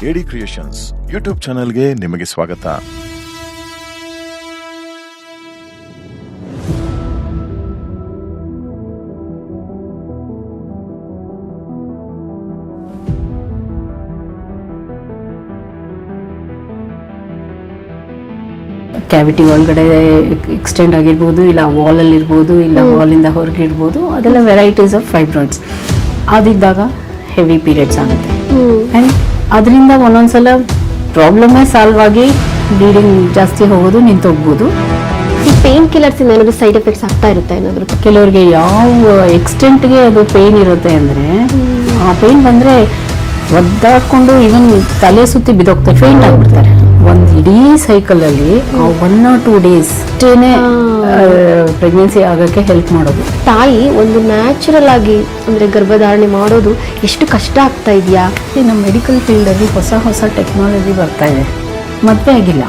ಎಡಿ creations YouTube ಚಾನೆಲ್ಗೆ ನಿಮಗೆ ಸ್ವಾಗತ. ಕ್ಯಾವಿಟಿ ಒಳಗಡೆ ಎಕ್ಸ್ಟೆಂಡ್ ಆಗಿರ್ಬೋದು, ಇಲ್ಲ ವಾಲಲ್ಲಿ ಇರ್ಬೋದು, ಇಲ್ಲ ವಾಲಿಂದ ಹೊರಗೆ ಇರ್ಬೋದು, ಅದೆಲ್ಲ ವೆರೈಟೀಸ್ ಆಫ್ ಫೈಬ್ರಾಯ್ಡ್ಸ್ ಆದಿದ್ದಾಗ ಹೆವಿ ಪೀರಿಯಡ್ಸ್ ಆಗುತ್ತೆ. ಆ್ಯಂಡ್ ಅದರಿಂದ ಒಂದೊಂದ್ಸಲ ಪ್ರಾಬ್ಲಮ್ಮೇ ಸಾಲ್ವ್ ಆಗಿ ಬ್ಲೀಡಿಂಗ್ ಜಾಸ್ತಿ ಹೋಗೋದು ನಿಂತೋಗ್ಬೋದು. ಈ ಪೇನ್ ಕಿಲ್ಲರ್ಸ್ ಇಂದ ಏನಾದ್ರು ಸೈಡ್ ಎಫೆಕ್ಟ್ಸ್ ಆಗ್ತಾ ಇರುತ್ತೆ ಏನಾದ್ರು? ಕೆಲವರಿಗೆ ಯಾವ ಎಕ್ಸ್ಟೆಂಟ್ಗೆ ಅದು ಪೇನ್ ಇರುತ್ತೆ ಅಂದರೆ, ಆ ಪೇನ್ ಬಂದರೆ ಒದ್ದಾಡ್ಕೊಂಡು ಈವನ್ ತಲೆ ಸುತ್ತಿ ಬಿದ್ದೋಗ್ತಾರೆ, ಫೇಂಟ್ ಆಗಿಬಿಡ್ತಾರೆ. ಒಂದು ಇಡೀ ಸೈಕಲಲ್ಲಿ 1 or 2 days ಅಷ್ಟೇನೆ ಪ್ರೆಗ್ನೆನ್ಸಿ ಆಗೋಕ್ಕೆ ಹೆಲ್ಪ್ ಮಾಡೋದು. ತಾಯಿ ಒಂದು ನ್ಯಾಚುರಲ್ ಆಗಿ ಅಂದರೆ ಗರ್ಭಧಾರಣೆ ಮಾಡೋದು ಎಷ್ಟು ಕಷ್ಟ ಆಗ್ತಾ ಇದೆಯಾ? ನಮ್ಮ ಮೆಡಿಕಲ್ ಫೀಲ್ಡಲ್ಲಿ ಹೊಸ ಟೆಕ್ನಾಲಜಿ ಬರ್ತಾ ಇದೆ. ಮದುವೆ ಆಗಿಲ್ಲ,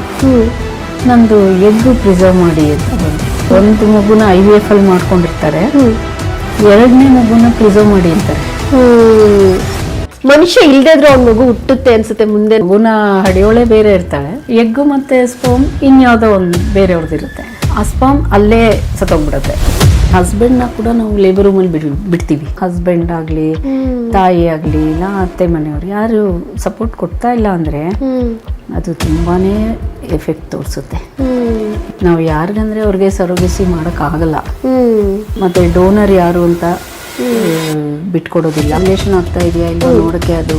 ನಂದು ಎಗ್ಗು ಪ್ರಿಸರ್ವ್ ಮಾಡಿ ಅಂತ ಒಂದು ಮಗುನ IVF ಅಲ್ಲಿ ಮಾಡ್ಕೊಂಡಿರ್ತಾರೆ, 2ನೇ ಮಗುನ ಪ್ರಿಸರ್ವ್ ಮಾಡಿ ಅಂತಾರೆ. ಮನುಷ್ಯ ಇಲ್ಲದೇ ಇದ್ರೆ ಒಂದು ಮಗು ಹುಟ್ಟುತ್ತೆ ಅನ್ಸುತ್ತೆ ಮುಂದೆ. ಮಗುನ ಹಡಿಯೋಳೆ ಬೇರೆ ಇರ್ತಾಳೆ, ಎಗ್ಗು ಮತ್ತೆ ಸ್ಪರ್ಮ್ ಇನ್ಯಾವುದೋ ಒಂದು ಬೇರೆಯವ್ರದ್ದಿರುತ್ತೆ. ಆ ಸ್ಪರ್ಮ್ ಅಲ್ಲೇ ಸತ್ತೋಗ್ಬಿಡುತ್ತೆ. ಹಸ್ಬೆಂಡ್ನ ಕೂಡ ನಾವು ಲೇಬರ್ ರೂಮಲ್ಲಿ ಬಿಡ್ತೀವಿ. ಹಸ್ಬೆಂಡ್ ಆಗಲಿ, ತಾಯಿ ಆಗಲಿ, ಇಲ್ಲ ಅತ್ತೆ ಮನೆಯವ್ರು ಯಾರು ಸಪೋರ್ಟ್ ಕೊಡ್ತಾ ಇಲ್ಲ ಅಂದರೆ ಅದು ತುಂಬಾ ಎಫೆಕ್ಟ್ ತೋರಿಸುತ್ತೆ. ನಾವು ಯಾರಿಗಂದ್ರೆ ಅವ್ರಿಗೆ ಸರೋಗಸಿ ಮಾಡೋಕ್ಕಾಗಲ್ಲ. ಮತ್ತು ಡೋನರ್ ಯಾರು ಅಂತ ಬಿಟ್ಕೊಡೋದಿಲ್ಲ. ರಿಲೇಷನ್ ಆಗ್ತಾ ಇದೆಯಾ ಇಲ್ಲ ನೋಡೋಕ್ಕೆ ಅದು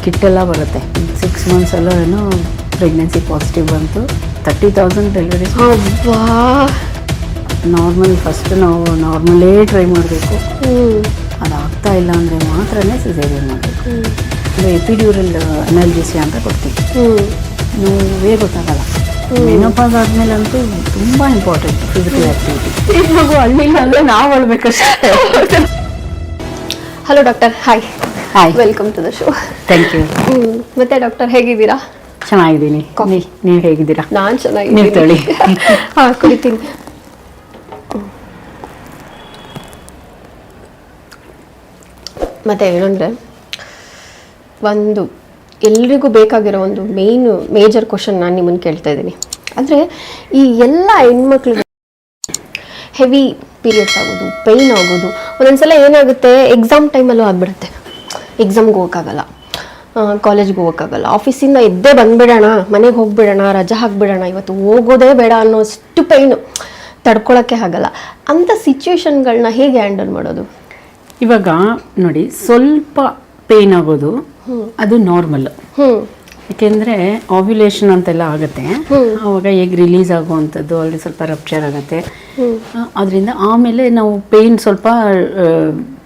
ಕಿಟ್ಟೆಲ್ಲ ಬರುತ್ತೆ. 6 months ಅಲ್ಲ ಏನೋ ಪ್ರೆಗ್ನೆನ್ಸಿ ಪಾಸಿಟಿವ್ ಬಂತು. 30,000 ಡೆಲಿವರಿ. ಫಸ್ಟ್ ನಾವು ನಾರ್ಮಲೇ ಟ್ರೈ ಮಾಡಬೇಕು. ಅದಾಗ್ತಾ ಇಲ್ಲ ಅಂದರೆ ಮಾತ್ರನೇ ಸಿಸೇರಿಯನ್ ಮಾಡಬೇಕು. ಅಂದರೆ ಎಪಿಡ್ಯೂರಲ್ ಅನಾಲ್ಜೆಸಿಯಾ ಅಂತ ಕೊಡ್ತೀವಿ. ನೋವೇ ಗೊತ್ತಾಗಲ್ಲ. ಮೆನೋಪಾಸ್ ಆದ್ಮೇಲೆ ಅಂತೂ ತುಂಬ ಇಂಪಾರ್ಟೆಂಟ್ ಫಿಸಿಕಲ್ ಆಕ್ಟಿವಿಟಿ. ಮಗು ಅಳ್ಳಿಲ್ಲ ಅಂದರೆ ನಾವು ಅಳ್ಬೇಕಷ್ಟೇ. Hello doctor. Hi. Welcome to the show. Thank you. ಮತ್ತೆ ಡಾಕ್ಟರ್ ಹೇಗಿದ್ದೀರಾ? ಚೆನ್ನಾಗಿದ್ದೀನಿ. ನೀವು ಹೇಗಿದ್ದೀರಾ? ನಾನು ಚೆನ್ನಾಗಿದ್ದೀನಿ. ನೀವು ತೊಳಿ. ಹಾಂ, ಕುಡಿತೀನಿ. ಮತ್ತೆ ಏನಂದರೆ, ಒಂದು ಎಲ್ರಿಗೂ ಬೇಕಾಗಿರೋ ಒಂದು ಮೇಜರ್ ಕ್ವಶನ್ ನಾನು ನಿಮ್ಮನ್ನು ಕೇಳ್ತಾ ಇದ್ದೀನಿ. ಅಂದರೆ ಈ ಎಲ್ಲ ಹೆಣ್ಮಕ್ಳಿಗೆ ಹೆವಿ ಪೀರಿಯಡ್ಸ್ ಆಗೋದು, ಪೇಯ್ನ್ ಆಗೋದು, ಒಂದೊಂದ್ಸಲ ಏನಾಗುತ್ತೆ ಎಕ್ಸಾಮ್ ಟೈಮಲ್ಲೂ ಆಗಿಬಿಡುತ್ತೆ. ಎಕ್ಸಾಮ್ಗೆ ಹೋಗೋಕ್ಕಾಗಲ್ಲ, ಕಾಲೇಜ್ಗೆ ಹೋಗೋಕ್ಕಾಗಲ್ಲ, ಆಫೀಸಿಂದ ಎದ್ದೇ ಬಂದುಬಿಡೋಣ, ಮನೆಗೆ ಹೋಗಿಬಿಡೋಣ, ರಜಾ ಹಾಕ್ಬಿಡೋಣ, ಇವತ್ತು ಹೋಗೋದೇ ಬೇಡ ಅನ್ನೋಷ್ಟು ಪೇಯ್ನು ತಡ್ಕೊಳಕ್ಕೆ ಆಗಲ್ಲ. ಅಂಥ ಸಿಚುವೇಶನ್ಗಳನ್ನ ಹೇಗೆ ಹ್ಯಾಂಡಲ್ ಮಾಡೋದು? ಇವಾಗ ನೋಡಿ, ಸ್ವಲ್ಪ ಪೇಯ್ನ್ ಆಗೋದು ಅದು ನಾರ್ಮಲ್. ಯಾಕೆಂದರೆ ಆವ್ಯುಲೇಷನ್ ಅಂತೆಲ್ಲ ಆಗುತ್ತೆ, ಆವಾಗ ಎಗ್ ರಿಲೀಸ್ ಆಗುವಂಥದ್ದು, ಅಲ್ಲಿ ಸ್ವಲ್ಪ ರಪ್ಚರ್ ಆಗುತ್ತೆ. ಅದರಿಂದ ಆಮೇಲೆ ನಾವು ಪೇಯ್ನ್ ಸ್ವಲ್ಪ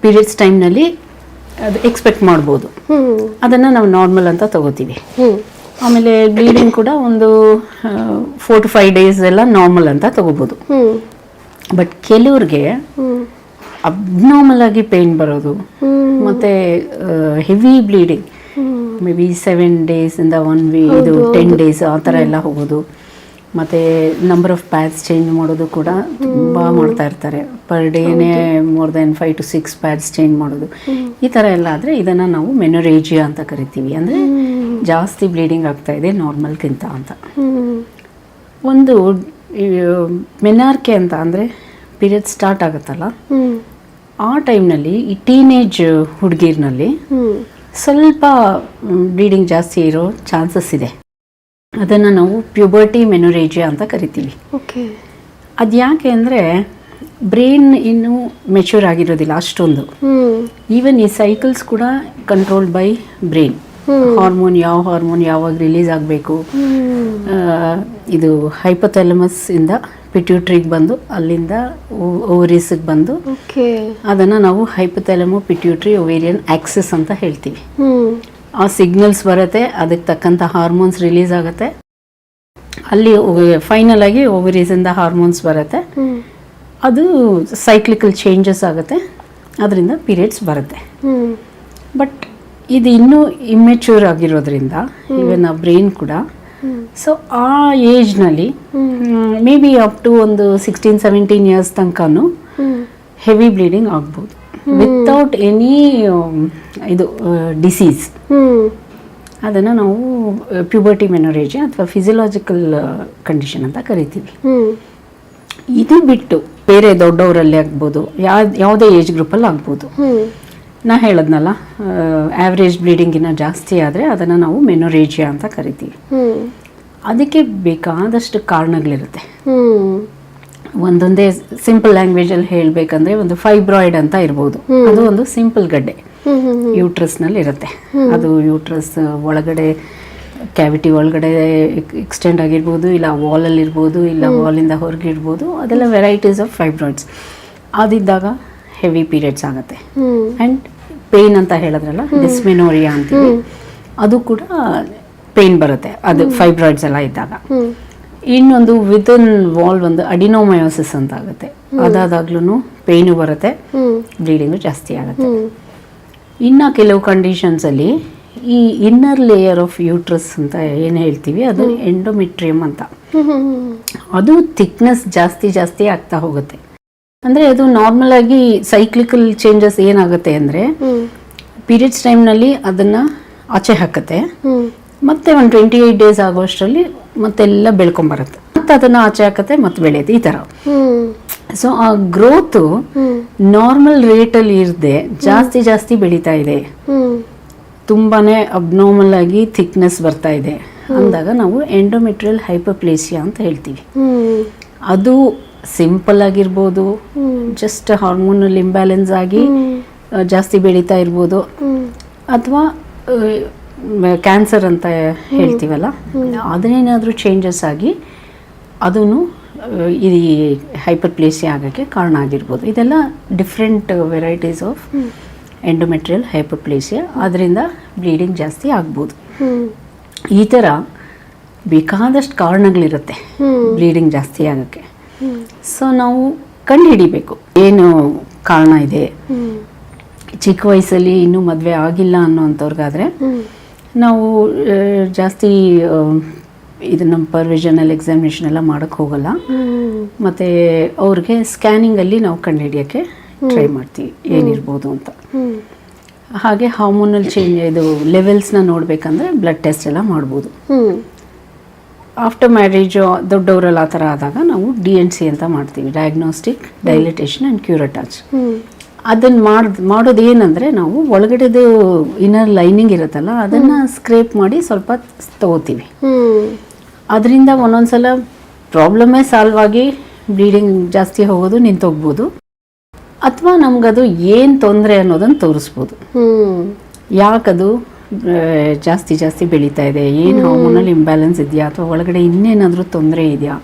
ಪೀರಿಯಡ್ಸ್ ಟೈಮ್ನಲ್ಲಿ ಅದು ಎಕ್ಸ್ಪೆಕ್ಟ್ ಮಾಡ್ಬೋದು. ಅದನ್ನು ನಾವು ನಾರ್ಮಲ್ ಅಂತ ತಗೋತೀವಿ. ಆಮೇಲೆ ಬ್ಲೀಡಿಂಗ್ ಕೂಡ ಒಂದು 4 to 5 days ಎಲ್ಲ ನಾರ್ಮಲ್ ಅಂತ ತಗೋಬೋದು. ಬಟ್ ಕೆಲವ್ರಿಗೆ ಅಬ್ನಾರ್ಮಲ್ ಆಗಿ ಪೇಯ್ನ್ ಬರೋದು, ಮತ್ತು heavy bleeding, may be 7 days ಇಂದ 1 week, ಇದು 10 days ಆ ಥರ ಎಲ್ಲ ಹೋಗೋದು. ಮತ್ತು ನಂಬರ್ ಆಫ್ ಪ್ಯಾಡ್ಸ್ ಚೇಂಜ್ ಮಾಡೋದು ಕೂಡ ತುಂಬ ಮಾಡ್ತಾ ಇರ್ತಾರೆ. ಪರ್ ಡೇನೇ more than 5 to 6 pads change ಮಾಡೋದು. ಈ ಥರ ಎಲ್ಲ ಆದರೆ ಇದನ್ನು ನಾವು ಮೆನೊರೇಜಿಯಾ ಅಂತ ಕರಿತೀವಿ. ಅಂದರೆ ಜಾಸ್ತಿ ಬ್ಲೀಡಿಂಗ್ ಆಗ್ತಾ ಇದೆ ನಾರ್ಮಲ್ಗಿಂತ ಅಂತ. ಒಂದು ಮೆನಾರ್ಕೆ ಅಂತ ಅಂದರೆ ಪೀರಿಯಡ್ ಸ್ಟಾರ್ಟ್ ಆಗುತ್ತಲ್ಲ, ಆ ಟೈಮ್ನಲ್ಲಿ ಈ ಟೀನೇಜ್ ಹುಡುಗಿರ್ನಲ್ಲಿ ಸ್ವಲ್ಪ ಬ್ಲೀಡಿಂಗ್ ಜಾಸ್ತಿ ಇರೋ ಚಾನ್ಸಸ್ ಇದೆ. ಅದನ್ನು ನಾವು ಪ್ಯೂಬರ್ಟಿ ಮೆನೊರೇಜಿಯಾ ಅಂತ ಕರಿತೀವಿ. ಅದು ಯಾಕೆ ಅಂದರೆ ಬ್ರೈನ್ ಇನ್ನೂ ಮೆಚ್ಯೂರ್ ಆಗಿರೋದಿಲ್ಲ ಅಷ್ಟೊಂದು. ಈವನ್ ಈ ಸೈಕಲ್ಸ್ ಕೂಡ ಕಂಟ್ರೋಲ್ಡ್ ಬೈ ಬ್ರೈನ್. ಹಾರ್ಮೋನ್ ಯಾವಾಗ ರಿಲೀಸ್ ಆಗಬೇಕು, ಇದು ಹೈಪೋಥಾಲಮಸ್ ಇಂದ ಪಿಟ್ಯೂಟ್ರಿಗೆ ಬಂದು ಅಲ್ಲಿಂದ ಓವರೀಸ್ಗೆ ಬಂದು ಅದನ್ನು ನಾವು ಹೈಪೋಥಾಲಮೋ ಪಿಟ್ಯೂಟ್ರಿ ಓವೇರಿಯನ್ ಆಕ್ಸಿಸ್ ಅಂತ ಹೇಳ್ತೀವಿ. ಆ ಸಿಗ್ನಲ್ಸ್ ಬರುತ್ತೆ, ಅದಕ್ಕೆ ತಕ್ಕಂಥ ಹಾರ್ಮೋನ್ಸ್ ರಿಲೀಸ್ ಆಗುತ್ತೆ. ಅಲ್ಲಿ ಫೈನಲ್ ಆಗಿ ಓವರೀಸಿಂದ ಹಾರ್ಮೋನ್ಸ್ ಬರುತ್ತೆ, ಅದು ಸೈಕ್ಲಿಕಲ್ ಚೇಂಜಸ್ ಆಗುತ್ತೆ, ಅದರಿಂದ ಪೀರಿಯಡ್ಸ್ ಬರುತ್ತೆ. ಬಟ್ ಇದು ಇನ್ನೂ ಇಮ್ಮೆಚ್ಯೂರ್ ಆಗಿರೋದ್ರಿಂದ ಇವನ್ ಆ ಬ್ರೈನ್ ಕೂಡ, ಸೊ ಆ ಏಜ್ನಲ್ಲಿ ಮೇ ಬಿ ಅಪ್ ಟು ಒಂದು 16-17 years ತನಕನೂ ಹೆವಿ ಬ್ಲೀಡಿಂಗ್ ಆಗ್ಬೋದು ವಿತೌಟ್ ಎನಿ ಇದು ಡಿಸೀಸ್. ಅದನ್ನು ನಾವು ಪ್ಯೂಬರ್ಟಿ ಮೆನೊರೇಜಿಯಾ ಅಥವಾ ಫಿಸಿಯಲಾಜಿಕಲ್ ಕಂಡೀಷನ್ ಅಂತ ಕರಿತೀವಿ. ಇದು ಬಿಟ್ಟು ಬೇರೆ ದೊಡ್ಡವರಲ್ಲಿ ಆಗ್ಬೋದು, ಯಾವುದೇ ಏಜ್ ಗ್ರೂಪಲ್ಲಿ ಆಗ್ಬೋದು. ನಾ ಹೇಳದ್ನಲ್ಲ, ಆವ್ರೇಜ್ ಬ್ಲೀಡಿಂಗಿನ ಜಾಸ್ತಿ ಆದರೆ ಅದನ್ನು ನಾವು ಮೆನೊರೇಜಿಯಾ ಅಂತ ಕರಿತೀವಿ. ಅದಕ್ಕೆ ಬೇಕಾದಷ್ಟು ಕಾರಣಗಳಿರುತ್ತೆ. ಒಂದೊಂದೇ ಸಿಂಪಲ್ ಲ್ಯಾಂಗ್ವೇಜಲ್ಲಿ ಹೇಳಬೇಕಂದ್ರೆ ಒಂದು ಫೈಬ್ರಾಯ್ಡ್ ಅಂತ ಇರ್ಬೋದು. ಅದು ಒಂದು ಸಿಂಪಲ್ ಗಡ್ಡೆ ಯೂಟ್ರಸ್ನಲ್ಲಿ ಇರುತ್ತೆ. ಅದು ಯೂಟ್ರಸ್ ಒಳಗಡೆ ಕ್ಯಾವಿಟಿ ಒಳಗಡೆ ಎಕ್ಸ್ಟೆಂಡ್ ಆಗಿರ್ಬೋದು, ಇಲ್ಲ ವಾಲಲ್ಲಿ ಇರ್ಬೋದು, ಇಲ್ಲ ವಾಲಿಂದ ಹೊರಗೆ ಇರ್ಬೋದು. ಅದೆಲ್ಲ ವೆರೈಟೀಸ್ ಆಫ್ ಫೈಬ್ರಾಯ್ಡ್ಸ್. ಅದಿದ್ದಾಗ ಹೆವಿ ಪೀರಿಯಡ್ಸ್ ಆಗುತ್ತೆ. ಆ್ಯಂಡ್ ಪೇಯ್ನ್ ಅಂತ ಹೇಳಿದ್ರಲ್ಲ, ಡಿಸ್ಮೆನೋರಿಯಾ ಅಂತೀವಿ, ಅದು ಕೂಡ ಪೇಯ್ನ್ ಬರುತ್ತೆ. ಅದು ಫೈಬ್ರಾಯ್ಡ್ಸ್ ಎಲ್ಲ ಇದ್ದಾಗ. ಇನ್ನೊಂದು ವಿದಿನ್ ವಾಲ್ ಒಂದು ಅಡಿನೋಮಯೋಸಿಸ್ ಅಂತ ಆಗುತ್ತೆ. ಅದಾದಾಗ್ಲೂ ಪೇಯ್ನು ಬರುತ್ತೆ, ಬ್ಲೀಡಿಂಗು ಜಾಸ್ತಿ ಆಗುತ್ತೆ. ಇನ್ನು ಕೆಲವು ಕಂಡೀಷನ್ಸಲ್ಲಿ ಈ ಇನ್ನರ್ ಲೇಯರ್ ಆಫ್ ಯೂಟ್ರಸ್ ಅಂತ ಏನು ಹೇಳ್ತೀವಿ, ಅದು ಎಂಡೋಮೆಟ್ರಿಯಮ್ ಅಂತ, ಅದು ಥಿಕ್ನೆಸ್ ಜಾಸ್ತಿ ಆಗ್ತಾ ಹೋಗುತ್ತೆ. ಅಂದರೆ ಅದು ನಾರ್ಮಲ್ ಆಗಿ ಸೈಕ್ಲಿಕಲ್ ಚೇಂಜಸ್ ಏನಾಗುತ್ತೆ ಅಂದರೆ, ಪೀರಿಯಡ್ಸ್ ಟೈಮ್ನಲ್ಲಿ ಅದನ್ನು ಆಚೆ ಹಾಕುತ್ತೆ, ಮತ್ತೆ ಒಂದು 28 ಡೇಸ್ ಆಗೋಷ್ಟರಲ್ಲಿ ಮತ್ತೆಲ್ಲ ಬೆಳ್ಕೊಂಬರುತ್ತೆ, ಮತ್ತೆ ಅದನ್ನು ಆಚೆ ಹಾಕತ್ತೆ, ಮತ್ತೆ ಬೆಳೆಯುತ್ತೆ, ಈ ಥರ. ಸೊ ಆ ಗ್ರೋತು ನಾರ್ಮಲ್ ರೇಟಲ್ಲಿ ಇರದೆ ಜಾಸ್ತಿ ಬೆಳೀತಾ ಇದೆ, ತುಂಬಾನೇ ಅಬ್ನಾರ್ಮಲ್ ಆಗಿ ಥಿಕ್ನೆಸ್ ಬರ್ತಾ ಇದೆ ಅಂದಾಗ ನಾವು ಎಂಡೋಮೆಟ್ರಿಯಲ್ ಹೈಪರ್ಪ್ಲೇಸಿಯಾ ಅಂತ ಹೇಳ್ತೀವಿ. ಅದು ಸಿಂಪಲ್ ಆಗಿರ್ಬೋದು, ಜಸ್ಟ್ ಹಾರ್ಮೋನಲ್ ಇಂಬ್ಯಾಲೆನ್ಸ್ ಆಗಿ ಜಾಸ್ತಿ ಬೆಳೀತಾ ಇರ್ಬೋದು, ಅಥವಾ ಕ್ಯಾನ್ಸರ್ ಅಂತ ಹೇಳ್ತೀವಲ್ಲ, ಅದನ್ನೇನಾದರೂ ಚೇಂಜಸ್ ಆಗಿ ಅದೂ ಈ ಹೈಪರ್ಪ್ಲೇಸಿಯಾ ಆಗೋಕ್ಕೆ ಕಾರಣ ಆಗಿರ್ಬೋದು. ಇದೆಲ್ಲ ಡಿಫ್ರೆಂಟ್ ವೆರೈಟೀಸ್ ಆಫ್ ಎಂಡೋಮೆಟ್ರಿಯಲ್ ಹೈಪರ್ಪ್ಲೇಸಿಯಾ. ಅದರಿಂದ ಬ್ಲೀಡಿಂಗ್ ಜಾಸ್ತಿ ಆಗ್ಬೋದು. ಈ ಥರ ಬೇಕಾದಷ್ಟು ಕಾರಣಗಳಿರುತ್ತೆ ಬ್ಲೀಡಿಂಗ್ ಜಾಸ್ತಿ ಆಗೋಕ್ಕೆ. ಸೊ ನಾವು ಕಂಡುಹಿಡಿಬೇಕು ಏನು ಕಾರಣ ಇದೆ. ಚಿಕ್ಕ ವಯಸ್ಸಲ್ಲಿ ಇನ್ನೂ ಮದುವೆ ಆಗಿಲ್ಲ ಅನ್ನೋಂಥವ್ರಿಗಾದರೆ ನಾವು ಜಾಸ್ತಿ ಇದನ್ನು ಪರ್ವಿಷನಲ್ ಎಕ್ಸಾಮಿನೇಷನ್ ಎಲ್ಲ ಮಾಡೋಕ್ಕೆ ಹೋಗಲ್ಲ. ಮತ್ತು ಅವ್ರಿಗೆ ಸ್ಕ್ಯಾನಿಂಗಲ್ಲಿ ನಾವು ಕಂಡುಹಿಡಿಯೋಕ್ಕೆ ಟ್ರೈ ಮಾಡ್ತೀವಿ ಏನಿರ್ಬೋದು ಅಂತ. ಹಾಗೆ ಹಾರ್ಮೋನಲ್ ಚೇಂಜ್ ಇದು ಲೆವೆಲ್ಸ್ನ ನೋಡಬೇಕಂದ್ರೆ ಬ್ಲಡ್ ಟೆಸ್ಟ್ ಎಲ್ಲ ಮಾಡ್ಬೋದು. ಆಫ್ಟರ್ ಮ್ಯಾರೇಜು ದೊಡ್ಡವರಲ್ಲಿ ಆ ಥರ ಆದಾಗ ನಾವು DNC ಅಂತ ಮಾಡ್ತೀವಿ, ಡಯಾಗ್ನೋಸ್ಟಿಕ್ ಡೈಲಿಟೇಷನ್ ಆ್ಯಂಡ್ ಕ್ಯೂರಟಾಚ್. ಅದನ್ನು ಮಾಡೋದು ಏನಂದರೆ, ನಾವು ಒಳಗಡೆದು ಇನ್ನರ್ ಲೈನಿಂಗ್ ಇರುತ್ತಲ್ಲ ಅದನ್ನು ಸ್ಕ್ರೇಪ್ ಮಾಡಿ ಸ್ವಲ್ಪ ತಗೋತೀವಿ. ಅದರಿಂದ ಒಂದೊಂದ್ಸಲ ಪ್ರಾಬ್ಲಮ್ಮೇ ಸಾಲ್ವ್ ಆಗಿ ಬ್ಲೀಡಿಂಗ್ ಜಾಸ್ತಿ ಹೋಗೋದು ನಿಂತೋಗ್ಬೋದು, ಅಥವಾ ನಮಗದು ಏನು ತೊಂದರೆ ಅನ್ನೋದನ್ನು ತೋರಿಸ್ಬೋದು. ಯಾಕದು ಜಾಸ್ತಿ ಬೆಳೀತಾ ಇದೆ, ಏನು ಹಾರ್ಮೋನಲ್ ಇಂಬ್ಯಾಲೆನ್ಸ್ ಇದೆಯಾ, ಅಥವಾ ಒಳಗಡೆ ಇನ್ನೇನಾದರೂ ತೊಂದರೆ ಇದೆಯಾ,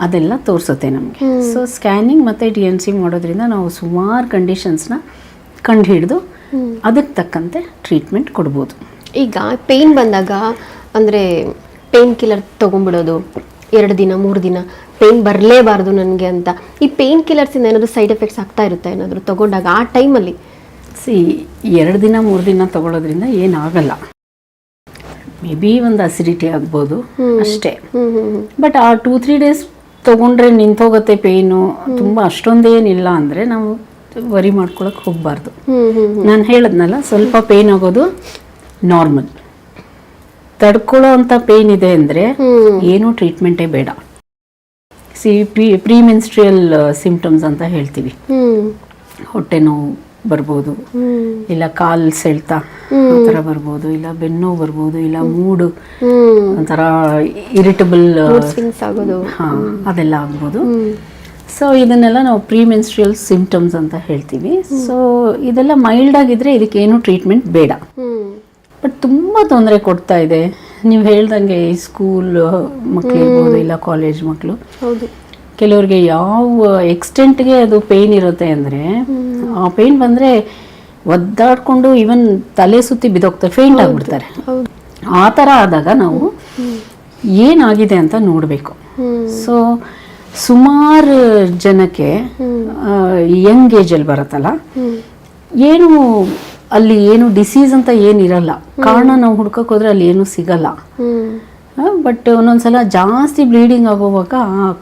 ಅದೆಲ್ಲ ತೋರಿಸುತ್ತೆ ನಮಗೆ. ಸೊ ಸ್ಕ್ಯಾನಿಂಗ್ ಮತ್ತು DNC ಮಾಡೋದ್ರಿಂದ ನಾವು ಸುಮಾರು ಕಂಡೀಷನ್ಸ್ನ ಕಂಡುಹಿಡಿದು ಅದಕ್ಕೆ ತಕ್ಕಂತೆ ಟ್ರೀಟ್ಮೆಂಟ್ ಕೊಡ್ಬೋದು. ಈಗ ಪೇಯ್ನ್ ಬಂದಾಗ ಅಂದರೆ ಪೇಯ್ನ್ ಕಿಲ್ಲರ್ ತೊಗೊಂಡ್ಬಿಡೋದು, 2 ದಿನ 3 ದಿನ ಪೇಯ್ನ್ ಬರಲೇಬಾರ್ದು ನನಗೆ ಅಂತ, ಈ ಪೇಯ್ನ್ ಕಿಲ್ಲರ್ಸಿಂದ ಏನಾದರೂ ಸೈಡ್ ಎಫೆಕ್ಟ್ಸ್ ಆಗ್ತಾ ಇರುತ್ತೆ ಏನಾದರೂ ತೊಗೊಂಡಾಗ ಆ ಟೈಮಲ್ಲಿ? 2 ದಿನ 3 ದಿನ ತಗೊಳ್ಳೋದ್ರಿಂದ ಏನಾಗಲ್ಲ. ಮೇ ಬಿ ಒಂದು ಅಸಿಡಿಟಿ ಆಗ್ಬೋದು ಅಷ್ಟೇ. ಬಟ್ ಆ 2-3 ಡೇಸ್ ತೊಗೊಂಡ್ರೆ ನಿಂತೋಗುತ್ತೆ ಪೇಯ್ನು, ತುಂಬ ಅಷ್ಟೊಂದೇನಿಲ್ಲ ಅಂದರೆ ನಾವು ವರಿ ಮಾಡ್ಕೊಳಕ್ಕೆ ಹೋಗಬಾರ್ದು. ನಾನು ಹೇಳಿದ್ನಲ್ಲ, ಸ್ವಲ್ಪ ಪೇಯ್ನ್ ಆಗೋದು ನಾರ್ಮಲ್. ತಡ್ಕೊಳ್ಳೋ ಅಂಥ ಪೇಯ್ನ್ ಇದೆ ಅಂದರೆ ಏನೂ ಟ್ರೀಟ್ಮೆಂಟೇ ಬೇಡ. ಪ್ರೀಮೆನ್ಸ್ಟ್ರಿಯಲ್ ಸಿಂಪ್ಟಮ್ಸ್ ಅಂತ ಹೇಳ್ತೀವಿ. ಹೊಟ್ಟೆ ನೋವು ಬರ್ಬೋದು, ಇಲ್ಲ ಕಾಲ್ ಸೆಳ್ತ ಆ ಥರ ಬರ್ಬೋದು, ಇಲ್ಲ ಬೆನ್ನು ಬರ್ಬೋದು, ಇಲ್ಲ ಮೂಡು ಒಂಥರ ಇರಿಟಬಲ್ ಆಗೋದು, ಅದೆಲ್ಲ ಆಗ್ಬೋದು. ಸೊ ಇದನ್ನೆಲ್ಲ ನಾವು ಪ್ರೀಮೆನ್ಸ್ಟ್ರಿಯಲ್ ಸಿಂಪ್ಟಮ್ಸ್ ಅಂತ ಹೇಳ್ತೀವಿ. ಸೊ ಇದೆಲ್ಲ ಮೈಲ್ಡ್ ಆಗಿದ್ರೆ ಇದಕ್ಕೇನು ಟ್ರೀಟ್ಮೆಂಟ್ ಬೇಡ. ಬಟ್ ತುಂಬ ತೊಂದರೆ ಕೊಡ್ತಾ ಇದೆ, ನೀವು ಹೇಳ್ದಂಗೆ ಈ ಸ್ಕೂಲ್ ಮಕ್ಕಳು ಇರ್ಬೋದು, ಇಲ್ಲ ಕಾಲೇಜ್ ಮಕ್ಕಳು, ಕೆಲವ್ರಿಗೆ ಯಾವ ಎಕ್ಸ್ಟೆಂಟ್ಗೆ ಅದು ಪೇಯ್ನ್ ಇರುತ್ತೆ ಅಂದರೆ, ಆ ಪೇಯ್ನ್ ಬಂದರೆ ಒದ್ದಾಡ್ಕೊಂಡು ಈವನ್ ತಲೆ ಸುತ್ತಿ ಬಿದ್ದೋಗ್ತಾರೆ, ಫೇಂಟ್ ಆಗಿಬಿಡ್ತಾರೆ. ಆ ಥರ ಆದಾಗ ನಾವು ಏನಾಗಿದೆ ಅಂತ ನೋಡಬೇಕು. ಸೊ ಸುಮಾರು ಜನಕ್ಕೆ ಯಂಗ್ ಏಜಲ್ಲಿ ಬರುತ್ತಲ್ಲ, ಏನು ಅಲ್ಲಿ ಏನು ಡಿಸೀಸ್ ಅಂತ ಏನಿರಲ್ಲ, ಕಾರಣ ನಾವು ಹುಡ್ಕಕ್ಕೆ ಹೋದ್ರೆ ಅಲ್ಲಿ ಏನು ಸಿಗಲ್ಲ. ಬಟ್ ಒಂದೊಂದ್ಸಲ ಜಾಸ್ತಿ ಬ್ಲೀಡಿಂಗ್ ಆಗೋವಾಗ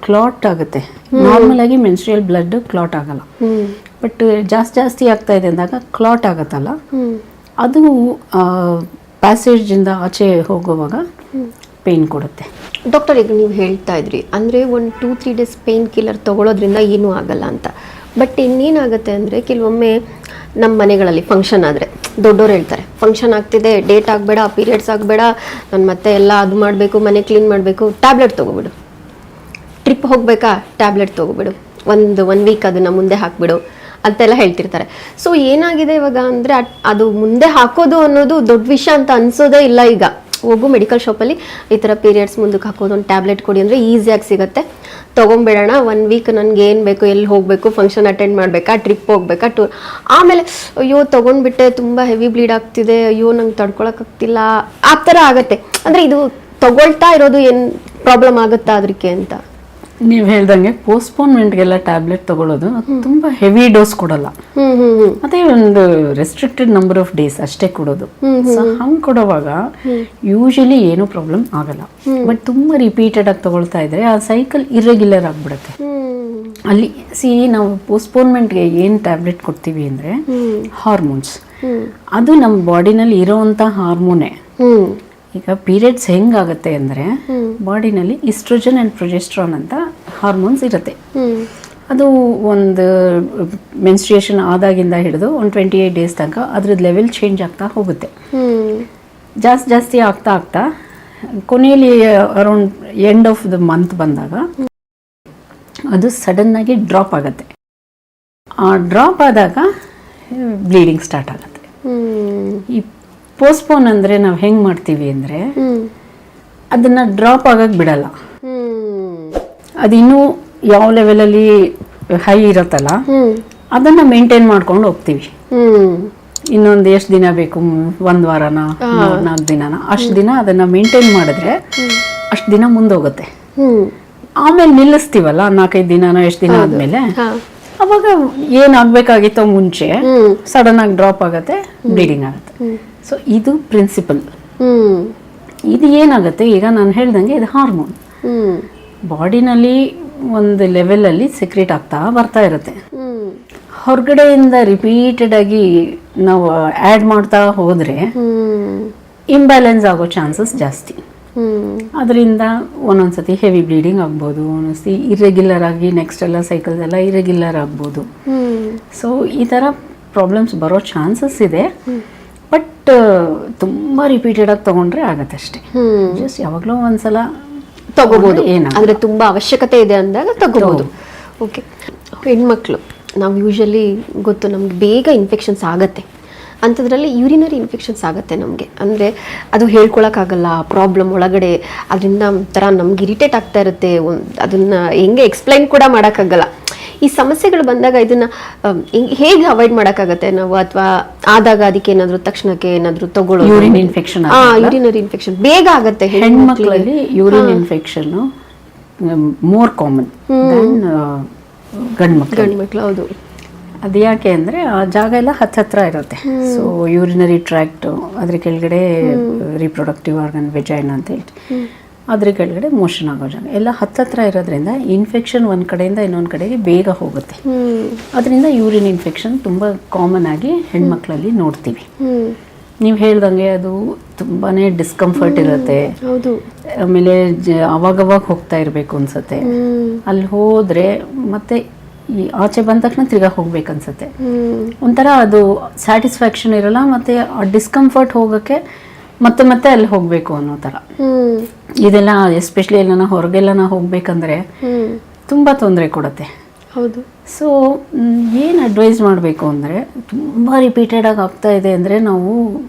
ಕ್ಲಾಟ್ ಆಗುತ್ತೆ. ನಾರ್ಮಲ್ ಆಗಿ ಮೆನ್ಸ್ಟ್ರಿಯಲ್ ಬ್ಲಡ್ ಕ್ಲಾಟ್ ಆಗಲ್ಲ, ಬಟ್ ಜಾಸ್ತಿ ಆಗ್ತಾ ಇದೆ ಅಂದಾಗ ಕ್ಲಾಟ್ ಆಗುತ್ತಲ್ಲ, ಅದು ಪ್ಯಾಸೇಜಿಂದ ಆಚೆ ಹೋಗುವಾಗ ಪೇಯ್ನ್ ಕೊಡುತ್ತೆ. ಡಾಕ್ಟರ್, ಈಗ ನೀವು ಹೇಳ್ತಾ ಇದ್ರಿ ಅಂದರೆ ಒಂದು 2-3 ಡೇಸ್ ಪೇಯ್ನ್ ಕಿಲ್ಲರ್ ತೊಗೊಳೋದ್ರಿಂದ ಏನೂ ಆಗಲ್ಲ ಅಂತ. ಬಟ್ ಇನ್ನೇನಾಗುತ್ತೆ ಅಂದರೆ ಕೆಲವೊಮ್ಮೆ ನಮ್ಮ ಮನೆಗಳಲ್ಲಿ ಫಂಕ್ಷನ್ ಆದರೆ ದೊಡ್ಡೋರು ಹೇಳ್ತಾರೆ, ಫಂಕ್ಷನ್ ಆಗ್ತಿದೆ, ಡೇಟ್ ಆಗಬೇಡ, ಪೀರಿಯಡ್ಸ್ ಆಗಬೇಡ, ನಾನು ಮತ್ತೆ ಎಲ್ಲ ಅದು ಮಾಡಬೇಕು, ಮನೆ ಕ್ಲೀನ್ ಮಾಡಬೇಕು, ಟ್ಯಾಬ್ಲೆಟ್ ತೊಗೊಬಿಡು. ಟ್ರಿಪ್ ಹೋಗಬೇಕಾ, ಟ್ಯಾಬ್ಲೆಟ್ ತೊಗೊಬಿಡು, ಒನ್ ವೀಕ್ ಅದನ್ನು ಮುಂದೆ ಹಾಕಿಬಿಡು ಅಂತೆಲ್ಲ ಹೇಳ್ತಿರ್ತಾರೆ. ಸೊ ಏನಾಗಿದೆ ಇವಾಗ ಅಂದರೆ ಅದು ಮುಂದೆ ಹಾಕೋದು ಅನ್ನೋದು ದೊಡ್ಡ ವಿಷಯ ಅಂತ ಅನಿಸೋದೇ ಇಲ್ಲ. ಈಗ ಹೋಗು ಮೆಡಿಕಲ್ ಶಾಪಲ್ಲಿ ಈ ಥರ ಪೀರಿಯಡ್ಸ್ ಮುಂದಕ್ಕೆ ಹಾಕೋದು, ಒಂದು ಟ್ಯಾಬ್ಲೆಟ್ ಕೊಡಿ ಅಂದರೆ ಈಸಿಯಾಗಿ ಸಿಗುತ್ತೆ, ತೊಗೊಂಬೇಡೋಣ, 1 ವೀಕ್ ನನಗೆ ಏನು ಬೇಕು, ಎಲ್ಲಿ ಹೋಗಬೇಕು, ಫಂಕ್ಷನ್ ಅಟೆಂಡ್ ಮಾಡಬೇಕಾ, ಟ್ರಿಪ್ ಹೋಗ್ಬೇಕಾ, ಟೂರ್, ಆಮೇಲೆ ಅಯ್ಯೋ ತೊಗೊಂಡ್ಬಿಟ್ಟೆ, ತುಂಬ ಹೆವಿ ಬ್ಲೀಡ್ ಆಗ್ತಿದೆ, ಅಯ್ಯೋ ನಂಗೆ ತಡ್ಕೊಳಕ್ಕಾಗ್ತಿಲ್ಲ, ಆ ಥರ ಆಗುತ್ತೆ. ಅಂದರೆ ಇದು ತೊಗೊಳ್ತಾ ಇರೋದು ಏನು ಪ್ರಾಬ್ಲಮ್ ಆಗುತ್ತಾ ಅದಕ್ಕೆ ಅಂತ? ನೀವು ಹೇಳ್ದಂಗೆ ಪೋಸ್ಟ್ಪೋನ್ಮೆಂಟ್ಗೆಲ್ಲ ಟ್ಯಾಬ್ಲೆಟ್ ತಗೊಳ್ಳೋದು ತುಂಬಾ ಹೆವಿ ಡೋಸ್ ಕೊಡಲ್ಲ, ಮತ್ತೆ ಒಂದು ರೆಸ್ಟ್ರಿಕ್ಟೆಡ್ ನಂಬರ್ ಆಫ್ ಡೇಸ್ ಅಷ್ಟೇ ಕೊಡೋದು. ಸೊ ಹಂಗೆ ಕೊಡುವಾಗ ಯೂಶಲಿ ಏನೂ ಪ್ರಾಬ್ಲಮ್ ಆಗಲ್ಲ. ಬಟ್ ತುಂಬಾ ರಿಪೀಟೆಡ್ ಆಗಿ ತಗೊಳ್ತಾ ಇದ್ರೆ ಆ ಸೈಕಲ್ ಇರ್ರೆಗ್ಯುಲರ್ ಆಗ್ಬಿಡುತ್ತೆ. ಅಲ್ಲಿ ನಾವು ಪೋಸ್ಟ್ಪೋನ್ಮೆಂಟ್ಗೆ ಏನು ಟ್ಯಾಬ್ಲೆಟ್ ಕೊಡ್ತೀವಿ ಅಂದ್ರೆ ಹಾರ್ಮೋನ್ಸ್, ಅದು ನಮ್ಮ ಬಾಡಿನಲ್ಲಿ ಇರೋವಂಥ ಹಾರ್ಮೋನೇ. ಈಗ ಪೀರಿಯಡ್ಸ್ ಹೆಂಗಾಗುತ್ತೆ ಅಂದರೆ ಬಾಡಿನಲ್ಲಿ ಈಸ್ಟ್ರೋಜನ್ ಆ್ಯಂಡ್ ಪ್ರೊಜೆಸ್ಟ್ರಾನ್ ಅಂತ ಹಾರ್ಮೋನ್ಸ್ ಇರುತ್ತೆ. ಅದು ಒಂದು ಮೆನ್ಸ್ಟ್ರಿಯೇಷನ್ ಆದಾಗಿಂದ ಹಿಡಿದು ಒಂದು 28 ಡೇಸ್ ತನಕ ಅದ್ರದ್ದು ಲೆವೆಲ್ ಚೇಂಜ್ ಆಗ್ತಾ ಹೋಗುತ್ತೆ. ಜಾಸ್ತಿ ಆಗ್ತಾ ಕೊನೆಯಲ್ಲಿ around end of the month ಬಂದಾಗ ಅದು ಸಡನ್ನಾಗಿ ಡ್ರಾಪ್ ಆಗುತ್ತೆ. ಆ ಡ್ರಾಪ್ ಆದಾಗ ಬ್ಲೀಡಿಂಗ್ ಸ್ಟಾರ್ಟ್ ಆಗುತ್ತೆ. ಈ ಪೋಸ್ಟ್ಪೋನ್ ಅಂದರೆ ನಾವು ಹೆಂಗೆ ಮಾಡ್ತೀವಿ ಅಂದರೆ ಅದನ್ನು ಡ್ರಾಪ್ ಆಗಕ್ಕೆ ಬಿಡಲ್ಲ. ಅದು ಇನ್ನೂ ಯಾವ ಲೆವೆಲಲ್ಲಿ ಹೈ ಇರುತ್ತಲ್ಲ ಅದನ್ನು ಮೇಂಟೈನ್ ಮಾಡ್ಕೊಂಡು ಹೋಗ್ತೀವಿ. ಇನ್ನೊಂದು ಎಷ್ಟು ದಿನ ಬೇಕು, 1 ವಾರನ 4 ದಿನನ, ಅಷ್ಟು ದಿನ ಅದನ್ನು ಮೇಂಟೈನ್ ಮಾಡಿದ್ರೆ ಅಷ್ಟು ದಿನ ಮುಂದೋಗುತ್ತೆ. ಆಮೇಲೆ ನಿಲ್ಲಿಸ್ತೀವಲ್ಲ 4-5 ದಿನನೋ ಎಷ್ಟು ದಿನ ಆದಮೇಲೆ, ಅವಾಗ ಏನಾಗಬೇಕಾಗಿತ್ತೋ ಮುಂಚೆ ಸಡನ್ ಆಗಿ ಡ್ರಾಪ್ ಆಗುತ್ತೆ, ಬ್ಲೀಡಿಂಗ್ ಆಗುತ್ತೆ. ಸೊ ಇದು ಪ್ರಿನ್ಸಿಪಲ್. ಇದು ಏನಾಗುತ್ತೆ, ಈಗ ನಾನು ಹೇಳ್ದಂಗೆ ಇದು ಹಾರ್ಮೋನ್ ಬಾಡಿನಲ್ಲಿ ಒಂದು ಲೆವೆಲಲ್ಲಿ ಸೆಕ್ರೇಟ್ ಆಗ್ತಾ ಬರ್ತಾ ಇರುತ್ತೆ. ಹೊರಗಡೆಯಿಂದ ರಿಪೀಟೆಡ್ ಆಗಿ ನಾವು ಆ್ಯಡ್ ಮಾಡ್ತಾ ಹೋದರೆ ಇಂಬ್ಯಾಲೆನ್ಸ್ ಆಗೋ ಚಾನ್ಸಸ್ ಜಾಸ್ತಿ. ಅದರಿಂದ ಒಂದೊಂದ್ಸತಿ ಹೆವಿ ಬ್ಲೀಡಿಂಗ್ ಆಗ್ಬೋದು, ಒಂದೊಂದ್ಸತಿ ಇರ್ರೆಗ್ಯುಲರ್ ಆಗಿ ನೆಕ್ಸ್ಟ್ ಎಲ್ಲ ಸೈಕಲ್ಸ್ ಎಲ್ಲ ಇರ್ರೆಗ್ಯುಲರ್ ಆಗ್ಬೋದು. ಸೊ ಈ ಥರ ಪ್ರಾಬ್ಲಮ್ಸ್ ಬರೋ ಚಾನ್ಸಸ್ ಇದೆ. ಬಟ್ ತುಂಬ ರಿಪೀಟೆಡ್ ಆಗಿ ತೊಗೊಂಡ್ರೆ ಆಗತ್ತೆ ಅಷ್ಟೇ. ಜಸ್ಟ್ ಯಾವಾಗಲೂ ಒಂದ್ಸಲ ತಗೋಬಹುದು, ಅಂದರೆ ತುಂಬ ಅವಶ್ಯಕತೆ ಇದೆ ಅಂದಾಗ ತಗೋಬಹುದು. ಓಕೆ, ಹೆಣ್ಮಕ್ಳು ನಾವು ಯೂಶಲಿ ಗೊತ್ತು ನಮ್ಗೆ ಬೇಗ ಇನ್ಫೆಕ್ಷನ್ಸ್ ಆಗತ್ತೆ. ಅಂಥದ್ರಲ್ಲಿ ಯೂರಿನರಿ ಇನ್ಫೆಕ್ಷನ್ಸ್ ಆಗುತ್ತೆ ನಮಗೆ. ಅಂದರೆ ಅದು ಹೇಳ್ಕೊಳಕ್ಕಾಗಲ್ಲ, ಪ್ರಾಬ್ಲಮ್ ಒಳಗಡೆ, ಅದರಿಂದ ಒಂಥರ ನಮ್ಗೆ ಇರಿಟೇಟ್ ಆಗ್ತಾ ಇರುತ್ತೆ, ಅದನ್ನು ಹೆಂಗೆ ಎಕ್ಸ್ಪ್ಲೈನ್ ಕೂಡ ಮಾಡೋಕ್ಕಾಗಲ್ಲ. ಈ ಸಮಸ್ಯೆಗಳು ಬಂದಾಗ ಇದನ್ನು ಹೇಗೆ ಅವಾಯ್ಡ್ ಮಾಡೋಕ್ಕಾಗತ್ತೆ ನಾವು? ಅಥವಾ ಆದಾಗ ಅದಕ್ಕೆ ಏನಾದರೂ ತಕ್ಷಣಕ್ಕೆ ಏನಾದರೂ ತಗೊಳ್ಳೋದು? ಯೂರಿನ್ ಇನ್ಫೆಕ್ಷನ್, ಯೂರಿನರಿ ಇನ್ಫೆಕ್ಷನ್ ಬೇಗ ಆಗುತ್ತೆ ಹೆಣ್ಮಕ್ಳಲ್ಲಿ. Urine infection more common than ಗಂಡ್ಮಕ್ಳು. ಹೌದು. ಅದು ಯಾಕೆ ಅಂದರೆ ಆ ಜಾಗ ಎಲ್ಲ ಹತ್ರ ಇರುತ್ತೆ. ಸೊ ಯೂರಿನರಿ ಟ್ರ್ಯಾಕ್ಟ್, ಅದ್ರ ಕೆಳಗಡೆ ರಿಪ್ರೊಡಕ್ಟಿವ್ ಆರ್ಗನ್ ವೆಜೈನ್ ಅಂತ ಹೇಳಿ, ಅದ್ರ ಕೆಳಗಡೆ ಮೋಷನ್ ಆಗೋ ಜಾಗ ಎಲ್ಲ ಹತ್ರ ಇರೋದ್ರಿಂದ ಇನ್ಫೆಕ್ಷನ್ ಒಂದು ಕಡೆಯಿಂದ ಇನ್ನೊಂದು ಕಡೆಗೆ ಬೇಗ ಹೋಗುತ್ತೆ. ಅದರಿಂದ ಯೂರಿನ್ ಇನ್ಫೆಕ್ಷನ್ ತುಂಬ ಕಾಮನ್ ಆಗಿ ಹೆಣ್ಮಕ್ಳಲ್ಲಿ ನೋಡ್ತೀವಿ. ನೀವು ಹೇಳ್ದಂಗೆ ಅದು ತುಂಬಾ ಡಿಸ್ಕಂಫರ್ಟ್ ಇರುತ್ತೆ. ಆಮೇಲೆ ಅವಾಗವಾಗ ಹೋಗ್ತಾ ಇರಬೇಕು ಅನ್ಸುತ್ತೆ. ಅಲ್ಲಿ ಹೋದರೆ ಮತ್ತೆ ಈ ಆಚೆ ಬಂದ ತಕ್ಷಣ ತಿರ್ಗಾ ಹೋಗ್ಬೇಕನ್ಸುತ್ತೆ. ಒಂಥರ ಅದು ಸ್ಯಾಟಿಸ್ಫ್ಯಾಕ್ಷನ್ ಇರಲ್ಲ, ಮತ್ತು ಆ ಡಿಸ್ಕಂಫರ್ಟ್ ಹೋಗೋಕ್ಕೆ ಮತ್ತೆ ಅಲ್ಲಿ ಹೋಗಬೇಕು ಅನ್ನೋ ಥರ. ಇದೆಲ್ಲ ಎಸ್ಪೆಷಲಿ ಎಲ್ಲ ಹೊರಗೆಲ್ಲ ಹೋಗ್ಬೇಕಂದ್ರೆ ತುಂಬ ತೊಂದರೆ ಕೊಡುತ್ತೆ. ಹೌದು. ಸೊ ಏನು ಅಡ್ವೈಸ್ ಮಾಡಬೇಕು ಅಂದರೆ, ತುಂಬ ರಿಪೀಟೆಡ್ ಆಗಿ ಆಗ್ತಾ ಇದೆ ಅಂದರೆ ನಾವು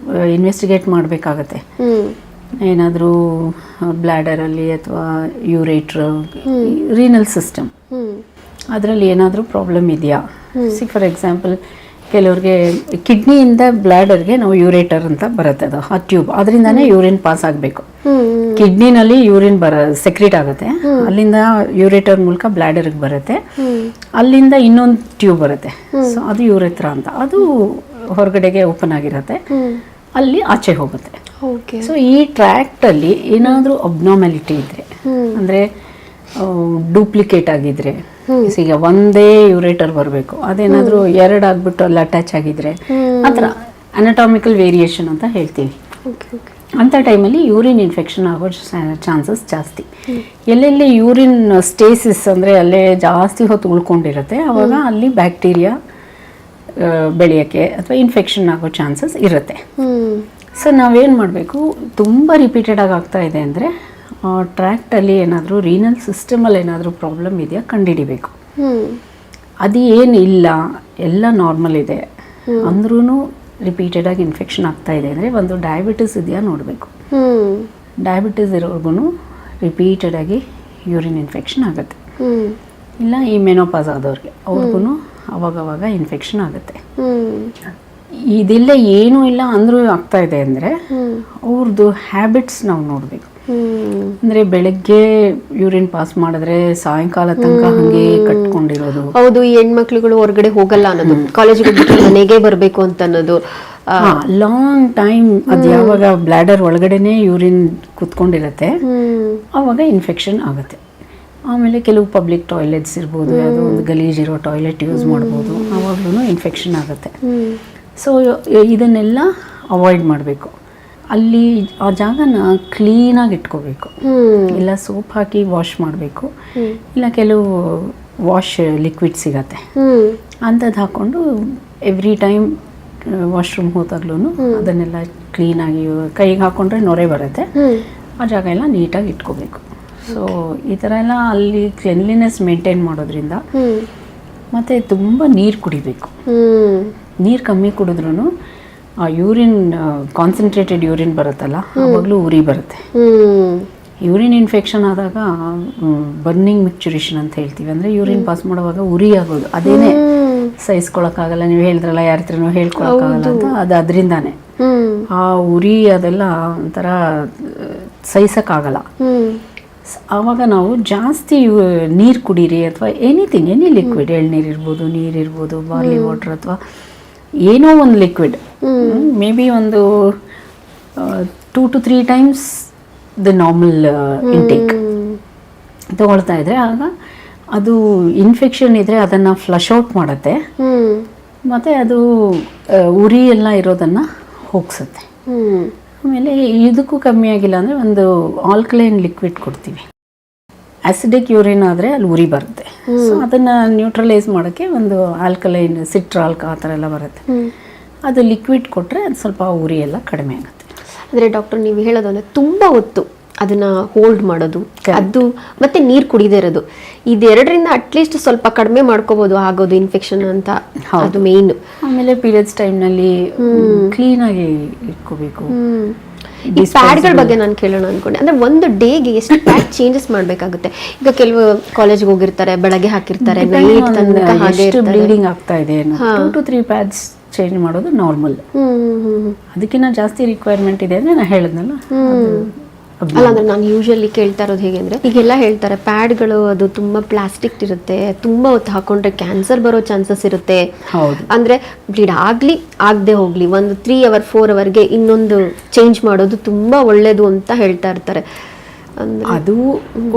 ಇನ್ವೆಸ್ಟಿಗೇಟ್ ಮಾಡಬೇಕಾಗತ್ತೆ. ಏನಾದರೂ ಬ್ಲ್ಯಾಡರಲ್ಲಿ ಅಥವಾ ಯೂರೇಟ್ರ್, ರೀನಲ್ ಸಿಸ್ಟಮ್ ಅದರಲ್ಲಿ ಏನಾದರೂ ಪ್ರಾಬ್ಲಮ್ ಇದೆಯಾ? ಫಾರ್ ಎಕ್ಸಾಂಪಲ್ ಕೆಲವ್ರಿಗೆ ಕಿಡ್ನಿಯಿಂದ ಬ್ಲ್ಯಾಡರ್ಗೆ ನಾವು ಯೂರೇಟರ್ ಅಂತ ಬರುತ್ತೆ, ಅದು ಆ ಟ್ಯೂಬ್, ಅದರಿಂದಾನೇ ಯೂರಿನ್ ಪಾಸ್ ಆಗಬೇಕು. ಕಿಡ್ನಿನಲ್ಲಿ ಯೂರಿನ್ ಸೆಕ್ರೀಟ್ ಆಗುತ್ತೆ, ಅಲ್ಲಿಂದ ಯೂರೇಟರ್ ಮೂಲಕ ಬ್ಲ್ಯಾಡರ್ಗೆ ಬರುತ್ತೆ, ಅಲ್ಲಿಂದ ಇನ್ನೊಂದು ಟ್ಯೂಬ್ ಬರುತ್ತೆ. ಸೊ ಅದು ಯೂರೆತ್ರ ಅಂತ, ಅದು ಹೊರಗಡೆಗೆ ಓಪನ್ ಆಗಿರುತ್ತೆ, ಅಲ್ಲಿ ಆಚೆ ಹೋಗುತ್ತೆ. ಸೊ ಈ ಟ್ರ್ಯಾಕ್ಟಲ್ಲಿ ಏನಾದರೂ ಅಬ್ನಾರ್ಮ್ಯಾಲಿಟಿ ಇದ್ರೆ, ಅಂದರೆ ಡೂಪ್ಲಿಕೇಟ್ ಆಗಿದ್ರೆ, ಈಗ ಒಂದೇ ಯೂರೇಟರ್ ಬರಬೇಕು, ಅದೇನಾದರೂ 2 ಆಗ್ಬಿಟ್ಟು ಅಲ್ಲಿ ಅಟ್ಯಾಚ್ ಆಗಿದ್ರೆ, ಆ ಥರ ಅನಟಾಮಿಕಲ್ ವೇರಿಯೇಷನ್ ಅಂತ ಹೇಳ್ತೀವಿ. Okay okay. ಅಂಥ ಟೈಮಲ್ಲಿ ಯೂರಿನ್ ಇನ್ಫೆಕ್ಷನ್ ಆಗೋ ಚಾನ್ಸಸ್ ಜಾಸ್ತಿ. ಎಲ್ಲೆಲ್ಲಿ ಯೂರಿನ್ ಸ್ಟೇಸಿಸ್ ಅಂದರೆ ಅಲ್ಲೇ ಜಾಸ್ತಿ ಹೊತ್ತು ಉಳ್ಕೊಂಡಿರುತ್ತೆ, ಆವಾಗ ಅಲ್ಲಿ ಬ್ಯಾಕ್ಟೀರಿಯಾ ಬೆಳೆಯೋಕ್ಕೆ ಅಥವಾ ಇನ್ಫೆಕ್ಷನ್ ಆಗೋ ಚಾನ್ಸಸ್ ಇರುತ್ತೆ. ಸೊ ನಾವೇನು ಮಾಡಬೇಕು, ತುಂಬ ರಿಪೀಟೆಡಾಗಿ ಆಗ್ತಾ ಇದೆ ಅಂದರೆ ಟ್ರ್ಯಾಕ್ಟಲ್ಲಿ ಏನಾದರೂ ರೀನಲ್ ಸಿಸ್ಟಮಲ್ಲಿ ಏನಾದರೂ ಪ್ರಾಬ್ಲಮ್ ಇದೆಯಾ ಕಂಡುಹಿಡಿಬೇಕು. ಅದು ಏನಿಲ್ಲ, ಎಲ್ಲ ನಾರ್ಮಲ್ ಇದೆ ಅಂದ್ರೂ ರಿಪೀಟೆಡಾಗಿ ಇನ್ಫೆಕ್ಷನ್ ಆಗ್ತಾ ಇದೆ ಅಂದರೆ ಒಂದು ಡಯಾಬಿಟಿಸ್ ಇದೆಯಾ ನೋಡಬೇಕು. ಡಯಾಬಿಟಿಸ್ ಇರೋರ್ಗು ರಿಪೀಟೆಡಾಗಿ ಯೂರಿನ್ ಇನ್ಫೆಕ್ಷನ್ ಆಗುತ್ತೆ. ಇಲ್ಲ ಈ ಮೆನೋಪಾಸ್ ಆದವ್ರಿಗೆ ಅವ್ರಿಗೂ ಅವಾಗವಾಗ ಇನ್ಫೆಕ್ಷನ್ ಆಗುತ್ತೆ. ಇದೆಲ್ಲ ಏನೂ ಇಲ್ಲ ಅಂದರೂ ಆಗ್ತಾ ಇದೆ ಅಂದರೆ ಅವ್ರದ್ದು ಹ್ಯಾಬಿಟ್ಸ್ ನಾವು ನೋಡಬೇಕು. ಅಂದರೆ ಬೆಳಗ್ಗೆ ಯೂರಿನ್ ಪಾಸ್ ಮಾಡಿದ್ರೆ ಸಾಯಂಕಾಲ ತನಕ ಹಾಗೆ ಕಟ್ಕೊಂಡಿರೋದು. ಹೌದು, ಈ ಹೆಣ್ಮಕ್ಳುಗಳು ಹೊರಗಡೆ ಹೋಗಲ್ಲ ಅನ್ನೋದು, ಕಾಲೇಜಿಗೆ ಹೋಗ್ಬಿಟ್ಟು ಮನೆಗೆ ಬರಬೇಕು ಅಂತ ಅನ್ನೋದು, ಲಾಂಗ್ ಟೈಮ್ ಅದು ಯಾವಾಗ ಬ್ಲ್ಯಾಡರ್ ಒಳಗಡೆನೆ ಯೂರಿನ್ ಕುತ್ಕೊಂಡಿರತ್ತೆ ಆವಾಗ ಇನ್ಫೆಕ್ಷನ್ ಆಗುತ್ತೆ. ಆಮೇಲೆ ಕೆಲವು ಪಬ್ಲಿಕ್ ಟಾಯ್ಲೆಟ್ಸ್ ಇರ್ಬೋದು, ಯಾವುದೋ ಒಂದು ಗಲೀಜಿರೋ ಟಾಯ್ಲೆಟ್ ಯೂಸ್ ಮಾಡ್ಬೋದು, ಆವಾಗ್ಲೂ ಇನ್ಫೆಕ್ಷನ್ ಆಗುತ್ತೆ. ಸೊ ಇದನ್ನೆಲ್ಲ ಅವಾಯ್ಡ್ ಮಾಡಬೇಕು. ಅಲ್ಲಿ ಆ ಜಾಗನ ಕ್ಲೀನಾಗಿ ಇಟ್ಕೋಬೇಕು. ಇಲ್ಲ ಸೋಪ್ ಹಾಕಿ ವಾಶ್ ಮಾಡಬೇಕು, ಇಲ್ಲ ಕೆಲವು ವಾಶ್ ಲಿಕ್ವಿಡ್ ಸಿಗತ್ತೆ, ಅಂಥದ್ದು ಹಾಕ್ಕೊಂಡು ಎವ್ರಿ ಟೈಮ್ ವಾಶ್ರೂಮ್ ಹೋದಾಗ್ಲೂ ಅದನ್ನೆಲ್ಲ ಕ್ಲೀನಾಗಿ ಕೈಗೆ ಹಾಕ್ಕೊಂಡ್ರೆ ನೊರೆ ಬರುತ್ತೆ, ಆ ಜಾಗ ಎಲ್ಲ ನೀಟಾಗಿ ಇಟ್ಕೋಬೇಕು. ಸೊ ಈ ಥರ ಎಲ್ಲ ಅಲ್ಲಿ ಕ್ಲೆನ್ಲಿನೆಸ್ ಮೇಂಟೈನ್ ಮಾಡೋದ್ರಿಂದ, ಮತ್ತು ತುಂಬ ನೀರು ಕುಡಿಬೇಕು. ನೀರು ಕಮ್ಮಿ ಕುಡಿದ್ರೂ ಆ ಯೂರಿನ್ ಕಾನ್ಸಂಟ್ರೇಟೆಡ್ ಯೂರಿನ್ ಬರುತ್ತಲ್ಲ ಆವಾಗಲೂ ಉರಿ ಬರುತ್ತೆ. ಯೂರಿನ್ ಇನ್ಫೆಕ್ಷನ್ ಆದಾಗ ಬರ್ನಿಂಗ್ ಮಿಕ್ಚುರೇಷನ್ ಅಂತ ಹೇಳ್ತೀವಿ, ಅಂದರೆ ಯೂರಿನ್ ಪಾಸ್ ಮಾಡುವಾಗ ಉರಿ ಆಗೋದು, ಅದೇನೇ ಸಹಿಸ್ಕೊಳಕ್ಕಾಗಲ್ಲ. ನೀವು ಹೇಳಿದ್ರಲ್ಲ ಯಾರ ಹತ್ರನೂ ಹೇಳ್ಕೊಳಕ್ಕಾಗಲ್ಲ ಅಂತ, ಅದು ಅದರಿಂದಾನೆ ಆ ಉರಿ ಅದೆಲ್ಲ ಒಂಥರ ಸಹಿಸೋಕ್ಕಾಗಲ್ಲ. ಆವಾಗ ನಾವು ಜಾಸ್ತಿ ನೀರು ಕುಡೀರಿ, ಅಥವಾ ಎನಿಥಿಂಗ್, ಎನಿ ಲಿಕ್ವಿಡ್, ಎಳ್ನೀರು ಇರ್ಬೋದು, ನೀರಿರ್ಬೋದು, ಬಾರ್ಲಿ ವಾಟರ್ ಅಥವಾ ಏನೋ ಒಂದು ಲಿಕ್ವಿಡ್, ಮೇ ಬಿ ಒಂದು 2 to 3 times the normal intake ತಗೊಳ್ತಾ ಇದ್ರೆ ಆಗ ಅದು ಇನ್ಫೆಕ್ಷನ್ ಇದ್ರೆ ಅದನ್ನು ಫ್ಲಶ್ ಔಟ್ ಮಾಡುತ್ತೆ, ಮತ್ತು ಅದು ಉರಿ ಎಲ್ಲ ಇರೋದನ್ನು ಹೋಗಿಸುತ್ತೆ. ಆಮೇಲೆ ಇದಕ್ಕೂ ಕಮ್ಮಿ ಆಗಿಲ್ಲ ಅಂದರೆ ಒಂದು ಆಲ್ಕಲೈನ್ ಲಿಕ್ವಿಡ್ ಕೊಡ್ತೀವಿ. ಆಸಿಡಿಕ್ ಯೂರಿನ್ ಆದರೆ ಅಲ್ಲಿ ಉರಿ ಬರುತ್ತೆ, ಸೊ ಅದನ್ನು ನ್ಯೂಟ್ರಲೈಸ್ ಮಾಡೋಕ್ಕೆ ಒಂದು ಆಲ್ಕಲೈನ್ ಸಿಟ್ರಾಲ್ಕ ಆ ಥರ ಎಲ್ಲ ಬರುತ್ತೆ, ಅದು ಲಿಕ್ವಿಡ್ ಕೊಟ್ಟರೆ ಅದು ಸ್ವಲ್ಪ ಉರಿ ಎಲ್ಲ ಕಡಿಮೆ ಆಗುತ್ತೆ. ಅಂದರೆ ಡಾಕ್ಟರ್ ನೀವು ಹೇಳೋದು ಅಂದರೆ ತುಂಬ ಹೊತ್ತು ಅದನ್ನು ಹೋಲ್ಡ್ ಮಾಡೋದು, ಅದು ಮತ್ತು ನೀರು ಕುಡಿದೇ ಇರೋದು, ಇದೆರಡರಿಂದ ಅಟ್ಲೀಸ್ಟ್ ಸ್ವಲ್ಪ ಕಡಿಮೆ ಮಾಡ್ಕೋಬೋದು ಆಗೋದು ಇನ್ಫೆಕ್ಷನ್ ಅಂತ, ಅದು ಮೇಯ್ನು. ಆಮೇಲೆ ಪೀರಿಯಡ್ಸ್ ಟೈಮ್ನಲ್ಲಿ ಕ್ಲೀನಾಗಿ ಇಟ್ಕೋಬೇಕು. ಈ ಪ್ಯಾಡ್ಗಳ ಬಗ್ಗೆ ನಾನು ಕೇಳೋಣ ಅನ್ಕೊಂಡೆ. ಅಂದರೆ ಒಂದು ಡೇಗೆ ಎಷ್ಟು ಪ್ಯಾಡ್ ಚೇಂಜಸ್ ಮಾಡಬೇಕಾಗುತ್ತೆ? ಈಗ ಕೆಲವು ಕಾಲೇಜ್ಗೆ ಹೋಗಿರ್ತಾರೆ, ಬೆಳಗ್ಗೆ ಹಾಕಿರ್ತಾರೆ, ಬ್ಲೀಡಿಂಗ್ ಆಗ್ತಾ ಇದೆ, 2 to 3 ಪ್ಯಾಡ್ಸ್ ಚೇಂಜ್ ಮಾಡೋದು ನಾರ್ಮಲ್. ಅದಕ್ಕಿಂತ ಜಾಸ್ತಿ ರಿಕ್ವೈರ್ಮೆಂಟ್ ಇದೆ ಅಂದರೆ ನಾನು ಹೇಳಿದ್ನಲ್ಲ. ಅಲ್ಲ ಅಂದ್ರೆ ನಾನು ಯೂಶಲಿ ಕೇಳ್ತಾ ಇರೋದು ಹೇಗೆ ಅಂದರೆ, ಈಗೆಲ್ಲ ಹೇಳ್ತಾರೆ ಪ್ಯಾಡ್ಗಳು ಅದು ತುಂಬ ಪ್ಲಾಸ್ಟಿಕ್ ಇರುತ್ತೆ, ತುಂಬ ಹೊತ್ತು ಹಾಕೊಂಡ್ರೆ ಕ್ಯಾನ್ಸರ್ ಬರೋ ಚಾನ್ಸಸ್ ಇರುತ್ತೆ, ಅಂದರೆ ಬ್ಲೀಡ್ ಆಗದೆ ಹೋಗಲಿ ಒಂದು 3 hour 4 hourಗೆ ಇನ್ನೊಂದು ಚೇಂಜ್ ಮಾಡೋದು ತುಂಬ ಒಳ್ಳೇದು ಅಂತ ಹೇಳ್ತಾ ಇರ್ತಾರೆ. ಅದು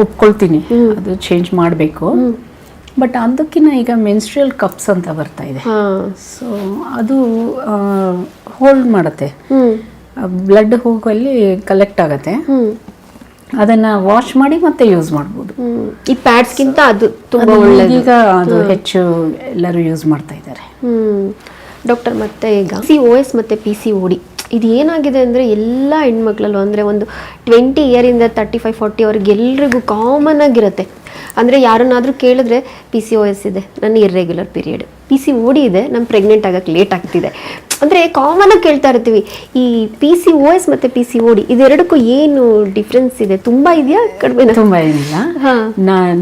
ಒಪ್ಕೊಳ್ತೀನಿ, ಅದು ಚೇಂಜ್ ಮಾಡಬೇಕು. ಬಟ್ ಅದಕ್ಕಿಂತ ಈಗ ಮೆನ್ಸ್ಟ್ರಿಯಲ್ ಕಪ್ಸ್ ಅಂತ ಬರ್ತಾ ಇದೆ, ಸೊ ಅದು ಹೋಲ್ಡ್ ಮಾಡುತ್ತೆ, ಬ್ಲಡ್ ಹೋಗುವಲ್ಲಿ ಕಲೆಕ್ಟ್ ಆಗುತ್ತೆ, ಅದನ್ನ ವಾಶ್ ಮಾಡಿ ಮತ್ತೆ ಯೂಸ್ ಮಾಡ್ಬೋದು. ಈ ಪ್ಯಾಡ್ಸ್ಗಿಂತ ಅದು ತುಂಬಾ ಒಳ್ಳೆಯದು. ಈಗ ಅದು ಹೆಚ್ಚು ಎಲ್ಲರೂ ಯೂಸ್ ಮಾಡ್ತಾ ಇದ್ದಾರೆ. ಡಾಕ್ಟರ್, ಮತ್ತೆ ಈಗ PCOS ಮತ್ತೆ PCOD ಇದು ಏನಾಗಿದೆ ಅಂದರೆ ಎಲ್ಲ ಹೆಣ್ಮಕ್ಳಲ್ಲೂ ಅಂದರೆ ಒಂದು 20 year-ಇಂದ 35-40 ಅವ್ರಿಗೆ ಎಲ್ರಿಗೂ ಕಾಮನ್ ಆಗಿರುತ್ತೆ. ಅಂದರೆ ಯಾರನ್ನಾದರೂ ಕೇಳಿದ್ರೆ PCOS ಇದೆ, ನನ್ನ ಇರ್ರೆಗ್ಯುಲರ್ ಪೀರಿಯಡ್, PCOD ಇದೆ, ನಾನು ಪ್ರೆಗ್ನೆಂಟ್ ಆಗಕ್ಕೆ ಲೇಟ್ ಆಗ್ತಿದೆ, ಅಂದರೆ ಕಾಮನ್ ಆಗಿ ಕೇಳ್ತಾ ಇರ್ತೀವಿ. ಈ PCOS ಮತ್ತು PCOD ಇದೆರಡಕ್ಕೂ ಏನು ಡಿಫ್ರೆನ್ಸ್ ಇದೆ? ತುಂಬ ಇದೆಯಾ, ಕಡಿಮೆ? ತುಂಬ ಏನಿಲ್ಲ,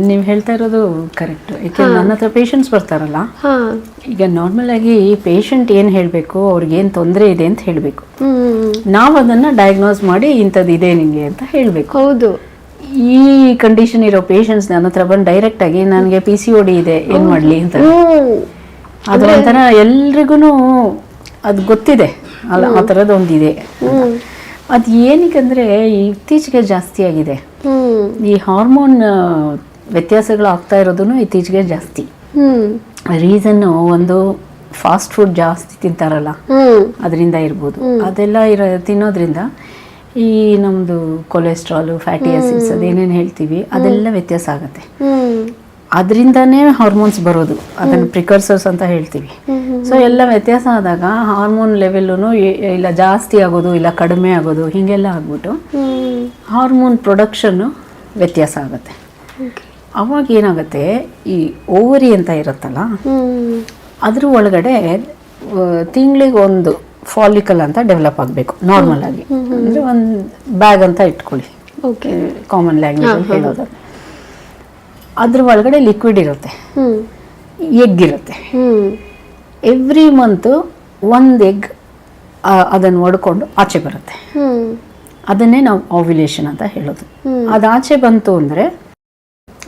ನೀವು ಹೇಳ್ತಾ ಇರೋದು ಕರೆಕ್ಟ್. ಯಾಕೆಂದ್ರೆ ನನ್ನ ಹತ್ರ ಪೇಷಂಟ್ಸ್ ಬರ್ತಾರಲ್ಲ, ಈಗ ನಾರ್ಮಲ್ ಆಗಿ ಪೇಷಂಟ್ ಏನು ಹೇಳಬೇಕು, ಅವ್ರಿಗೆ ಏನು ತೊಂದರೆ ಇದೆ ಅಂತ ಹೇಳಬೇಕು, ನಾವು ಅದನ್ನು ಡಯಾಗ್ನೋಸ್ ಮಾಡಿ ಇಂಥದ್ದು ಇದೆ ನಿಮಗೆ ಅಂತ ಹೇಳಬೇಕು. ಹೌದು. ಈ ಕಂಡೀಷನ್ ಇರೋ ಪೇಷಂಟ್ಸ್ ನನ್ನ ಹತ್ರ ಬಂದು ಡೈರೆಕ್ಟ್ ಆಗಿ ನನಗೆ PCOD ಇದೆ, ಏನು ಮಾಡಲಿ ಅಂತ. ಅದು ಒಂಥರ ಎಲ್ರಿಗೂ ಅದು ಗೊತ್ತಿದೆ ಅಲ್ಲ, ಆ ಥರದ್ದು ಒಂದಿದೆ. ಅದು ಏನಕ್ಕಂದರೆ ಇತ್ತೀಚೆಗೆ ಜಾಸ್ತಿ ಆಗಿದೆ, ಈ ಹಾರ್ಮೋನ್ ವ್ಯತ್ಯಾಸಗಳು ಆಗ್ತಾ ಇರೋದನ್ನು ಇತ್ತೀಚೆಗೆ ಜಾಸ್ತಿ. ರೀಸನ್ನು ಒಂದು ಫಾಸ್ಟ್ ಫುಡ್ ಜಾಸ್ತಿ ತಿಂತಾರಲ್ಲ ಅದರಿಂದ ಇರ್ಬೋದು. ಅದೆಲ್ಲ ತಿನ್ನೋದ್ರಿಂದ ಈ ನಮ್ಮದು ಕೊಲೆಸ್ಟ್ರಾಲು, ಫ್ಯಾಟಿ ಆಸಿಡ್ಸ್ ಅದೇನೇನು ಹೇಳ್ತೀವಿ ಅದೆಲ್ಲ ವ್ಯತ್ಯಾಸ ಆಗುತ್ತೆ. ಅದರಿಂದನೇ ಹಾರ್ಮೋನ್ಸ್ ಬರೋದು, ಅದನ್ನು ಪ್ರಿಕರ್ಸರ್ಸ್ ಅಂತ ಹೇಳ್ತೀವಿ. ಸೊ ಎಲ್ಲ ವ್ಯತ್ಯಾಸ ಆದಾಗ ಹಾರ್ಮೋನ್ ಲೆವೆಲ್ಲೂ ಇಲ್ಲ ಜಾಸ್ತಿ ಆಗೋದು ಇಲ್ಲ ಕಡಿಮೆ ಆಗೋದು ಹೀಗೆಲ್ಲ ಆಗ್ಬಿಟ್ಟು ಹಾರ್ಮೋನ್ ಪ್ರೊಡಕ್ಷನ್ನು ವ್ಯತ್ಯಾಸ ಆಗುತ್ತೆ. ಅವಾಗ ಏನಾಗುತ್ತೆ, ಈ ಓವರಿ ಅಂತ ಇರುತ್ತಲ್ಲ ಅದ್ರ ಒಳಗಡೆ ತಿಂಗಳಿಗೆ ಒಂದು ಫಾಲಿಕಲ್ ಅಂತ ಡೆವಲಪ್ ಆಗಬೇಕು ನಾರ್ಮಲ್ ಆಗಿ. ಅಂದರೆ ಒಂದು ಬ್ಯಾಗ್ ಅಂತ ಇಟ್ಕೊಳ್ಳಿ, ಕಾಮನ್ ಲ್ಯಾಂಗ್ವೇಜ್ ಹೇಳೋದು. ಅದ್ರ ಒಳಗಡೆ ಲಿಕ್ವಿಡ್ ಇರುತ್ತೆ, ಎಗ್ ಇರುತ್ತೆ. ಎವ್ರಿ ಮಂತು ಒಂದು ಎಗ್ ಅದನ್ನು ಒಡ್ಕೊಂಡು ಆಚೆ ಬರುತ್ತೆ. ಅದನ್ನೇ ನಾವು ಓವ್ಯುಲೇಷನ್ ಅಂತ ಹೇಳೋದು. ಅದು ಆಚೆ ಬಂತು ಅಂದರೆ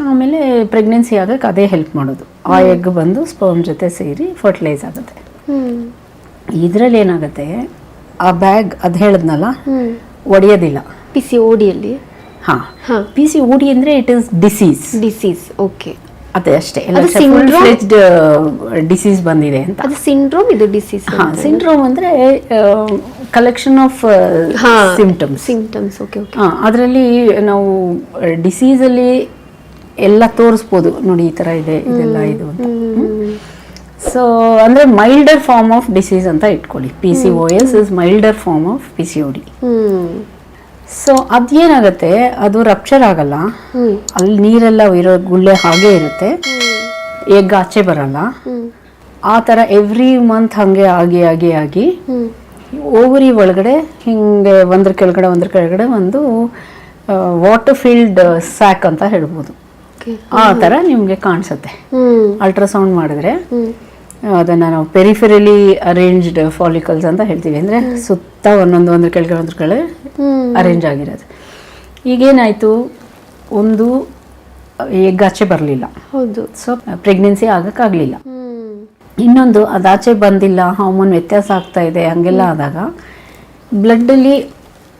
ಆಮೇಲೆ ಪ್ರೆಗ್ನೆನ್ಸಿ ಆಗಕ್ಕೆ ಅದೇ ಹೆಲ್ಪ್ ಮಾಡೋದು. ಆ ಎಗ್ ಬಂದು ಸ್ಪರ್ಮ್ ಜೊತೆ ಸೇರಿ ಫರ್ಟಿಲೈಸ್ ಆಗುತ್ತೆ. ಇದರಲ್ಲಿ ಏನಾಗುತ್ತೆ, ಆ ಬ್ಯಾಗ್ ಅದು ಹೇಳಿದ್ನಲ್ಲ ಒಡೆಯೋದಿಲ್ಲ. PCODಯಲ್ಲಿ PCOD ಅಂದರೆ ಇಟ್ ಇಸ್ ಡಿಸೀಸ್. ಓಕೆ, ಅದೇ ಅಷ್ಟೇ. ಡಿಸೀಸ್ ಬಂದಿದೆ ಅಂತ. ಅದು ಸಿಂಡ್ರೋಮ್, ಇದು ಡಿಸೀಸ್. ಸಿಂಡ್ರೋಮ್ ಅಂದರೆ ಕಲೆಕ್ಷನ್ ಆಫ್ ಸಿಂಪ್ಟಮ್ಸ್. ಅದರಲ್ಲಿ ನಾವು ಡಿಸೀಸಲ್ಲಿ ಎಲ್ಲ ತೋರಿಸ್ಬೋದು, ನೋಡಿ ಈ ಥರ ಇದೆ, ಇದೆಲ್ಲ ಇದು ಅಂತ. ಸೊ ಅಂದರೆ ಮೈಲ್ಡರ್ ಫಾರ್ಮ್ ಆಫ್ ಡಿಸೀಸ್ ಅಂತ ಇಟ್ಕೊಳ್ಳಿ. PCOS is milder form of PCOD. So ಅದೇನಾಗುತ್ತೆ, ಅದು ರಪ್ಚರ್ ಆಗಲ್ಲ, ಅಲ್ಲಿ ನೀರೆಲ್ಲ ಇರೋ ಗುಳ್ಳೆ ಹಾಗೆ ಇರುತ್ತೆ, ಎಗ್ ಆಚೆ ಬರಲ್ಲ. ಆ ಥರ ಎವ್ರಿ ಮಂತ್ ಹಾಗೆ ಆಗಿ ಓವರಿ ಒಳಗಡೆ ಹಿಂಗೆ ಒಂದ್ರ ಕೆಳಗಡೆ ಒಂದು ವಾಟರ್ ಫೀಲ್ಡ್ ಸ್ಯಾಕ್ ಅಂತ ಹೇಳ್ಬೋದು. ಆ ಥರ ನಿಮಗೆ ಕಾಣಿಸುತ್ತೆ. ಅಲ್ಟ್ರಾಸೌಂಡ್ ಮಾಡಿದ್ರೆ ಅದನ್ನು ನಾವು ಪೆರಿಫೆರಲಿ ಅರೇಂಜ್ಡ್ ಫಾಲಿಕಲ್ಸ್ ಅಂತ ಹೇಳ್ತೀವಿ. ಅಂದರೆ ಸುತ್ತ ಒಂದ್ರ ಕೆಳಗಡೆ ಅರೇಂಜ್ ಆಗಿರೋದು. ಈಗೇನಾಯಿತು, ಒಂದು ಎಗ್ ಆಚೆ ಬರಲಿಲ್ಲ, ಸೊ ಪ್ರೆಗ್ನೆನ್ಸಿ ಆಗೋಕ್ಕಾಗಲಿಲ್ಲ. ಇನ್ನೊಂದು ಅದಾಚೆ ಬಂದಿಲ್ಲ, ಹಾರ್ಮೋನ್ ವ್ಯತ್ಯಾಸ ಆಗ್ತಾ ಇದೆ, ಹಂಗೆಲ್ಲ ಆದಾಗ ಬ್ಲಡ್ಡಲ್ಲಿ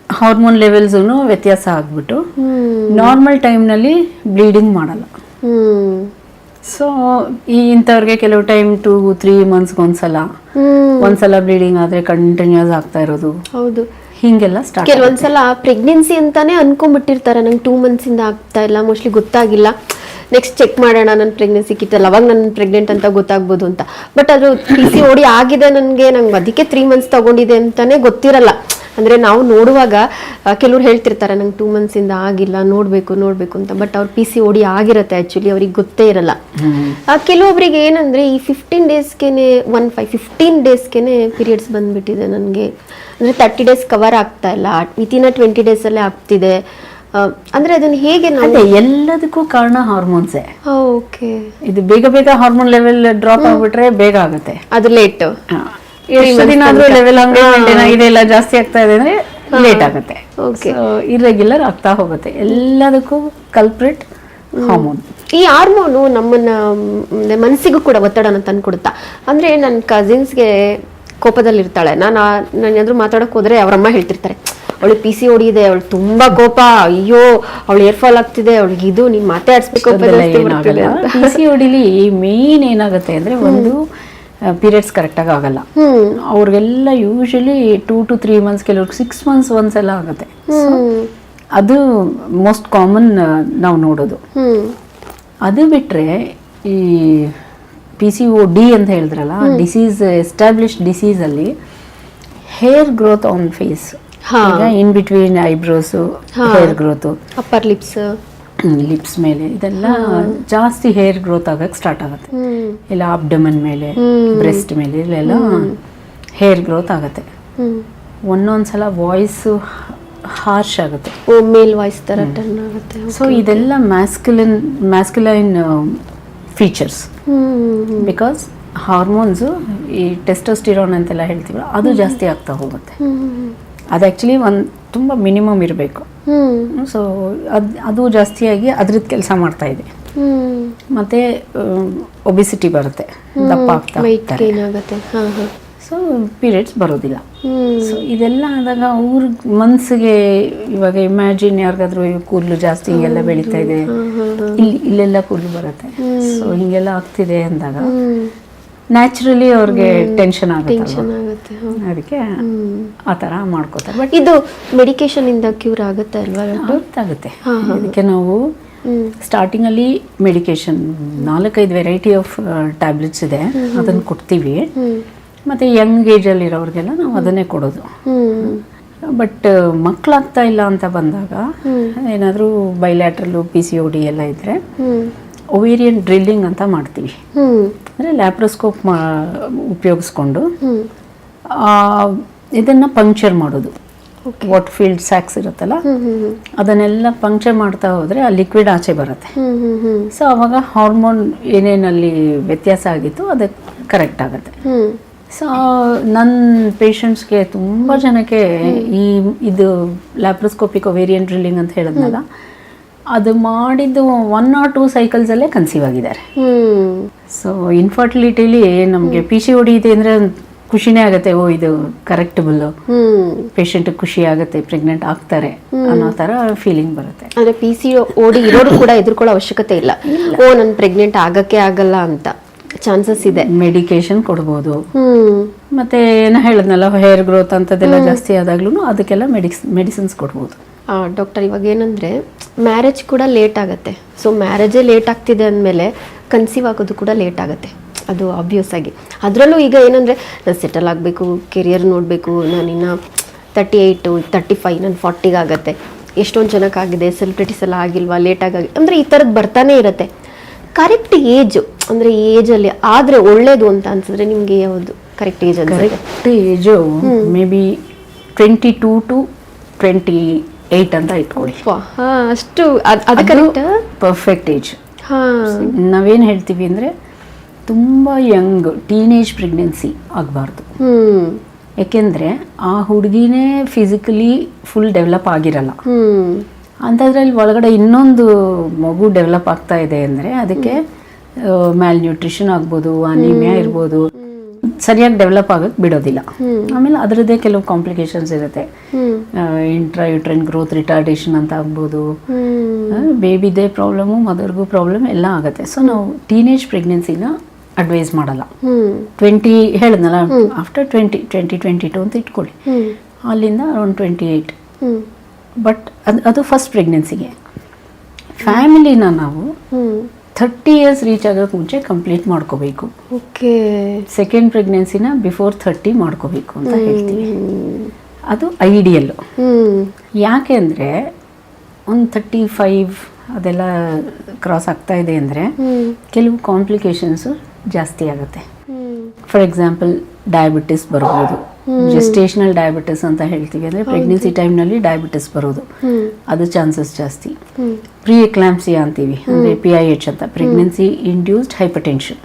ಹಾರ್ಮೋನ್ ಲೆವೆಲ್ಸೂ ವ್ಯತ್ಯಾಸ ಆಗ್ಬಿಟ್ಟು ನಾರ್ಮಲ್ ಟೈಮ್ನಲ್ಲಿ ಬ್ಲೀಡಿಂಗ್ ಮಾಡಲ್ಲ. ಸೊ ಇಂಥವ್ರಿಗೆ ಕೆಲವು ಟೈಮ್ 2-3 ಮಂತ್ಸ್ಗೆ ಒಂದ್ಸಲ ಬ್ಲೀಡಿಂಗ್ ಆದರೆ ಕಂಟಿನ್ಯೂಸ್ ಆಗ್ತಾ ಇರೋದು. ಹೌದು, ಹಿಂಗೆಲ್ಲ ಸ್ಟಾರ್ಟ್. ಕೆಲವೊಂದ್ಸಲ ಪ್ರೆಗ್ನೆನ್ಸಿ ಅಂತಾನೆ ಅನ್ಕೊಂಡ್ಬಿಟ್ಟಿರ್ತಾರೆ, ನಂಗೆ 2 ಮಂತ್ಸಿಂದ ಆಗ್ತಾ ಇಲ್ಲ, ಮೋಸ್ಟ್ಲಿ ಗೊತ್ತಾಗಿಲ್ಲ, ನೆಕ್ಸ್ಟ್ ಚೆಕ್ ಮಾಡೋಣ, ನನ್ನ ಪ್ರೆಗ್ನೆನ್ಸಿ ಕಿತ್ತಲ್ಲ, ಅವಾಗ ನನ್ನ ಪ್ರೆಗ್ನೆಂಟ್ ಅಂತ ಗೊತ್ತಾಗ್ಬೋದು ಅಂತ. ಬಟ್ ಅದು PCOD ಆಗಿದೆ ನಂಗೆ ಅದಕ್ಕೆ 3 ಮಂತ್ಸ್ ತಗೊಂಡಿದೆ ಅಂತಾನೆ ಗೊತ್ತಿರಲ್ಲ. ಅಂದರೆ ನಾವು ನೋಡುವಾಗ ಕೆಲವ್ರು ಹೇಳ್ತಿರ್ತಾರೆ ನಂಗೆ 2 ಮಂತ್ಸಿಂದ ಆಗಿಲ್ಲ, ನೋಡಬೇಕು ಅಂತ. ಬಟ್ ಅವ್ರು PCOD ಆಗಿರುತ್ತೆ, ಆ್ಯಕ್ಚುಲಿ ಅವ್ರಿಗೆ ಗೊತ್ತೇ ಇರಲ್ಲ. ಕೆಲವೊಬ್ರಿಗೆ ಏನಂದರೆ ಈ 15 ಡೇಸ್ಗೆ ಪೀರಿಯಡ್ಸ್ ಬಂದುಬಿಟ್ಟಿದೆ ನನಗೆ, ಅಂದರೆ 30 ಡೇಸ್ ಕವರ್ ಆಗ್ತಾ ಇಲ್ಲ, ವಿತಿನ್ 20 ಡೇಸಲ್ಲೇ ಆಗ್ತಿದೆ. ಅಂದರೆ ಅದನ್ನು ಹೇಗೆ ನಾವು, ಎಲ್ಲದಕ್ಕೂ ಕಾರಣ ಹಾರ್ಮೋನ್ಸೇ. ಓಕೆ, ಇದು ಬೇಗ ಹಾರ್ಮೋನ್ ಲೆವೆಲ್ ಡ್ರಾಪ್ ಆಗಿಬಿಟ್ರೆ ಬೇಗ ಆಗುತ್ತೆ, ಅದು ಲೇಟ್. ಎಷ್ಟು ದಿನ ಆದ್ರೂ ಲೆವೆಲ್ ಹಂಗೆ ಮೇಂಟೈನ್ ಆಗಿದೆ, ಇಲ್ಲ ಜಾಸ್ತಿ ಆಗ್ತಾ ಇದೆ ಅಂದ್ರೆ ಲೇಟ್ ಆಗುತ್ತೆ. ಇರ್ರೆಗ್ಯುಲರ್ ಆಗ್ತಾ ಹೋಗುತ್ತೆ. ಎಲ್ಲದಕ್ಕೂ ಕಲ್ಪ್ರಿಟ್ ಹಾರ್ಮೋನ್. ಈ ಹಾರ್ಮೋನು ನಮ್ಮನ್ನ ಮನಸ್ಸಿಗೂ ಕೂಡ ಒತ್ತಡನ ತಂದ್ಕೊಡುತ್ತಾ? ಅಂದ್ರೆ ನನ್ನ ಕಸಿನ್ಸ್ಗೆ ಕೋಪದಲ್ಲಿರ್ತಾಳೆ, ನಾನು ಏನಾದ್ರು ಮಾತಾಡಕ್ ಹೋದ್ರೆ ಅವ್ರಮ್ಮ ಹೇಳ್ತಿರ್ತಾರೆ ಅವಳು PCOD ಇದೆ, ಅವಳು ತುಂಬಾ ಕೋಪ, ಅಯ್ಯೋ ಅವಳು ಏರ್ ಫಾಲ್ ಆಗ್ತಿದೆ, ಅವಳಿಗೆ ಇದು ನೀನ್ ಮಾತಾಡ್ಸ್ಬೇಕು. PCODಲಿ ಮೇನ್ ಏನಾಗುತ್ತೆ ಅಂದ್ರೆ, ಒಂದು ಪೀರಿಯಡ್ಸ್ ಕರೆಕ್ಟಾಗಿ ಆಗಲ್ಲ ಅವ್ರಿಗೆಲ್ಲ. ಯೂಶಲಿ 2 to 3 ಮಂತ್ಸ್, ಕೆಲವ್ರಿಗೆ 6 ಮಂತ್ಸ್ ಒಂದ್ಸಲ ಆಗುತ್ತೆ. ಅದು ಮೋಸ್ಟ್ ಕಾಮನ್ ನಾವು ನೋಡೋದು. ಅದು ಬಿಟ್ರೆ ಈ PCOD ಅಂತ ಹೇಳಿದ್ರಲ್ಲ, ಡಿಸೀಸ್, ಎಸ್ಟಾಬ್ಲಿಷ್ಡ್ ಡಿಸೀಸಲ್ಲಿ hair growth on face, in between eyebrows hair growth, upper lips ಮೇಲೆ ಇದೆಲ್ಲ ಜಾಸ್ತಿ ಹೇರ್ ಗ್ರೋತ್ ಆಗಕ್ಕೆ ಸ್ಟಾರ್ಟ್ ಆಗುತ್ತೆ. ಇಲ್ಲ ಅಬ್ಡಮನ್ ಮೇಲೆ, ಬ್ರೆಸ್ಟ್ ಮೇಲೆ ಇಲ್ಲೆಲ್ಲ ಹೇರ್ ಗ್ರೋತ್ ಆಗುತ್ತೆ. ಒಂದೊಂದ್ಸಲ ವಾಯ್ಸು ಹಾರ್ಶ್ ಆಗುತ್ತೆ, ಮೇಲ್ ವಾಯ್ಸ್ ತರ ಟರ್ನ್ ಆಗುತ್ತೆ. ಸೊ ಇದೆಲ್ಲ ಮ್ಯಾಸ್ಕ್ಯುಲೈನ್ ಫೀಚರ್ಸ್. ಬಿಕಾಸ್ ಹಾರ್ಮೋನ್ಸು, ಈ ಟೆಸ್ಟೋಸ್ಟಿರೋನ್ ಅಂತೆಲ್ಲ ಹೇಳ್ತೀವಲ್ಲ, ಅದು ಜಾಸ್ತಿ ಆಗ್ತಾ ಹೋಗುತ್ತೆ. ಅದು ಆ್ಯಕ್ಚುಲಿ ತುಂಬ ಮಿನಿಮಮ್ ಇರಬೇಕು. ಸೊ ಅದು ಜಾಸ್ತಿಯಾಗಿ ಅದ್ರದ್ದು ಕೆಲಸ ಮಾಡ್ತಾ ಇದೆ. ಮತ್ತು ಒಬಿಸಿಟಿ ಬರುತ್ತೆ, ದಪ್ಪ ಆಗ್ತಾ ಆಗುತ್ತೆ. ಸೊ ಪೀರಿಯಡ್ಸ್ ಬರೋದಿಲ್ಲ. ಸೊ ಇದೆಲ್ಲ ಆದಾಗ ಅವ್ರ ಮನಸ್ಸಿಗೆ, ಇವಾಗ ಇಮ್ಯಾಜಿನ್ ಯಾರಿಗಾದ್ರೂ ಕೂದಲು ಜಾಸ್ತಿ ಹಿಂಗೆಲ್ಲ ಬೆಳೀತಾ ಇದೆ, ಇಲ್ಲೆಲ್ಲ ಕೂದಲು ಬರುತ್ತೆ, ಸೊ ಹಿಂಗೆಲ್ಲ ಆಗ್ತಿದೆ ಅಂದಾಗ ನ್ಯಾಚುರಲಿ ಅವ್ರಿಗೆ ಟೆನ್ಷನ್ ಆಗುತ್ತೆ ಆಗುತ್ತೆ. ಅದಕ್ಕೆ ಆ ಥರ ಮಾಡ್ಕೋತಾರೆ. ಬಟ್ ಇದು ಮೆಡಿಕೇಶನ್ ಇಂದ ಕ್ಯೂರ್ ಆಗುತ್ತೆ ಅಲ್ವಾ ಡಾಕ್ಟರ್? ಆಗುತ್ತೆ. ಅದಕ್ಕೆ ನಾವು ಸ್ಟಾರ್ಟಿಂಗಲ್ಲಿ ಮೆಡಿಕೇಶನ್ 4-5 ವೆರೈಟಿ ಆಫ್ ಟ್ಯಾಬ್ಲೆಟ್ಸ್ ಇದೆ, ಅದನ್ನು ಕೊಡ್ತೀವಿ. ಮತ್ತು ಯಂಗ್ ಏಜಲ್ಲಿರೋರಿಗೆಲ್ಲ ನಾವು ಅದನ್ನೇ ಕೊಡೋದು. ಬಟ್ ಮಕ್ಕಳಾಗ್ತಾ ಇಲ್ಲ ಅಂತ ಬಂದಾಗ ಏನಾದರೂ ಬೈಲ್ಯಾಟ್ರಲ್ಲು PCOD ಎಲ್ಲ ಇದ್ದರೆ ಒವೇರಿಯನ್ ಡ್ರಿಲ್ಲಿಂಗ್ ಅಂತ ಮಾಡ್ತೀವಿ. ಅಂದರೆ ಲ್ಯಾಪ್ರೋಸ್ಕೋಪ್ ಉಪಯೋಗಿಸ್ಕೊಂಡು ಇದನ್ನು ಪಂಕ್ಚರ್ ಮಾಡೋದು. ವಾಟ್ ಫೀಲ್ಡ್ ಸ್ಯಾಕ್ಸ್ ಇರುತ್ತಲ್ಲ ಅದನ್ನೆಲ್ಲ ಪಂಕ್ಚರ್ ಮಾಡ್ತಾ ಹೋದರೆ ಆ ಲಿಕ್ವಿಡ್ ಆಚೆ ಬರುತ್ತೆ. ಸೊ ಅವಾಗ ಹಾರ್ಮೋನ್ ಏನೇನಲ್ಲಿ ವ್ಯತ್ಯಾಸ ಆಗಿತ್ತು ಅದು ಕರೆಕ್ಟ್ ಆಗುತ್ತೆ. ಸೊ ನನ್ನ ಪೇಷಂಟ್ಸ್ಗೆ ತುಂಬ ಜನಕ್ಕೆ ಇದು ಲ್ಯಾಪ್ರೋಸ್ಕೋಪಿಕ್ ಒವೇರಿಯನ್ ಡ್ರಿಲ್ಲಿಂಗ್ ಅಂತ ಹೇಳಿದ್ನಲ್ಲ, ಅದು ಮಾಡಿದ್ದು 1 or 2 ಸೈಕಲ್ಸಲ್ಲೇ ಕನ್ಸೀವ್ ಆಗಿದ್ದಾರೆ. ಸೊ ಇನ್ಫರ್ಟಿಲಿಟಿಲಿ ನಮಗೆ PCOD ಇದೆ ಅಂದರೆ ಖುಷಿನೇ ಆಗುತ್ತೆ. ಇದು ಕರೆಕ್ಟಬಲ್ಲು, ಪೇಷಂಟ್ ಖುಷಿ ಆಗುತ್ತೆ, ಪ್ರೆಗ್ನೆಂಟ್ ಆಗ್ತಾರೆ ಅನ್ನೋ ಥರ ಫೀಲಿಂಗ್ ಬರುತ್ತೆ. ಅಂದರೆ PCOD ಇರೋರು ಕೂಡ ಎದುರ್ಕೊಳ್ಳೋ ಅವಶ್ಯಕತೆ ಇಲ್ಲ. ನಾನು ಪ್ರೆಗ್ನೆಂಟ್ ಆಗಕ್ಕೆ ಆಗಲ್ಲ ಅಂತ ಚಾನ್ಸಸ್ ಇದೆ. ಮೆಡಿಕೇಶನ್ ಕೊಡ್ಬೋದು. ಮತ್ತೆ ಏನೋ ಹೇಳಿದ್ನಲ್ಲ, ಹೇರ್ ಗ್ರೋತ್ ಅಂತದೆಲ್ಲ ಜಾಸ್ತಿ ಆದಾಗ್ಲೂ ಅದಕ್ಕೆಲ್ಲ ಮೆಡಿಸಿನ್ಸ್ ಕೊಡ್ಬೋದು. ಡಾಕ್ಟರ್, ಇವಾಗ ಏನಂದರೆ ಮ್ಯಾರೇಜ್ ಕೂಡ ಲೇಟ್ ಆಗುತ್ತೆ. ಸೊ ಮ್ಯಾರೇಜೇ ಲೇಟ್ ಆಗ್ತಿದೆ ಅಂದಮೇಲೆ ಕನ್ಸೀವ್ ಆಗೋದು ಕೂಡ ಲೇಟ್ ಆಗುತ್ತೆ, ಅದು ಆಬ್ವಿಯಸ್ ಆಗಿ. ಅದರಲ್ಲೂ ಈಗ ಏನಂದರೆ ನಾನು ಸೆಟಲ್ ಆಗಬೇಕು, ಕೆರಿಯರ್ ನೋಡಬೇಕು, ನಾನಿನ್ನು 38, 35, ನಾನು 40 ಆಗುತ್ತೆ. ಎಷ್ಟೊಂದು ಜನಕ್ಕಾಗಿದೆ, ಸೆಲೆಬ್ರಿಟೀಸ್ ಎಲ್ಲ ಆಗಿಲ್ವಾ, ಲೇಟಾಗಿ ಅಂದರೆ ಈ ಥರದ್ದು ಬರ್ತಾನೆ ಇರುತ್ತೆ. ಕರೆಕ್ಟ್ ಏಜ್ ಅಂದರೆ ಏಜಲ್ಲಿ ಆದರೆ ಒಳ್ಳೇದು ಅಂತ ಅನ್ಸಿದ್ರೆ ನಿಮಗೆ ಯಾವುದು ಕರೆಕ್ಟ್ ಏಜ್ ಅಂದರೆ? Correct age may be 22 to 28 ಅಂತ ಇಟ್ಕೊಳ್ಳಿ. ಅಷ್ಟು ಅದು ಕರೆಕ್ಟ್ ಪರ್ಫೆಕ್ಟ್ ಏಜ್. ನಾವೇನು ಹೇಳ್ತೀವಿ ಅಂದರೆ ತುಂಬ ಯಂಗ್ ಟೀನೇಜ್ ಪ್ರೆಗ್ನೆನ್ಸಿ ಆಗಬಾರ್ದು. ಯಾಕೆಂದರೆ ಆ ಹುಡುಗಿನೇ ಫಿಸಿಕಲಿ ಫುಲ್ ಡೆವಲಪ್ ಆಗಿರಲ್ಲ. ಅಂಥದ್ರಲ್ಲಿ ಒಳಗಡೆ ಇನ್ನೊಂದು ಮಗು ಡೆವಲಪ್ ಆಗ್ತಾ ಇದೆ ಅಂದರೆ ಅದಕ್ಕೆ ಮ್ಯಾಲ್ ನ್ಯೂಟ್ರಿಷನ್ ಆಗ್ಬೋದು, ಅನಿಮಿಯಾ ಇರ್ಬೋದು, ಸರಿಯಾಗಿ ಡೆವಲಪ್ ಆಗಕ್ಕೆ ಬಿಡೋದಿಲ್ಲ. ಆಮೇಲೆ ಅದರದ್ದೇ ಕೆಲವು ಕಾಂಪ್ಲಿಕೇಶನ್ಸ್ ಇರುತ್ತೆ. ಇಂಟ್ರಾಯುಟ್ರೈನ್ ಗ್ರೋತ್ ರಿಟಾರ್ಡೇಷನ್ ಅಂತ ಆಗ್ಬೋದು, ಬೇಬಿದೇ ಪ್ರಾಬ್ಲಮ್ಮು, ಮದರ್ಗೂ ಪ್ರಾಬ್ಲಮ್ ಎಲ್ಲ ಆಗುತ್ತೆ. ಸೊ ನಾವು ಟೀನೇಜ್ ಪ್ರೆಗ್ನೆನ್ಸಿನ ಅಡ್ವೈಸ್ ಮಾಡಲ್ಲ. 20 ಹೇಳಿದ್ನಲ್ಲ, ಆಫ್ಟರ್ 22 ಅಂತ ಇಟ್ಕೊಳ್ಳಿ, ಅಲ್ಲಿಂದ ಅರೌಂಡ್ 28. ಬಟ್ ಅದು ಫಸ್ಟ್ ಪ್ರೆಗ್ನೆನ್ಸಿಗೆ. ಫ್ಯಾಮಿಲಿನ ನಾವು 30 years ರೀಚ್ ಆಗೋಕ್ಕೆ ಮುಂಚೆ ಕಂಪ್ಲೀಟ್ ಮಾಡ್ಕೋಬೇಕು. ಓಕೆ. ಸೆಕೆಂಡ್ ಪ್ರೆಗ್ನೆನ್ಸಿನ ಬಿಫೋರ್ 30 ಮಾಡ್ಕೋಬೇಕು ಅಂತ ಹೇಳ್ತೀವಿ. ಅದು ಐಡಿಯಲ್ಲು. ಯಾಕೆ ಅಂದರೆ ಒಂದು 35 ಅದೆಲ್ಲ ಕ್ರಾಸ್ ಆಗ್ತಾ ಇದೆ ಅಂದರೆ ಕೆಲವು ಕಾಂಪ್ಲಿಕೇಶನ್ಸು ಜಾಸ್ತಿ ಆಗುತ್ತೆ. ಫಾರ್ ಎಕ್ಸಾಂಪಲ್ ಡಯಾಬಿಟಿಸ್ ಬರ್ಬೋದು, ಜೆಸ್ಟೇಷನಲ್ ಡಯಾಬಿಟಿಸ್ ಅಂತ ಹೇಳ್ತೀವಿ. ಅಂದರೆ ಪ್ರೆಗ್ನೆನ್ಸಿ ಟೈಮ್ನಲ್ಲಿ ಡಯಾಬಿಟಿಸ್ ಬರೋದು, ಅದು ಚಾನ್ಸಸ್ ಜಾಸ್ತಿ. ಪ್ರೀ ಎಕ್ಲಾಂಪ್ಸಿಯಾ ಅಂತೀವಿ, ಅಂದರೆ PIH ಅಂತ, ಪ್ರೆಗ್ನೆನ್ಸಿ ಇಂಡ್ಯೂಸ್ಡ್ ಹೈಪರ್ಟೆನ್ಷನ್,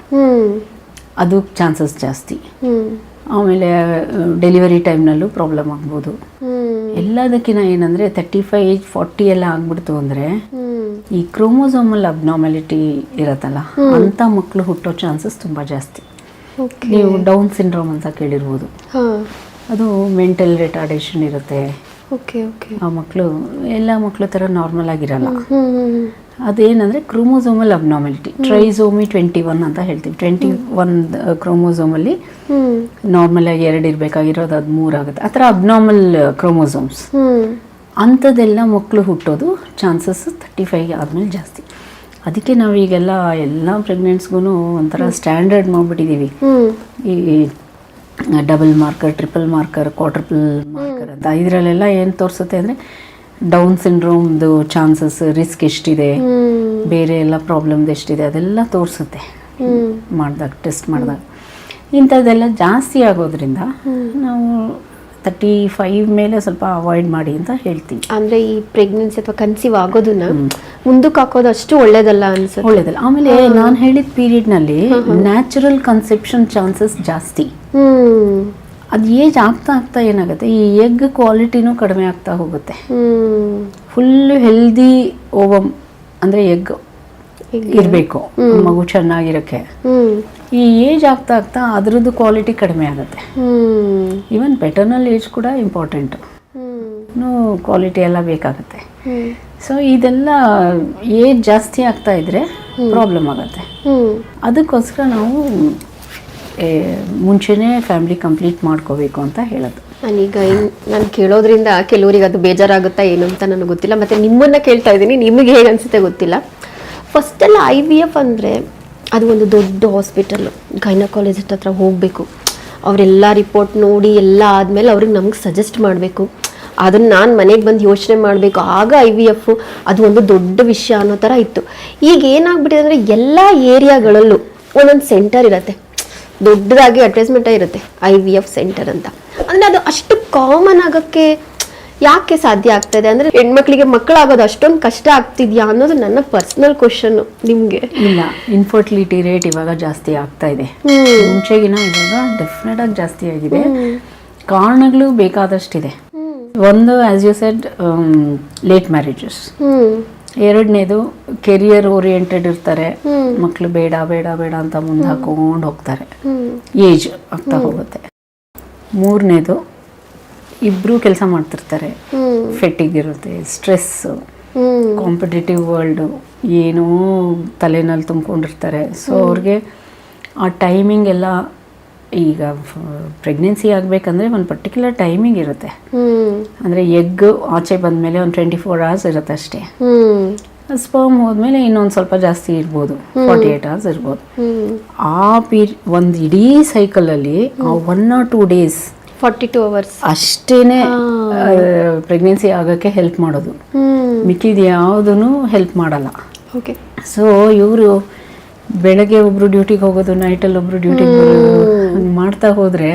ಅದು ಚಾನ್ಸಸ್ ಜಾಸ್ತಿ. ಆಮೇಲೆ ಡೆಲಿವರಿ ಟೈಮ್ನಲ್ಲೂ ಪ್ರಾಬ್ಲಮ್ ಆಗ್ಬೋದು. ಎಲ್ಲದಕ್ಕಿಂತ ಏನಂದರೆ 35, 40 ಎಲ್ಲ ಆಗ್ಬಿಡ್ತು ಅಂದರೆ ಈ ಕ್ರೋಮೋಸೋಮಲ್ ಅಬ್ನಾರ್ಮಾಲಿಟಿ ಇರತ್ತಲ್ಲ, ಅಂಥ ಮಕ್ಕಳು ಹುಟ್ಟೋ ಚಾನ್ಸಸ್ ತುಂಬ ಜಾಸ್ತಿ. ನೀವು ಡೌನ್ ಸಿಂಡ್ರೋಮ್ ಅಂತ ಕೇಳಿರ್ಬೋದು, ಅದು ಮೆಂಟಲ್ ರಿಟಾರ್ಡೇಷನ್ ಇರುತ್ತೆ. ಆ ಮಕ್ಕಳು ಎಲ್ಲ ಮಕ್ಕಳ ಥರ ನಾರ್ಮಲ್ ಆಗಿರಲ್ಲ. ಅದೇನಂದರೆ ಕ್ರೋಮೋಸೋಮಲ್ ಅಬ್ನಾರ್ಮಾಲಿಟಿ, ಟ್ರೈಸೋಮಿ 21 ಅಂತ ಹೇಳ್ತೀವಿ. 21 ಕ್ರೋಮೋಸೋಮಲ್ಲಿ ನಾರ್ಮಲ್ ಆಗಿ 2 ಇರಬೇಕಾಗಿರೋದು ಅದು 3 ಆಗುತ್ತೆ. ಆ ಥರ ಅಬ್ನಾರ್ಮಲ್ ಕ್ರೋಮೋಸೋಮ್ಸ್, ಅಂಥದ್ದೆಲ್ಲ ಮಕ್ಕಳು ಹುಟ್ಟೋದು ಚಾನ್ಸಸ್ 35 ಆದಮೇಲೆ ಜಾಸ್ತಿ. ಅದಕ್ಕೆ ನಾವೀಗೆಲ್ಲ ಎಲ್ಲ ಪ್ರೆಗ್ನೆಂಟ್ಸ್ಗೂ ಒಂಥರ ಸ್ಟ್ಯಾಂಡರ್ಡ್ ಮಾಡಿಬಿಟ್ಟಿದ್ದೀವಿ. ಈ double marker, triple marker, quadruple marker ಅಂತ. ಇದರಲ್ಲೆಲ್ಲ ಏನು ತೋರಿಸುತ್ತೆ ಅಂದರೆ ಡೌನ್ ಸಿಂಡ್ರೋಮ್ದು ಚಾನ್ಸಸ್, ರಿಸ್ಕ್ ಎಷ್ಟಿದೆ, ಬೇರೆ ಎಲ್ಲ ಪ್ರಾಬ್ಲಮ್ದು ಎಷ್ಟಿದೆ, ಅದೆಲ್ಲ ತೋರಿಸುತ್ತೆ ಮಾಡಿದಾಗ, ಟೆಸ್ಟ್ ಮಾಡಿದಾಗ. ಇಂಥದ್ದೆಲ್ಲ ಜಾಸ್ತಿ ಆಗೋದ್ರಿಂದ ನಾವು 35 ಮೇಲೆ ಸ್ವಲ್ಪ ಅವಾಯ್ಡ್ ಮಾಡಿ ಅಂತ ಹೇಳ್ತೀವಿ. ಅಂದರೆ ಈ ಪ್ರೆಗ್ನೆನ್ಸಿ ಅಥವಾ ಕನ್ಸೀವ್ ಆಗೋದನ್ನ ಮುಂದಕ್ಕೆ ಹಾಕೋದು ಅಷ್ಟು ಒಳ್ಳೇದಲ್ಲ ಅನ್ಸುತ್ತೆ. ಒಳ್ಳೇದಲ್ಲ. ಆಮೇಲೆ ನಾನು ಹೇಳಿದ ಪೀರಿಯಡ್ನಲ್ಲಿ ನ್ಯಾಚುರಲ್ ಕನ್ಸೆಪ್ಷನ್ ಚಾನ್ಸಸ್ ಜಾಸ್ತಿ. ಅದು ಏಜ್ ಆಗ್ತಾ ಆಗ್ತಾ ಏನಾಗುತ್ತೆ, ಈ ಎಗ್ ಕ್ವಾಲಿಟಿನೂ ಕಡಿಮೆ ಆಗ್ತಾ ಹೋಗುತ್ತೆ. ಫುಲ್ ಹೆಲ್ದಿ ಓವಮ್ ಅಂದರೆ ಎಗ್ ಇರಬೇಕು ಮಗು ಚೆನ್ನಾಗಿರೋಕ್ಕೆ. ಈ ಏಜ್ ಆಗ್ತಾ ಆಗ್ತಾ ಅದರದ್ದು ಕ್ವಾಲಿಟಿ ಕಡಿಮೆ ಆಗುತ್ತೆ. ಈವನ್ ಪೆಟರ್ನಲ್ ಏಜ್ ಕೂಡ ಇಂಪಾರ್ಟೆಂಟು, ಕ್ವಾಲಿಟಿ ಎಲ್ಲ ಬೇಕಾಗುತ್ತೆ. ಸೊ ಇದೆಲ್ಲ ಏಜ್ ಜಾಸ್ತಿ ಆಗ್ತಾ ಇದ್ರೆ ಪ್ರಾಬ್ಲಮ್ ಆಗುತ್ತೆ. ಅದಕ್ಕೋಸ್ಕರ ನಾವು ಮುಂಚೆನೇ ಫ್ಯಾಮಿಲಿ ಕಂಪ್ಲೀಟ್ ಮಾಡ್ಕೋಬೇಕು ಅಂತ ಹೇಳೋದು. ನಾನೀಗ ನಾನು ಕೇಳೋದ್ರಿಂದ ಕೆಲವರಿಗೆ ಅದು ಬೇಜಾರಾಗುತ್ತಾ ಏನು ಅಂತ ನನಗೆ ಗೊತ್ತಿಲ್ಲ, ಮತ್ತು ನಿಮ್ಮನ್ನು ಕೇಳ್ತಾ ಇದ್ದೀನಿ, ನಿಮಗೆ ಹೇಗೆ ಅನಿಸುತ್ತೆ ಗೊತ್ತಿಲ್ಲ. ಫಸ್ಟೆಲ್ಲ IVF ಅಂದರೆ ಅದು ಒಂದು ದೊಡ್ಡ ಹಾಸ್ಪಿಟಲ್ಲು, ಗೈನಕಾಲಜಿಸ್ಟ್ ಹತ್ರ ಹೋಗಬೇಕು, ಅವರೆಲ್ಲ ರಿಪೋರ್ಟ್ ನೋಡಿ ಎಲ್ಲ ಆದಮೇಲೆ ಅವ್ರಿಗೆ ನಮ್ಗೆ ಸಜೆಸ್ಟ್ ಮಾಡಬೇಕು, ಅದನ್ನು ನಾನು ಮನೆಗೆ ಬಂದು ಯೋಚನೆ ಮಾಡಬೇಕು, ಆಗ IVF ಅದು ಒಂದು ದೊಡ್ಡ ವಿಷಯ ಅನ್ನೋ ಥರ ಇತ್ತು. ಈಗ ಏನಾಗ್ಬಿಟ್ಟಿದೆ ಅಂದರೆ ಎಲ್ಲ ಏರಿಯಾಗಳಲ್ಲೂ ಒಂದೊಂದು ಸೆಂಟರ್ ಇರುತ್ತೆ, ದೊಡ್ಡದಾಗಿ ಅಡ್ವರ್ಟೈಸ್ಮೆಂಟೇ ಇರುತ್ತೆ IVF ಸೆಂಟರ್ ಅಂತ. ಅಂದರೆ ಅದು ಅಷ್ಟು ಕಾಮನ್ ಆಗೋಕ್ಕೆ ಯಾಕೆ ಸಾಧ್ಯ ಆಗ್ತದೆ? ಅಂದರೆ ಹೆಣ್ಮಕ್ಳಿಗೆ ಮಕ್ಕಳಾಗೋದು ಅಷ್ಟೊಂದು ಕಷ್ಟ ಆಗ್ತಿದ್ಯಾ ಅನ್ನೋದು ನನ್ನ ಪರ್ಸ್ನಲ್ ಕ್ವಶನ್ನು ನಿಮಗೆ. ಇಲ್ಲ, ಇನ್ಫರ್ಟಿಲಿಟಿ ರೇಟ್ ಇವಾಗ ಜಾಸ್ತಿ ಆಗ್ತಾ ಇದೆ, ಮುಂಚೆಗಿನ ಇವಾಗ ಡೆಫಿನೆಟ್ ಆಗಿ ಜಾಸ್ತಿ ಆಗಿದೆ. ಕಾರಣಗಳು ಬೇಕಾದಷ್ಟಿದೆ. ಒಂದು as you said late marriages, ಎರಡನೇದು ಕೆರಿಯರ್ ಓರಿಯೆಂಟೆಡ್ ಇರ್ತಾರೆ, ಮಕ್ಕಳು ಬೇಡ ಬೇಡ ಬೇಡ ಅಂತ ಮುಂದೆ ಹಾಕೊಂಡು ಹೋಗ್ತಾರೆ, ಏಜ್ ಆಗ್ತಾ ಹೋಗುತ್ತೆ. ಮೂರನೇದು ಇಬ್ರು ಕೆಲಸ ಮಾಡ್ತಿರ್ತಾರೆ, ಫೆಟ್ಟಿಗ್ ಇರುತ್ತೆ, ಸ್ಟ್ರೆಸ್, ಕಾಂಪಿಟೇಟಿವ್ ವರ್ಲ್ಡು ಏನೋ ತಲೆನಲ್ಲಿ ತುಂಬಿಕೊಂಡಿರ್ತಾರೆ. ಸೊ ಅವ್ರಿಗೆ ಆ ಟೈಮಿಂಗ್ ಎಲ್ಲ, ಈಗ ಪ್ರೆಗ್ನೆನ್ಸಿ ಆಗಬೇಕಂದ್ರೆ ಒಂದು ಪರ್ಟಿಕ್ಯುಲರ್ ಟೈಮಿಂಗ್ ಇರುತ್ತೆ. ಅಂದರೆ ಎಗ್ ಆಚೆ ಬಂದಮೇಲೆ ಒಂದು 24 hours ಇರುತ್ತೆ ಅಷ್ಟೇ. ಸ್ಪರ್ಮ್ ಹೋದ್ಮೇಲೆ ಇನ್ನೊಂದು ಸ್ವಲ್ಪ ಜಾಸ್ತಿ ಇರ್ಬೋದು, 48 hours ಇರ್ಬೋದು. ಆ ಒಂದು ಇಡೀ ಸೈಕಲಲ್ಲಿ 1 or 2 days 42 hours ಅಷ್ಟೇನೆ ಪ್ರೆಗ್ನೆನ್ಸಿ ಆಗೋಕ್ಕೆ ಹೆಲ್ಪ್ ಮಾಡೋದು, ಮಿಕ್ಕಿದ ಯಾವುದೂ ಹೆಲ್ಪ್ ಮಾಡಲ್ಲ. ಓಕೆ. ಸೊ ಇವರು ಬೆಳಗ್ಗೆ ಒಬ್ರು ಡ್ಯೂಟಿಗೆ ಹೋಗೋದು, ನೈಟಲ್ಲಿ ಒಬ್ರು ಡ್ಯೂಟಿಗೆ ಬರೋದು, ಹಂಗೆ ಮಾಡ್ತಾ ಹೋದರೆ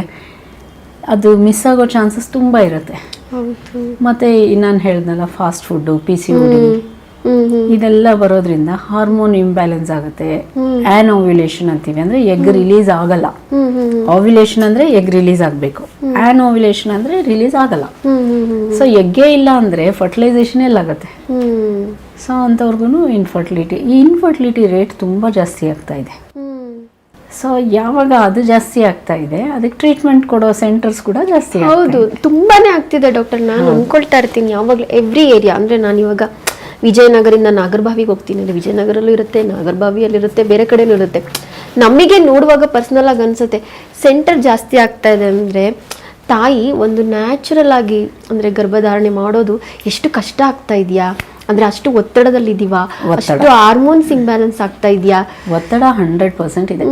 ಅದು ಮಿಸ್ ಆಗೋ ಚಾನ್ಸಸ್ ತುಂಬ ಇರುತ್ತೆ. ಮತ್ತು ನಾನು ಹೇಳ್ದಲ್ಲ, ಫಾಸ್ಟ್ ಫುಡ್ಡು, PCOD ಇದೆಲ್ಲ ಬರೋದ್ರಿಂದ ಹಾರ್ಮೋನ್ ಇಂಬ್ಯಾಲೆನ್ಸ್ ಆಗುತ್ತೆ. ಆನ್ ಓವ್ಯುಲೇಷನ್ ಅಂತೀವಿ, ಅಂದರೆ ಎಗ್ ರಿಲೀಸ್ ಆಗಲ್ಲ. ಓವ್ಯುಲೇಷನ್ ಅಂದರೆ ಎಗ್ ರಿಲೀಸ್ ಆಗಬೇಕು, ಆನ್ ಓವ್ಯುಲೇಷನ್ ಅಂದರೆ ರಿಲೀಸ್ ಆಗಲ್ಲ. ಸೊ ಎಗ್ಗೇ ಇಲ್ಲ ಅಂದರೆ ಫರ್ಟಿಲೈಸೇಷನ್ ಎಲ್ಲಾಗುತ್ತೆ. ಸೊ ಅಂಥವ್ರಿಗೂ ಇನ್ಫರ್ಟಿಲಿಟಿ ರೇಟ್ ತುಂಬ ಜಾಸ್ತಿ ಆಗ್ತಾ ಇದೆ. ಸೊ ಯಾವಾಗ ಅದು ಜಾಸ್ತಿ ಆಗ್ತಾ ಇದೆ, ಅದಕ್ಕೆ ಟ್ರೀಟ್ಮೆಂಟ್ ಕೊಡೋ ಸೆಂಟರ್ಸ್ ಕೂಡ ಜಾಸ್ತಿ. ಹೌದು, ತುಂಬಾನೇ ಆಗ್ತಿದೆ ಡಾಕ್ಟರ್. ನಾನು ಅನ್ಕೊಳ್ತಾ ಇರ್ತೀನಿ ಯಾವಾಗಲೂ, ಎವ್ರಿ ಏರಿಯಾ. ಅಂದರೆ ನಾನು ಇವಾಗ ವಿಜಯನಗರದಿಂದ ನಾಗರಬಾವಿಗೆ ಹೋಗ್ತೀನಿ, ಅಂದರೆ ವಿಜಯನಗರಲ್ಲೂ ಇರುತ್ತೆ, ನಾಗರಬಾವಿಯಲ್ಲಿರುತ್ತೆ, ಬೇರೆ ಕಡೆನೂ ಇರುತ್ತೆ. ನಮಗೆ ನೋಡುವಾಗ ಪರ್ಸ್ನಲ್ ಆಗಿ ಅನಿಸುತ್ತೆ, ಸೆಂಟರ್ ಜಾಸ್ತಿ ಆಗ್ತಾ ಇದೆ ಅಂದರೆ ತಾಯಿ ಒಂದು ನ್ಯಾಚುರಲ್ ಆಗಿ ಅಂದರೆ ಗರ್ಭಧಾರಣೆ ಮಾಡೋದು ಎಷ್ಟು ಕಷ್ಟ ಆಗ್ತಾ ಇದೆಯಾ, ಅಂದರೆ ಅಷ್ಟು ಒತ್ತಡದಲ್ಲಿದ್ದೀವಾ, ಅಷ್ಟು ಹಾರ್ಮೋನ್ಸ್ ಇಂಬ್ಯಾಲೆನ್ಸ್ ಆಗ್ತಾ ಇದೆಯಾ? ಒತ್ತಡ 100% ಇದೆ.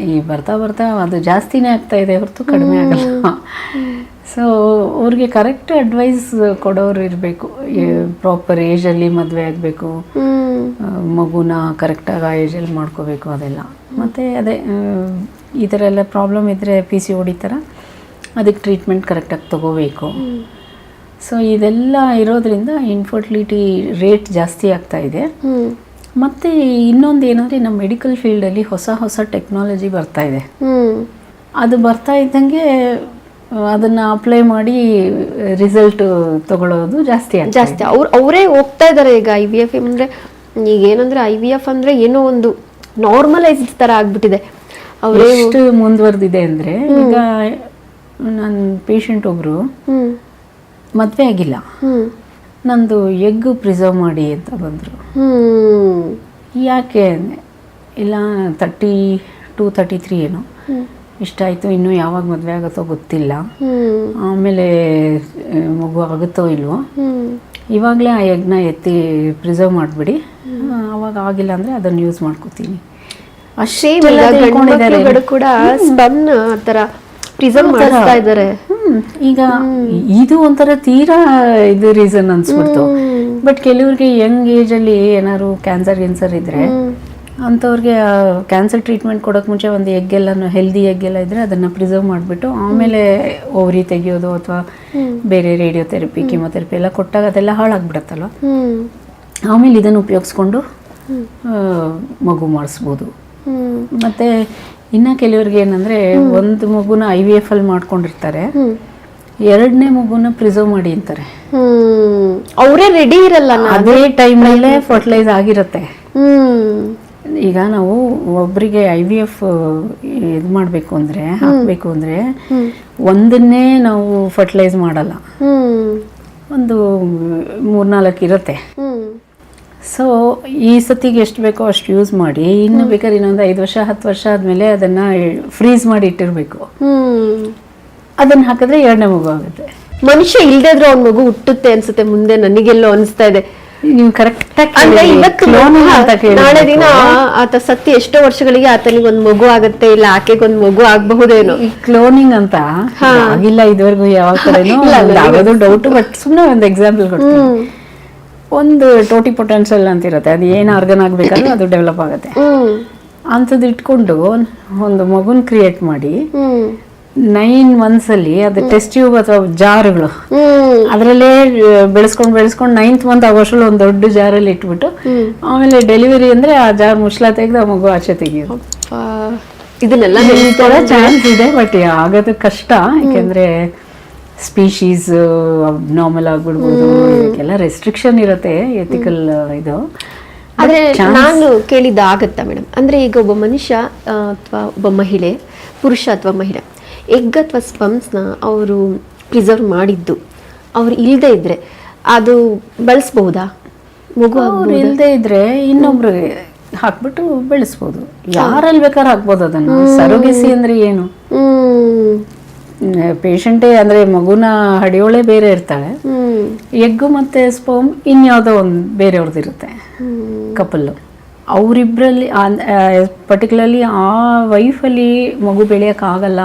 ಈ ಬರ್ತಾ ಬರ್ತಾ ಅದು ಜಾಸ್ತಿನೇ ಆಗ್ತಾ ಇದೆ ಹೊರತು ಕಡಿಮೆ ಆಗಲ್ಲ. ಸೊ ಅವ್ರಿಗೆ ಕರೆಕ್ಟ್ ಅಡ್ವೈಸ್ ಕೊಡೋರು ಇರಬೇಕು. ಪ್ರಾಪರ್ ಏಜಲ್ಲಿ ಮದುವೆ ಆಗಬೇಕು, ಮಗುನ ಕರೆಕ್ಟಾಗಿ ಆ ಏಜಲ್ಲಿ ಮಾಡ್ಕೋಬೇಕು, ಅದೆಲ್ಲ. ಮತ್ತು ಅದೇ ಈ ಥರ ಎಲ್ಲ ಪ್ರಾಬ್ಲಮ್ ಇದ್ದರೆ PCOD ಥರ ಅದಕ್ಕೆ ಟ್ರೀಟ್ಮೆಂಟ್ ಕರೆಕ್ಟಾಗಿ ತಗೋಬೇಕು. ಸೊ ಇದೆಲ್ಲ ಇರೋದ್ರಿಂದ ಇನ್ಫರ್ಟಿಲಿಟಿ ರೇಟ್ ಜಾಸ್ತಿ ಆಗ್ತಾ ಇದೆ. ಮತ್ತು ಇನ್ನೊಂದು ಏನಂದರೆ, ನಮ್ಮ ಮೆಡಿಕಲ್ ಫೀಲ್ಡಲ್ಲಿ ಹೊಸ ಟೆಕ್ನಾಲಜಿ ಬರ್ತಾ ಇದೆ. ಅದು ಬರ್ತಾ ಇದ್ದಂಗೆ ಅದನ್ನು ಅಪ್ಲೈ ಮಾಡಿ ರಿಸಲ್ಟ್ ತಗೊಳ್ಳೋದು ಜಾಸ್ತಿ. ಅವರೇ ಹೋಗ್ತಾ ಇದ್ದಾರೆ ಈಗ IVF. ಅಂದರೆ ಈಗ ಏನಂದರೆ IVF ಅಂದರೆ ಏನೋ ಒಂದು ನಾರ್ಮಲೈಸ್ಡ್ ಥರ ಆಗ್ಬಿಟ್ಟಿದೆ. ಅವರೇ ಎಷ್ಟು ಮುಂದುವರೆದಿದೆ ಅಂದರೆ, ಈಗ ನನ್ನ ಪೇಷಂಟ್ ಒಬ್ಬರು ಮದುವೆ ಆಗಿಲ್ಲ, ನಂದು ಎಗ್ ಪ್ರಿಸರ್ವ್ ಮಾಡಿ ಅಂತ ಬಂದರು. ಯಾಕೆ? ಇಲ್ಲ 32, 33 ಏನೋ ಇಷ್ಟ ಆಯಿತು, ಇನ್ನೂ ಯಾವಾಗ ಮದುವೆ ಆಗುತ್ತೋ ಗೊತ್ತಿಲ್ಲ, ಆಮೇಲೆ ಮಗು ಆಗುತ್ತೋ ಇಲ್ವೋ, ಇವಾಗಲೇ ಆ ಎಗ್ನ ಎತ್ತಿ ಪ್ರಿಸರ್ವ್ ಮಾಡಿಬಿಡಿ, ಅವಾಗ ಆಗಿಲ್ಲ ಅಂದರೆ ಅದನ್ನು ಯೂಸ್ ಮಾಡ್ಕೋತೀನಿ. ಅಷ್ಟೇ ಕೂಡ ಸ್ಪರ್ಮ್ ಆ ಥರ ಪ್ರಿಸರ್ವ್ ಮಾಡ್ತಾ ಇದ್ದಾರೆ. ಈಗ ಇದು ಒಂಥರ ತೀರಾ ಇದು ರೀಸನ್ ಅನ್ಸ್ಬಿಡ್ತು. ಬಟ್ ಕೆಲವ್ರಿಗೆ ಯಂಗ್ ಏಜಲ್ಲಿ ಏನಾದ್ರು ಕ್ಯಾನ್ಸರ್ ಇದ್ರೆ ಅಂಥವ್ರಿಗೆ ಕ್ಯಾನ್ಸರ್ ಟ್ರೀಟ್ಮೆಂಟ್ ಕೊಡೋಕೆ ಮುಂಚೆ ಒಂದು ಎಗ್ಗೆಲ್ಲ ಹೆಲ್ದಿ ಎಗ್ಗೆಲ್ಲ ಇದ್ದರೆ ಅದನ್ನು ಪ್ರಿಸರ್ವ್ ಮಾಡಿಬಿಟ್ಟು ಆಮೇಲೆ ಓವರಿ ತೆಗಿಯೋದು ಅಥವಾ ಬೇರೆ ರೇಡಿಯೋಥೆರಪಿ, ಕೀಮೊಥೆರಪಿ ಎಲ್ಲ ಕೊಟ್ಟಾಗ ಅದೆಲ್ಲ ಹಾಳಾಗ್ಬಿಡತ್ತಲ್ವ. ಆಮೇಲೆ ಇದನ್ನು ಉಪಯೋಗಿಸ್ಕೊಂಡು ಮಗು ಮಾಡಿಸ್ಬೋದು. ಮತ್ತು ಇನ್ನು ಕೆಲವ್ರಿಗೆ ಏನಂದರೆ, ಒಂದು ಮಗುನ IVF ಅಲ್ಲಿ ಮಾಡ್ಕೊಂಡಿರ್ತಾರೆ, ಎರಡನೇ ಮಗುನ ಪ್ರಿಸರ್ವ್ ಮಾಡಿ ಅಂತಾರೆ. ಅವರೇ ರೆಡಿ ಇರಲ್ಲ, ಅದೇ ಟೈಮಲ್ಲೇ ಫರ್ಟಿಲೈಸ್ ಆಗಿರುತ್ತೆ. ಈಗ ನಾವು ಒಬ್ಬರಿಗೆ IVF ಇದು ಮಾಡಬೇಕು ಅಂದರೆ, ಹಾಕಬೇಕು ಅಂದರೆ ಒಂದನ್ನೇ ನಾವು ಫರ್ಟಿಲೈಸ್ ಮಾಡಲ್ಲ, ಒಂದು 3-4 ಇರುತ್ತೆ. ಸೊ ಈ ಸತಿಗೆ ಎಷ್ಟು ಬೇಕೋ ಅಷ್ಟು ಯೂಸ್ ಮಾಡಿ, ಇನ್ನು ಬೇಕಾದ್ರೆ ಇನ್ನೊಂದು 5 ವರ್ಷ 10 ವರ್ಷ ಆದಮೇಲೆ ಅದನ್ನು ಫ್ರೀಸ್ ಮಾಡಿ ಇಟ್ಟಿರಬೇಕು. ಅದನ್ನು ಹಾಕಿದ್ರೆ 2ನೇ ಮಗು ಆಗುತ್ತೆ. ಮನುಷ್ಯ ಇಲ್ದೇ ಇದ್ರೂ ಅವ್ನ ಮಗು ಹುಟ್ಟುತ್ತೆ ಅನ್ಸುತ್ತೆ ಮುಂದೆ, ನನಗೆಲ್ಲೋ ಅನಿಸ್ತಾ ಇದೆ. ನೀವು ಕರೆಕ್ಟಾಗಿ ಅಂದ್ರೆ ಇವತ್ತು ನಾಳೆ ದಿನ ಆತ ಸತ್ತಿ ಎಷ್ಟೋ ವರ್ಷಗಳಿಗೆ ಆತನಿಗೆ ಒಂದು ಮಗು ಆಗತ್ತೆ, ಇಲ್ಲ ಆಕೆಗೆ ಒಂದು ಮಗು ಆಗಬಹುದೇನೋ. ಈ ಕ್ಲೋನಿಂಗ್ ಅಂತ ಆಗಿಲ್ಲ ಇದುವರೆಗೂ ಯಾವ ಕಡೆನೂ ಆಗೋದು ಡೌಟ್. ಬಟ್ ಸುಮ್ಮನೆ ಒಂದು ಎಕ್ಸಾಂಪಲ್ ಕೊಡ್ತೀನಿ. ಒಂದು ಟೋಟಿ ಪೊಟೆನ್ಷಿಯಲ್ ಅಂತ ಇರುತ್ತೆ, ಅದು ಏನು ಆರ್ಗನ್ ಆಗಬೇಕಾದ್ರೂ ಅದು ಡೆವಲಪ್ ಆಗುತ್ತೆ. ಅಂಥದ್ದು ಇಟ್ಕೊಂಡು ಒಂದು ಮಗುನ ಕ್ರಿಯೇಟ್ ಮಾಡಿ 9 months ಅಲ್ಲಿ ಅದು ಟೆಸ್ಟ್ ಟ್ಯೂಬ್ ಅಥವಾ ಜಾರ್ಗಳು ಅದರಲ್ಲೇ ಬೆಳೆಸ್ಕೊಂಡು 9th month ಆಗೋಷ್ಟ್ರಲ್ಲಿ ಒಂದು ದೊಡ್ಡ ಜಾರಲ್ಲಿ ಇಟ್ಬಿಟ್ಟು ಆಮೇಲೆ ಡೆಲಿವರಿ ಅಂದ್ರೆ ಆ ಜಾರ್ ಮುಚ್ಚಳ ತೆಗೆದು ಆ ಮಗು ಆಚೆ ತೆಗಿಯೋದು. ಇದನ್ನೆಲ್ಲ ಚಾನ್ಸ್ ಇದೆ, ಬಟ್ ಆಗೋದು ಕಷ್ಟ. ಯಾಕೆಂದ್ರೆ ಸ್ಪೀಶೀಸ್ ಅಬ್ನಾರ್ಮಲ್ ಆಗ್ಬಿಡ್ಬೋದು, ಇದಕ್ಕೆಲ್ಲ ರೆಸ್ಟ್ರಿಕ್ಷನ್ ಇರುತ್ತೆ, ಎಥಿಕಲ್ ಇದು. ಆದ್ರೆ ನಾನು ಕೇಳಿದ್ದ ಆಗತ್ತಾ ಮೇಡಮ್, ಅಂದ್ರೆ ಈಗ ಒಬ್ಬ ಮನುಷ್ಯ ಅಥವಾ ಒಬ್ಬ ಮಹಿಳೆ, ಪುರುಷ ಅಥವಾ ಮಹಿಳೆ ಎಗ್ ಅಥವಾ ಸ್ಪಮ್ಸ್ನ ಅವರು ಪ್ರಿಸರ್ವ್ ಮಾಡಿದ್ದು ಅವ್ರು ಇಲ್ಲದೆ ಇದ್ರೆ ಅದು ಬಳಸಬಹುದಾ? ಮಗು ಅವ್ರು ಇಲ್ಲದೆ ಇದ್ರೆ ಇನ್ನೊಬ್ರು ಹಾಕ್ಬಿಟ್ಟು ಬೆಳೆಸ್ಬೋದು, ಯಾರಲ್ಲಿ ಬೇಕಾದ್ರೆ ಹಾಕ್ಬೋದು ಅದನ್ನು. ಸರೋಗೆಸಿ ಅಂದ್ರೆ ಏನು? ಪೇಷಂಟೇ ಅಂದ್ರೆ ಮಗುನ ಹಡಿಯೋಳೆ ಬೇರೆ ಇರ್ತಾಳೆ, ಎಗ್ಗು ಮತ್ತೆ ಸ್ಪರ್ಮ್ ಇನ್ಯಾವುದೋ ಒಂದು ಬೇರೆಯವ್ರದ್ದು ಇರುತ್ತೆ ಕಪಲ್ಲು. ಅವರಿಬ್ಬರಲ್ಲಿ ಪರ್ಟಿಕ್ಯುಲರ್ಲಿ ಆ ವೈಫಲ್ಲಿ ಮಗು ಬೆಳೆಯೋಕ್ಕಾಗಲ್ಲ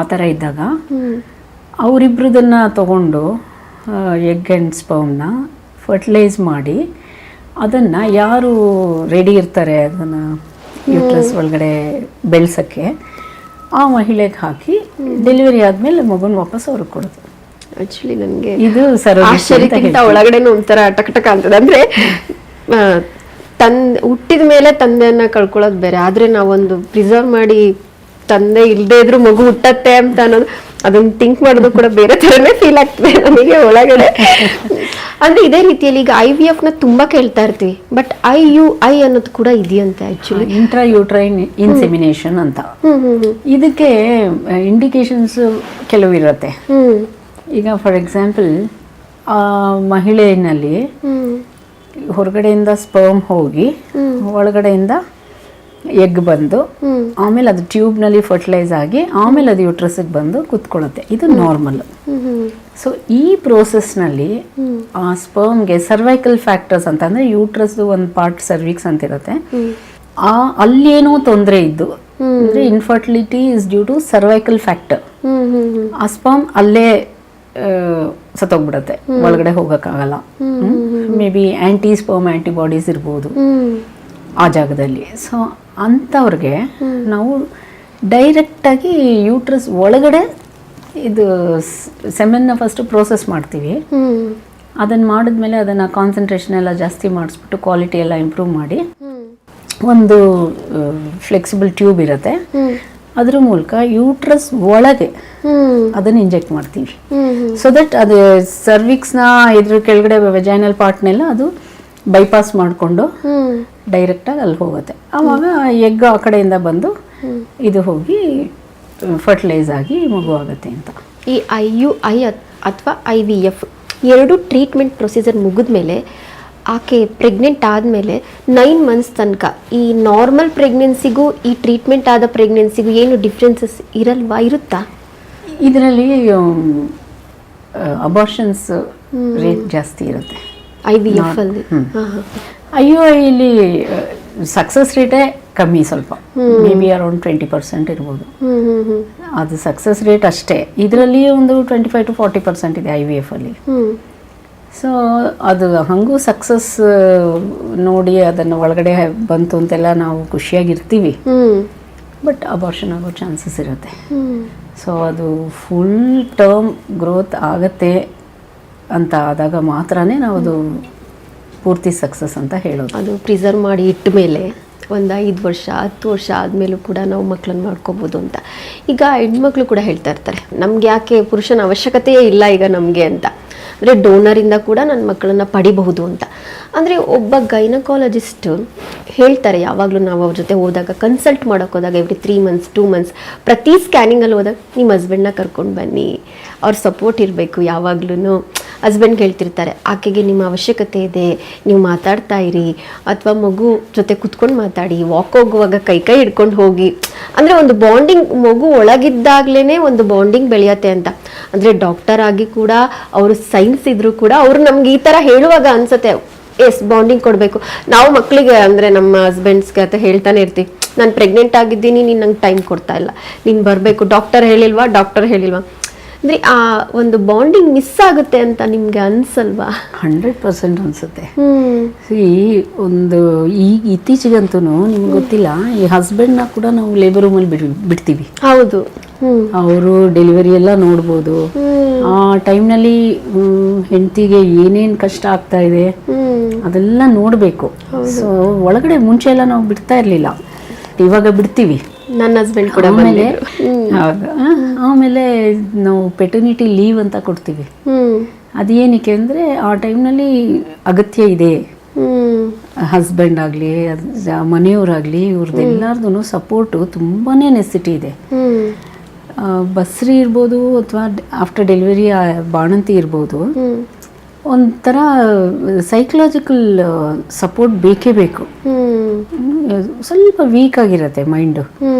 ಆ ಥರ ಇದ್ದಾಗ ಅವರಿಬ್ರದನ್ನು ತಗೊಂಡು ಎಗ್ ಆ್ಯಂಡ್ ಸ್ಪರ್ಮ್ನ ಫರ್ಟಿಲೈಸ್ ಮಾಡಿ ಅದನ್ನು ಯಾರು ರೆಡಿ ಇರ್ತಾರೆ ಅದನ್ನು ಯೂಟ್ರಸ್ ಒಳಗಡೆ ಬೆಳೆಸೋಕ್ಕೆ ಆ ಮಹಿಳೆಗೆ ಹಾಕಿ ಡೆಲಿವರಿ ಆದಮೇಲೆ ಮಗುನ ವಾಪಸ್ ಅವ್ರಿಗೆ ಕೊಡೋದು. ಆಕ್ಚುಲಿ ನನಗೆ ಇದು ಆಶ್ಚರ್ಯಕ್ಕಿಂತ ಒಳಗಡೆನೂ ಒಂಥರ ಟಕಟಕ ಅಂತದೆ. ಅಂದರೆ ಹುಟ್ಟಿದ ಮೇಲೆ ತಂದೆಯನ್ನ ಕಳ್ಕೊಳ್ಳೋದು ಬೇರೆ, ಆದರೆ ನಾವೊಂದು ಪ್ರಿಸರ್ವ್ ಮಾಡಿ ತಂದೆ ಇಲ್ಲದೆ ಇದ್ರೂ ಮಗು ಹುಟ್ಟತ್ತೆ ಅಂತ ಅನ್ನೋದು, ಅದನ್ನ ಥಿಂಕ್ ಮಾಡೋದು ಕೂಡ ಬೇರೆ ಥರನೇ ಫೀಲ್ ಆಗ್ತದೆ ನನಗೆ ಒಳಗಡೆ. ಅಂದ್ರೆ ಇದೇ ರೀತಿಯಲ್ಲಿ ಈಗ IVF ನ ತುಂಬಾ ಕೇಳ್ತಾ ಇರ್ತೀವಿ, ಬಟ್ IUI ಅನ್ನೋದು ಕೂಡ ಇದೆಯಂತೆ ಆಕ್ಚುಲಿ, ಇಂಟ್ರಾ ಯೂಟ್ರೈನ್ ಇನ್ಸೆಮಿನೇಷನ್ ಅಂತ. ಇದಕ್ಕೆ ಇಂಡಿಕೇಶನ್ಸ್ ಕೆಲವು ಇರುತ್ತೆ. ಈಗ ಫಾರ್ ಎಕ್ಸಾಂಪಲ್ ಆ ಮಹಿಳೆಯಲ್ಲಿ ಹೊರಗಡೆಯಿಂದ ಸ್ಪರ್ಮ್ ಹೋಗಿ ಒಳಗಡೆಯಿಂದ ಎಗ್ ಬಂದು ಆಮೇಲೆ ಅದು ಟ್ಯೂಬ್ನಲ್ಲಿ ಫರ್ಟಿಲೈಸ್ ಆಗಿ ಆಮೇಲೆ ಅದು ಯೂಟ್ರಸ್ಗೆ ಬಂದು ಕುತ್ಕೊಳ್ಳುತ್ತೆ. ಇದು ನಾರ್ಮಲ್. ಸೊ ಈ ಪ್ರೋಸೆಸ್ನಲ್ಲಿ ಆ ಸ್ಪರ್ಮ್ಗೆ ಸರ್ವೈಕಲ್ ಫ್ಯಾಕ್ಟರ್ಸ್ ಅಂತ ಅಂದರೆ ಯೂಟ್ರಸ್ದು ಒಂದು ಪಾರ್ಟ್ ಸರ್ವಿಕ್ಸ್ ಅಂತ ಇರುತ್ತೆ, ಅಲ್ಲೇನೋ ತೊಂದರೆ ಇದ್ದು ಅಂದರೆ infertility is due to cervical factor. ಆ ಸ್ಪರ್ಮ್ ಅಲ್ಲೇ ಸತ್ತೋಗ್ಬಿಡುತ್ತೆ, ಒಳಗಡೆ ಹೋಗೋಕ್ಕಾಗಲ್ಲ. Maybe anti sperm antibodies ಇರ್ಬೋದು ಆ ಜಾಗದಲ್ಲಿ. ಸೊ ಅಂಥವ್ರಿಗೆ ನಾವು ಡೈರೆಕ್ಟಾಗಿ ಯೂಟ್ರಸ್ ಒಳಗಡೆ ಇದು ಸೆಮೆನ್ನ ಫಸ್ಟ್ ಪ್ರೋಸೆಸ್ ಮಾಡ್ತೀವಿ. ಅದನ್ನು ಮಾಡಿದ್ಮೇಲೆ ಅದನ್ನು ಕಾನ್ಸಂಟ್ರೇಷನ್ ಎಲ್ಲ ಜಾಸ್ತಿ ಮಾಡಿಸ್ಬಿಟ್ಟು ಕ್ವಾಲಿಟಿ ಎಲ್ಲ ಇಂಪ್ರೂವ್ ಮಾಡಿ ಒಂದು ಫ್ಲೆಕ್ಸಿಬಲ್ ಟ್ಯೂಬ್ ಇರುತ್ತೆ, ಅದ್ರ ಮೂಲಕ ಯೂಟ್ರಸ್ ಒಳಗೆ ಅದನ್ನು ಇಂಜೆಕ್ಟ್ ಮಾಡ್ತೀವಿ. ಸೊ ದಟ್ ಅದು ಸರ್ವಿಕ್ಸ್ನ ಇದ್ರ ಕೆಳಗಡೆ ವೆಜೈನಲ್ ಪಾರ್ಟ್ನೆಲ್ಲ ಅದು ಬೈಪಾಸ್ ಮಾಡಿಕೊಂಡು ಡೈರೆಕ್ಟಾಗಿ ಅಲ್ಲಿ ಹೋಗುತ್ತೆ. ಆವಾಗ ಎಗ್ ಆ ಕಡೆಯಿಂದ ಬಂದು ಇದು ಹೋಗಿ ಫರ್ಟಿಲೈಸ್ ಆಗಿ ಮಗು ಆಗುತ್ತೆ ಅಂತ. ಈ IUI ಅಥವಾ IVF ಎರಡು ಟ್ರೀಟ್ಮೆಂಟ್ ಪ್ರೊಸೀಜರ್ ಮುಗಿದ್ಮೇಲೆ ಆಕೆ ಪ್ರೆಗ್ನೆಂಟ್ ಆದಮೇಲೆ 9 months ತನಕ ಈ ನಾರ್ಮಲ್ ಪ್ರೆಗ್ನೆನ್ಸಿಗೂ ಈ ಟ್ರೀಟ್ಮೆಂಟ್ ಆದ ಪ್ರೆಗ್ನೆನ್ಸಿಗೂ ಏನು ಡಿಫ್ರೆನ್ಸಸ್ ಇರಲ್ವಾ? ಇರುತ್ತಾ? ಇದರಲ್ಲಿ ಅಬಾರ್ಷನ್ಸ್ ರೇಟ್ ಜಾಸ್ತಿ ಇರುತ್ತೆ IVF ಅಲ್ಲಿ. IUIಲಿ ಸಕ್ಸಸ್ ರೇಟೇ ಕಮ್ಮಿ, ಸ್ವಲ್ಪ ಮೇ ಬಿ ಅರೌಂಡ್ 20% ಇರ್ಬೋದು. ಅದು ಸಕ್ಸಸ್ ರೇಟ್ ಅಷ್ಟೇ. ಇದರಲ್ಲಿ ಒಂದು 25 to 40% ಇದೆ IVF ಅಲ್ಲಿ. ಸೊ ಅದು ಹಾಗೂ ಸಕ್ಸಸ್ ನೋಡಿ ಅದನ್ನು ಒಳಗಡೆ ಬಂತು ಅಂತೆಲ್ಲ ನಾವು ಖುಷಿಯಾಗಿರ್ತೀವಿ, ಬಟ್ ಅಬಾರ್ಷನ್ ಆಗೋ ಚಾನ್ಸಸ್ ಇರುತ್ತೆ. ಸೊ ಅದು ಫುಲ್ ಟರ್ಮ್ ಗ್ರೋತ್ ಆಗತ್ತೆ ಅಂತ ಆದಾಗ ಮಾತ್ರನೇ ನಾವು ಅದು ಪೂರ್ತಿ ಸಕ್ಸಸ್ ಅಂತ ಹೇಳೋದು. ಅದು ಪ್ರಿಸರ್ವ್ ಮಾಡಿ ಇಟ್ಟ ಮೇಲೆ ಒಂದು 5 ವರ್ಷ 10 ವರ್ಷ ಆದಮೇಲೂ ಕೂಡ ನಾವು ಮಕ್ಕಳನ್ನ ಮಾಡ್ಕೋಬೋದು ಅಂತ. ಈಗ ಹೆಣ್ಮಕ್ಳು ಕೂಡ ಹೇಳ್ತಾ ಇರ್ತಾರೆ, ನಮ್ಗೆ ಯಾಕೆ ಪುರುಷನ ಅವಶ್ಯಕತೆಯೇ ಇಲ್ಲ ಈಗ ನಮಗೆ ಅಂತ. ಅಂದರೆ ಡೋನರಿಂದ ಕೂಡ ನನ್ನ ಮಕ್ಕಳನ್ನ ಪಡಿಬಹುದು ಅಂತ. ಅಂದರೆ ಒಬ್ಬ ಗೈನಕಾಲಜಿಸ್ಟ್ ಹೇಳ್ತಾರೆ, ಯಾವಾಗಲೂ ನಾವು ಅವ್ರ ಜೊತೆ ಹೋದಾಗ ಕನ್ಸಲ್ಟ್ ಮಾಡೋಕೆ ಹೋದಾಗ ಎವ್ರಿ 3 months 2 months ಪ್ರತಿ ಸ್ಕ್ಯಾನಿಂಗಲ್ಲಿ ಹೋದಾಗ ನಿಮ್ಮ ಹಸ್ಬೆಂಡ್ನ ಕರ್ಕೊಂಡು ಬನ್ನಿ, ಅವ್ರ ಸಪೋರ್ಟ್ ಇರಬೇಕು ಯಾವಾಗ್ಲೂ ಹಸ್ಬೆಂಡ್ ಹೇಳ್ತಿರ್ತಾರೆ ಆಕೆಗೆ ನಿಮ್ಮ ಅವಶ್ಯಕತೆ ಇದೆ, ನೀವು ಮಾತಾಡ್ತಾ ಇರಿ, ಅಥವಾ ಮಗು ಜೊತೆ ಕುತ್ಕೊಂಡು ಮಾತಾಡಿ, ವಾಕ್ ಹೋಗುವಾಗ ಕೈ ಕೈ ಹಿಡ್ಕೊಂಡು ಹೋಗಿ. ಅಂದರೆ ಒಂದು ಬಾಂಡಿಂಗ್ ಮಗು ಒಳಗಿದ್ದಾಗ್ಲೇ ಒಂದು ಬಾಂಡಿಂಗ್ ಬೆಳೆಯತ್ತೆ ಅಂತ. ಅಂದರೆ ಡಾಕ್ಟರ್ ಆಗಿ ಕೂಡ ಅವರು ಸೈನ್ಸ್ ಇದ್ರು ಕೂಡ ಅವರು ನಮ್ಗೆ ಈ ಥರ ಹೇಳುವಾಗ ಅನ್ಸುತ್ತೆ ಎಸ್ ಬಾಂಡಿಂಗ್ ಕೊಡಬೇಕು. ನಾವು ಮಕ್ಕಳಿಗೆ ಅಂದರೆ ನಮ್ಮ ಹಸ್ಬೆಂಡ್ಸ್ಗೆ ಅಂತ ಹೇಳ್ತಾನೆ ಇರ್ತೀವಿ, ನಾನು ಪ್ರೆಗ್ನೆಂಟ್ ಆಗಿದ್ದೀನಿ, ನೀನು ನಂಗೆ ಟೈಮ್ ಕೊಡ್ತಾ ಇಲ್ಲ, ನೀನು ಬರಬೇಕು, ಡಾಕ್ಟರ್ ಹೇಳಿಲ್ವಾ ಅಂದರೆ ಆ ಒಂದು ಬಾಂಡಿಂಗ್ ಮಿಸ್ ಆಗುತ್ತೆ ಅಂತ ನಿಮಗೆ ಅನ್ಸಲ್ವಾ? 100% ಅನ್ಸುತ್ತೆ. ಒಂದು ಈಗ ಇತ್ತೀಚೆಗಂತೂ ನಿಮ್ಗೆ ಗೊತ್ತಿಲ್ಲ, ಈ ಹಸ್ಬೆಂಡ್ನ ಕೂಡ ನಾವು ಲೇಬರ್ ರೂಮಲ್ಲಿ ಬಿಡ್ತೀವಿ. ಹೌದು, ಅವರು ಡೆಲಿವರಿ ಎಲ್ಲ ನೋಡ್ಬೋದು. ಆ ಟೈಮ್ನಲ್ಲಿ ಹೆಂಡತಿಗೆ ಏನೇನು ಕಷ್ಟ ಆಗ್ತಾ ಇದೆ ಅದೆಲ್ಲ ನೋಡಬೇಕು. ಸೊ ಒಳಗಡೆ ಮುಂಚೆ ಎಲ್ಲ ನಾವು ಬಿಡ್ತಾ ಇರಲಿಲ್ಲ, ಇವಾಗ ಬಿಡ್ತೀವಿ. ನನ್ನ ಹಸ್ಬೆಂಡ್ ಕೂಡ ಆಮೇಲೆ ನಾವು ಪೆಟರ್ನಿಟಿ ಲೀವ್ ಅಂತ ಕೊಡ್ತೀವಿ. ಅದೇನಕ್ಕೆ ಅಂದರೆ ಆ ಟೈಮ್ನಲ್ಲಿ ಅಗತ್ಯ ಇದೆ, ಹಸ್ಬೆಂಡ್ ಆಗಲಿ ಮನೆಯವರಾಗಲಿ ಇವ್ರದ್ದೆಲ್ಲರದು ಸಪೋರ್ಟು ತುಂಬಾ ನೆಸಿಟಿ ಇದೆ. ಬಸ್ರಿ ಇರ್ಬೋದು ಅಥವಾ ಆಫ್ಟರ್ ಡೆಲಿವರಿ ಬಾಣಂತಿ ಇರ್ಬೋದು, ಒಂಥರ ಸೈಕಲಾಜಿಕಲ್ ಸಪೋರ್ಟ್ ಬೇಕೇ ಬೇಕು. ಸ್ವಲ್ಪ ವೀಕ್ ಆಗಿರುತ್ತೆ ಮೈಂಡು,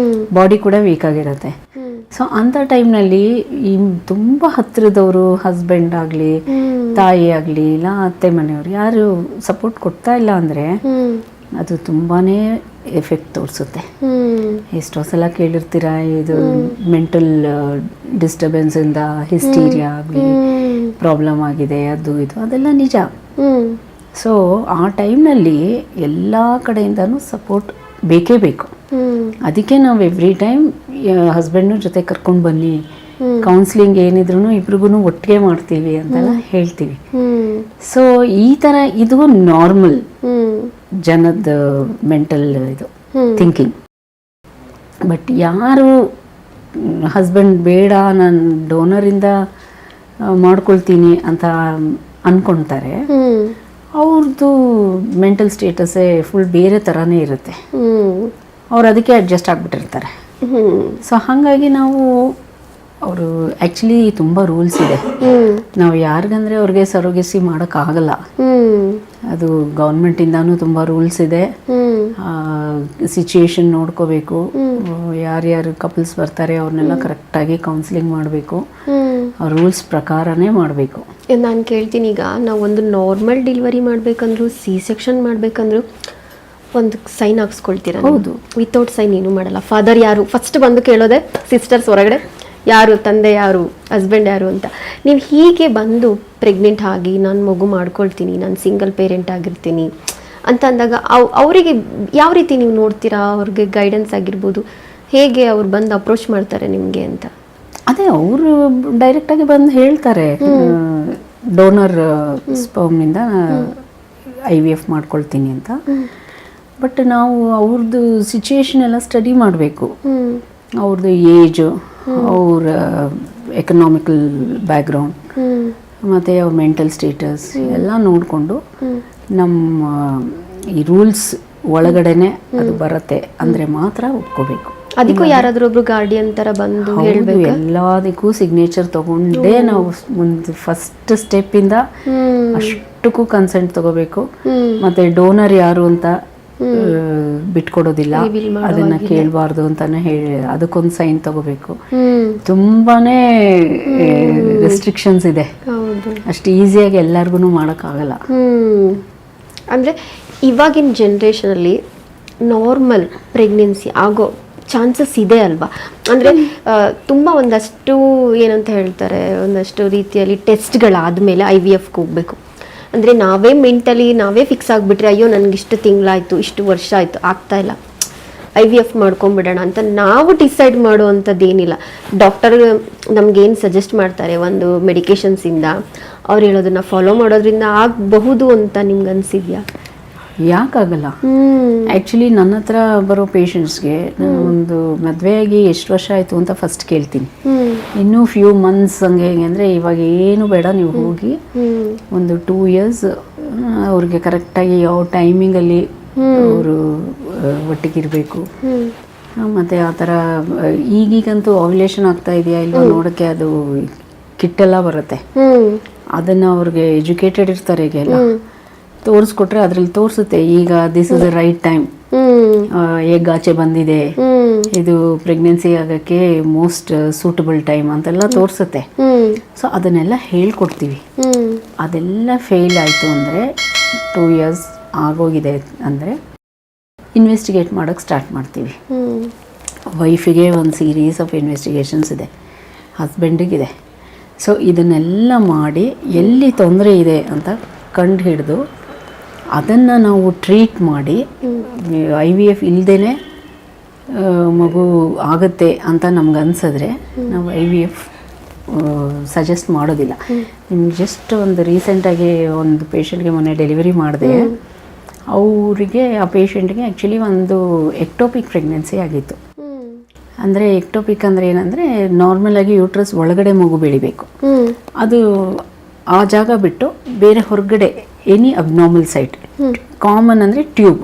ಬಾಡಿ ಕೂಡ ವೀಕ್ ಆಗಿರುತ್ತೆ. ಸೊ ಅಂಥ ಟೈಮ್ನಲ್ಲಿ ಈ ತುಂಬ ಹತ್ತಿರದವರು ಹಸ್ಬೆಂಡ್ ಆಗಲಿ ತಾಯಿ ಆಗಲಿ ಇಲ್ಲ ಅತ್ತೆ ಮನೆಯವರು ಯಾರು ಸಪೋರ್ಟ್ ಕೊಡ್ತಾ ಇಲ್ಲ ಅಂದರೆ ಅದು ತುಂಬಾ ಎಫೆಕ್ಟ್ ತೋರಿಸುತ್ತೆ. ಎಷ್ಟೋ ಸಲ ಕೇಳಿರ್ತೀರ, ಇದು ಮೆಂಟಲ್ ಡಿಸ್ಟರ್ಬೆನ್ಸಿಂದ ಹಿಸ್ಟೀರಿಯಾ ಆಗಲಿ ಪ್ರಾಬ್ಲಮ್ ಆಗಿದೆ, ಅದು ಇದು ಅದೆಲ್ಲ ನಿಜ. ಸೊ ಆ ಟೈಮ್ನಲ್ಲಿ ಎಲ್ಲ ಕಡೆಯಿಂದನೂ ಸಪೋರ್ಟ್ ಬೇಕೇ ಬೇಕು. ಅದಕ್ಕೆ ನಾವು ಎವ್ರಿ ಟೈಮ್ ಹಸ್ಬೆಂಡ್ನ ಜೊತೆ ಕರ್ಕೊಂಡು ಬನ್ನಿ, ಕೌನ್ಸಿಲಿಂಗ್ ಏನಿದ್ರು ಇಬ್ರಿಗೂ ಒಟ್ಟಿಗೆ ಮಾಡ್ತೀವಿ ಅಂತೆಲ್ಲ ಹೇಳ್ತೀವಿ. ಸೊ ಈ ಥರ ಇದು ನಾರ್ಮಲ್ ಜನದ ಮೆಂಟಲ್ ಇದು ಥಿಂಕಿಂಗ್. ಬಟ್ ಯಾರು ಹಸ್ಬೆಂಡ್ ಬೇಡ ನಾನು ಡೋನರಿಂದ ಮಾಡ್ಕೊಳ್ತೀನಿ ಅಂತ ಅಂದ್ಕೊಳ್ತಾರೆ, ಅವ್ರದ್ದು ಮೆಂಟಲ್ ಸ್ಟೇಟಸ್ಸೇ ಫುಲ್ ಬೇರೆ ಥರನೇ ಇರುತ್ತೆ. ಅವ್ರು ಅದಕ್ಕೆ ಅಡ್ಜಸ್ಟ್ ಆಗಿಬಿಟ್ಟಿರ್ತಾರೆ. ಸೊ ಹಾಗಾಗಿ ನಾವು ಅವರು ಆ್ಯಕ್ಚುಲಿ ತುಂಬ ರೂಲ್ಸ್ ಇದೆ. ನಾವು ಯಾರಿಗಂದ್ರೆ ಅವ್ರಿಗೆ ಸರೋಗೆಸಿ ಮಾಡೋಕ್ಕಾಗಲ್ಲ. ಅದು ಗೌರ್ಮೆಂಟಿಂದಾನು ತುಂಬ ರೂಲ್ಸ್ ಇದೆ. ಸಿಚುಯೇಷನ್ ನೋಡ್ಕೋಬೇಕು, ಯಾರ್ಯಾರು ಕಪಲ್ಸ್ ಬರ್ತಾರೆ ಅವ್ರನ್ನೆಲ್ಲ ಕರೆಕ್ಟಾಗಿ ಕೌನ್ಸಿಲಿಂಗ್ ಮಾಡಬೇಕು, ಆ ರೂಲ್ಸ್ ಪ್ರಕಾರನೇ ಮಾಡಬೇಕು. ನಾನು ಕೇಳ್ತೀನಿ, ಈಗ ನಾವು ಒಂದು ನಾರ್ಮಲ್ ಡೆಲಿವರಿ ಮಾಡಬೇಕಂದ್ರು C-ಸೆಕ್ಷನ್ ಮಾಡಬೇಕಂದ್ರು ಒಂದು ಸೈನ್ ಹಾಕ್ಸ್ಕೊಳ್ತೀರ? ಹೌದು. ವಿತೌಟ್ ಸೈನ್ ಏನೂ ಮಾಡಲ್ಲ. ಫಾದರ್ ಯಾರು ಫಸ್ಟ್ ಬಂದು ಕೇಳೋದೆ, ಸಿಸ್ಟರ್ಸ್ ಹೊರಗಡೆ ಯಾರು, ತಂದೆ ಯಾರು, ಹಸ್ಬೆಂಡ್ ಯಾರು ಅಂತ. ನೀವು ಹೀಗೆ ಬಂದು ಪ್ರೆಗ್ನೆಂಟ್ ಆಗಿ ನಾನು ಮಗು ಮಾಡ್ಕೊಳ್ತೀನಿ, ನಾನು ಸಿಂಗಲ್ ಪೇರೆಂಟ್ ಆಗಿರ್ತೀನಿ ಅಂತ ಅಂದಾಗ ಅವರಿಗೆ ಯಾವ ರೀತಿ ನೀವು ನೋಡ್ತೀರಾ? ಅವ್ರಿಗೆ ಗೈಡೆನ್ಸ್ ಆಗಿರ್ಬೋದು, ಹೇಗೆ ಅವ್ರು ಬಂದು ಅಪ್ರೋಚ್ ಮಾಡ್ತಾರೆ ನಿಮಗೆ ಅಂತ? ಅದೇ ಅವರು ಡೈರೆಕ್ಟಾಗಿ ಬಂದು ಹೇಳ್ತಾರೆ, ಡೋನರ್ ಸ್ಪರ್ಮ್ನಿಂದ IVF ಮಾಡ್ಕೊಳ್ತೀನಿ ಅಂತ. ಬಟ್ ನಾವು ಅವ್ರದ್ದು ಸಿಚುಯೇಷನ್ ಎಲ್ಲ ಸ್ಟಡಿ ಮಾಡಬೇಕು. ಅವ್ರದ್ದು ಏಜು, ಅವ್ರ ಎಕನಾಮಿಕಲ್ ಬ್ಯಾಕ್ಗ್ರೌಂಡ್ ಮತ್ತು ಅವ್ರ ಮೆಂಟಲ್ ಸ್ಟೇಟಸ್ ಎಲ್ಲ ನೋಡಿಕೊಂಡು ನಮ್ಮ ಈ ರೂಲ್ಸ್ ಒಳಗಡೆನೆ ಅದು ಬರುತ್ತೆ ಅಂದರೆ ಮಾತ್ರ ಒಪ್ಕೋಬೇಕು. ಅದಕ್ಕೂ ಯಾರಾದ್ರೂ ಒಬ್ರು ಗಾರ್ಡಿಯನ್ ಥರ ಬಂದು ಹೇಳಬೇಕು. ಎಲ್ಲದಕ್ಕೂ ಸಿಗ್ನೇಚರ್ ತಗೊಂಡೇ ನಾವು ಒಂದು ಫಸ್ಟ್ ಸ್ಟೆಪ್ಪಿಂದ ಅಷ್ಟಕ್ಕೂ ಕನ್ಸೆಂಟ್ ತಗೋಬೇಕು. ಮತ್ತು ಡೋನರ್ ಯಾರು ಅಂತ ಬಿಟ್ಕೊಡೋದಿಲ್ಲ, ಅದನ್ನ ಕೇಳಬಾರ್ದು ಅಂತಾನೆ ಹೇಳಿ ಅದಕ್ಕೊಂದು ಸೈನ್ ತಗೋಬೇಕು. ತುಂಬಾನೇ ರೆಸ್ಟ್ರಿಕ್ಷನ್ಸ್ ಇದೆ, ಅಷ್ಟು ಈಸಿಯಾಗಿ ಎಲ್ಲರಿಗೂ ಮಾಡೋಕ್ಕಾಗಲ್ಲ. ಅಂದರೆ ಇವಾಗಿನ ಜನ್ರೇಷನಲ್ಲಿ ನಾರ್ಮಲ್ ಪ್ರೆಗ್ನೆನ್ಸಿ ಆಗೋ ಚಾನ್ಸಸ್ ಇದೆ ಅಲ್ವಾ? ಅಂದರೆ ತುಂಬ ಒಂದಷ್ಟು ಏನಂತ ಹೇಳ್ತಾರೆ, ಒಂದಷ್ಟು ರೀತಿಯಲ್ಲಿ ಟೆಸ್ಟ್ಗಳಾದಮೇಲೆ IVFಗೆ ಹೋಗಬೇಕು. ಅಂದರೆ ನಾವೇ ಮೆಂಟಲಿ ನಾವೇ ಫಿಕ್ಸ್ ಆಗಿಬಿಟ್ರೆ, ಅಯ್ಯೋ ನನಗಿಷ್ಟು ತಿಂಗಳಾಯಿತು, ಇಷ್ಟು ವರ್ಷ ಆಯಿತು, ಆಗ್ತಾಯಿಲ್ಲ, IVF ಮಾಡ್ಕೊಂಬಿಡೋಣ ಅಂತ ನಾವು ಡಿಸೈಡ್ ಮಾಡುವಂಥದ್ದು ಏನಿಲ್ಲ. ಡಾಕ್ಟರ್ ನಮಗೇನು ಸಜೆಸ್ಟ್ ಮಾಡ್ತಾರೆ ಒಂದು ಮೆಡಿಕೇಶನ್ಸಿಂದ, ಅವ್ರು ಹೇಳೋದನ್ನ ಫಾಲೋ ಮಾಡೋದ್ರಿಂದ ಆಗಬಹುದು ಅಂತ ನಿಮ್ಗೆ ಅನಿಸಿದ್ಯಾ? ಯಾಕಾಗಲ್ಲ. ಆ್ಯಕ್ಚುಲಿ ನನ್ನ ಹತ್ರ ಬರೋ ಪೇಷಂಟ್ಸ್ಗೆ ಒಂದು ಮದುವೆಯಾಗಿ ಎಷ್ಟು ವರ್ಷ ಆಯಿತು ಅಂತ ಫಸ್ಟ್ ಕೇಳ್ತೀನಿ. ಇನ್ನೂ ಫ್ಯೂ ಮಂತ್ಸ್ ಹಂಗೆ ಹೇಗೆ ಅಂದರೆ ಇವಾಗ ಏನು ಬೇಡ, ನೀವು ಹೋಗಿ ಒಂದು 2 years ಅವ್ರಿಗೆ ಕರೆಕ್ಟಾಗಿ ಯಾವ ಟೈಮಿಂಗಲ್ಲಿ ಅವರು ಒಟ್ಟಿಗಿರಬೇಕು. ಮತ್ತು ಆ ಥರ ಈಗೀಗಂತೂ ಓವ್ಯುಲೇಷನ್ ಆಗ್ತಾ ಇದೆಯಾ ಇಲ್ವಾ ನೋಡೋಕ್ಕೆ ಅದು ಕಿಟ್ಟೆಲ್ಲ ಬರುತ್ತೆ. ಅದನ್ನು ಅವ್ರಿಗೆ ಎಜುಕೇಟೆಡ್ ಇರ್ತಾರೆ ಈಗೆಲ್ಲ ತೋರಿಸ್ಕೊಟ್ರೆ ಅದ್ರಲ್ಲಿ ತೋರಿಸುತ್ತೆ ಈಗ this is the right time, egg ಆಚೆ ಬಂದಿದೆ, ಇದು ಪ್ರೆಗ್ನೆನ್ಸಿ ಆಗೋಕ್ಕೆ ಮೋಸ್ಟ್ ಸೂಟಬಲ್ ಟೈಮ್ ಅಂತೆಲ್ಲ ತೋರಿಸುತ್ತೆ. ಸೊ ಅದನ್ನೆಲ್ಲ ಹೇಳ್ಕೊಡ್ತೀವಿ. ಅದೆಲ್ಲ ಫೇಲ್ ಆಯಿತು ಅಂದರೆ 2 years ಆಗೋಗಿದೆ ಅಂದರೆ ಇನ್ವೆಸ್ಟಿಗೇಟ್ ಮಾಡೋಕ್ಕೆ ಸ್ಟಾರ್ಟ್ ಮಾಡ್ತೀವಿ. ವೈಫಿಗೆ ಒಂದು ಸೀರೀಸ್ ಆಫ್ ಇನ್ವೆಸ್ಟಿಗೇಷನ್ಸ್ ಇದೆ, ಹಸ್ಬೆಂಡಿಗಿದೆ. ಸೊ ಇದನ್ನೆಲ್ಲ ಮಾಡಿ ಎಲ್ಲಿ ತೊಂದರೆ ಇದೆ ಅಂತ ಕಂಡು ಹಿಡಿದು ಅದನ್ನು ನಾವು ಟ್ರೀಟ್ ಮಾಡಿ IVF ಇಲ್ಲದೇ ಮಗು ಆಗುತ್ತೆ ಅಂತ ನಮ್ಗೆ ಅನ್ಸಿದ್ರೆ ನಾವು IVF ಸಜೆಸ್ಟ್ ಮಾಡೋದಿಲ್ಲ. ನಿಮ್ಗೆ ಜಸ್ಟ್ ಒಂದು ರೀಸೆಂಟಾಗಿ ಒಂದು ಪೇಷಂಟ್ಗೆ ಮೊನ್ನೆ ಡೆಲಿವರಿ ಮಾಡಿದೆ. ಅವರಿಗೆ ಆ ಪೇಷಂಟ್ಗೆ ಆ್ಯಕ್ಚುಲಿ ಒಂದು ಎಕ್ಟೋಪಿಕ್ ಪ್ರೆಗ್ನೆನ್ಸಿ ಆಗಿತ್ತು. ಅಂದರೆ ಎಕ್ಟೋಪಿಕ್ ಅಂದರೆ ಏನಂದರೆ ನಾರ್ಮಲಾಗಿ ಯೂಟ್ರಸ್ ಒಳಗಡೆ ಮಗು ಬೆಳಿಬೇಕು, ಅದು ಆ ಜಾಗ ಬಿಟ್ಟು ಬೇರೆ ಹೊರಗಡೆ ಎನಿ ಅಬ್ನಾರ್ಮಲ್ ಸೈಟ್, ಕಾಮನ್ ಅಂದರೆ ಟ್ಯೂಬ್,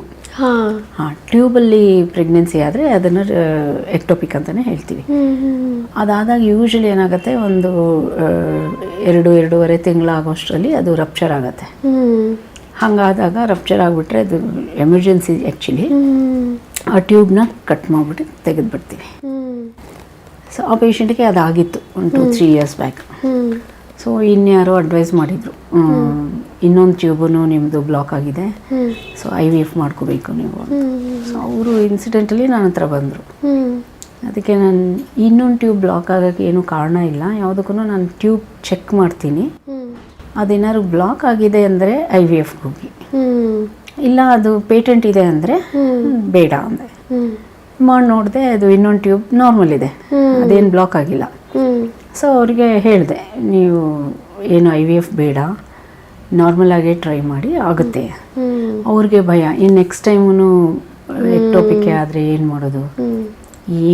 ಟ್ಯೂಬಲ್ಲಿ ಪ್ರೆಗ್ನೆನ್ಸಿ ಆದರೆ ಅದನ್ನು ಎಕ್ಟೋಪಿಕ್ ಅಂತಲೇ ಹೇಳ್ತೀವಿ. ಅದಾದಾಗ ಯೂಶಲಿ ಏನಾಗುತ್ತೆ, ಒಂದು 2-2.5 ತಿಂಗಳಾಗೋಷ್ಟರಲ್ಲಿ ಅದು ರಪ್ಚರ್ ಆಗುತ್ತೆ. ಹಾಗಾದಾಗ ರಪ್ಚರ್ ಆಗಿಬಿಟ್ರೆ ಅದು ಎಮರ್ಜೆನ್ಸಿ ಆ್ಯಕ್ಚುಲಿ. ಆ ಟ್ಯೂಬ್ನ ಕಟ್ ಮಾಡಿಬಿಟ್ಟು ತೆಗೆದುಬಿಡ್ತೀವಿ. ಸೊ ಆ ಪೇಷಂಟ್ಗೆ ಅದಾಗಿತ್ತು ಒಂದು 2-3 years ಬ್ಯಾಕ್. ಸೊ ಇನ್ಯಾರೋ ಅಡ್ವೈಸ್ ಮಾಡಿದರು, ಇನ್ನೊಂದು ಟ್ಯೂಬೂ ನಿಮ್ಮದು ಬ್ಲಾಕ್ ಆಗಿದೆ, ಸೊ IVF ಮಾಡ್ಕೋಬೇಕು ನೀವು. ಸೊ ಅವರು ಇನ್ಸಿಡೆಂಟಲಿ ನನ್ನ ಹತ್ರ ಬಂದರು. ಅದಕ್ಕೆ ನಾನು ಇನ್ನೊಂದು ಟ್ಯೂಬ್ ಬ್ಲಾಕ್ ಆಗೋಕ್ಕೆ ಏನೂ ಕಾರಣ ಇಲ್ಲ, ಯಾವುದಕ್ಕೂ ನಾನು ಟ್ಯೂಬ್ ಚೆಕ್ ಮಾಡ್ತೀನಿ, ಅದೇನಾದ್ರು ಬ್ಲಾಕ್ ಆಗಿದೆ ಅಂದರೆ IVF ಹೋಗಿ, ಇಲ್ಲ ಅದು ಪೇಟೆಂಟ್ ಇದೆ ಅಂದರೆ ಬೇಡ ಅಂದೆ. ಮಾಡಿ ನೋಡಿದೆ, ಅದು ಇನ್ನೊಂದು ಟ್ಯೂಬ್ ನಾರ್ಮಲ್ ಇದೆ, ಅದೇನು ಬ್ಲಾಕ್ ಆಗಿಲ್ಲ. ಸೊ ಅವರಿಗೆ ಹೇಳಿದೆ, ನೀವು ಏನು IVF ಬೇಡ, ನಾರ್ಮಲ್ ಆಗೇ ಟ್ರೈ ಮಾಡಿ, ಆಗುತ್ತೆ. ಅವ್ರಿಗೆ ಭಯ, ಇನ್ನು ನೆಕ್ಸ್ಟ್ ಟೈಮೂ ಎಕ್ಟೋಪಿಕ್ಕೆ ಆದರೆ ಏನು ಮಾಡೋದು,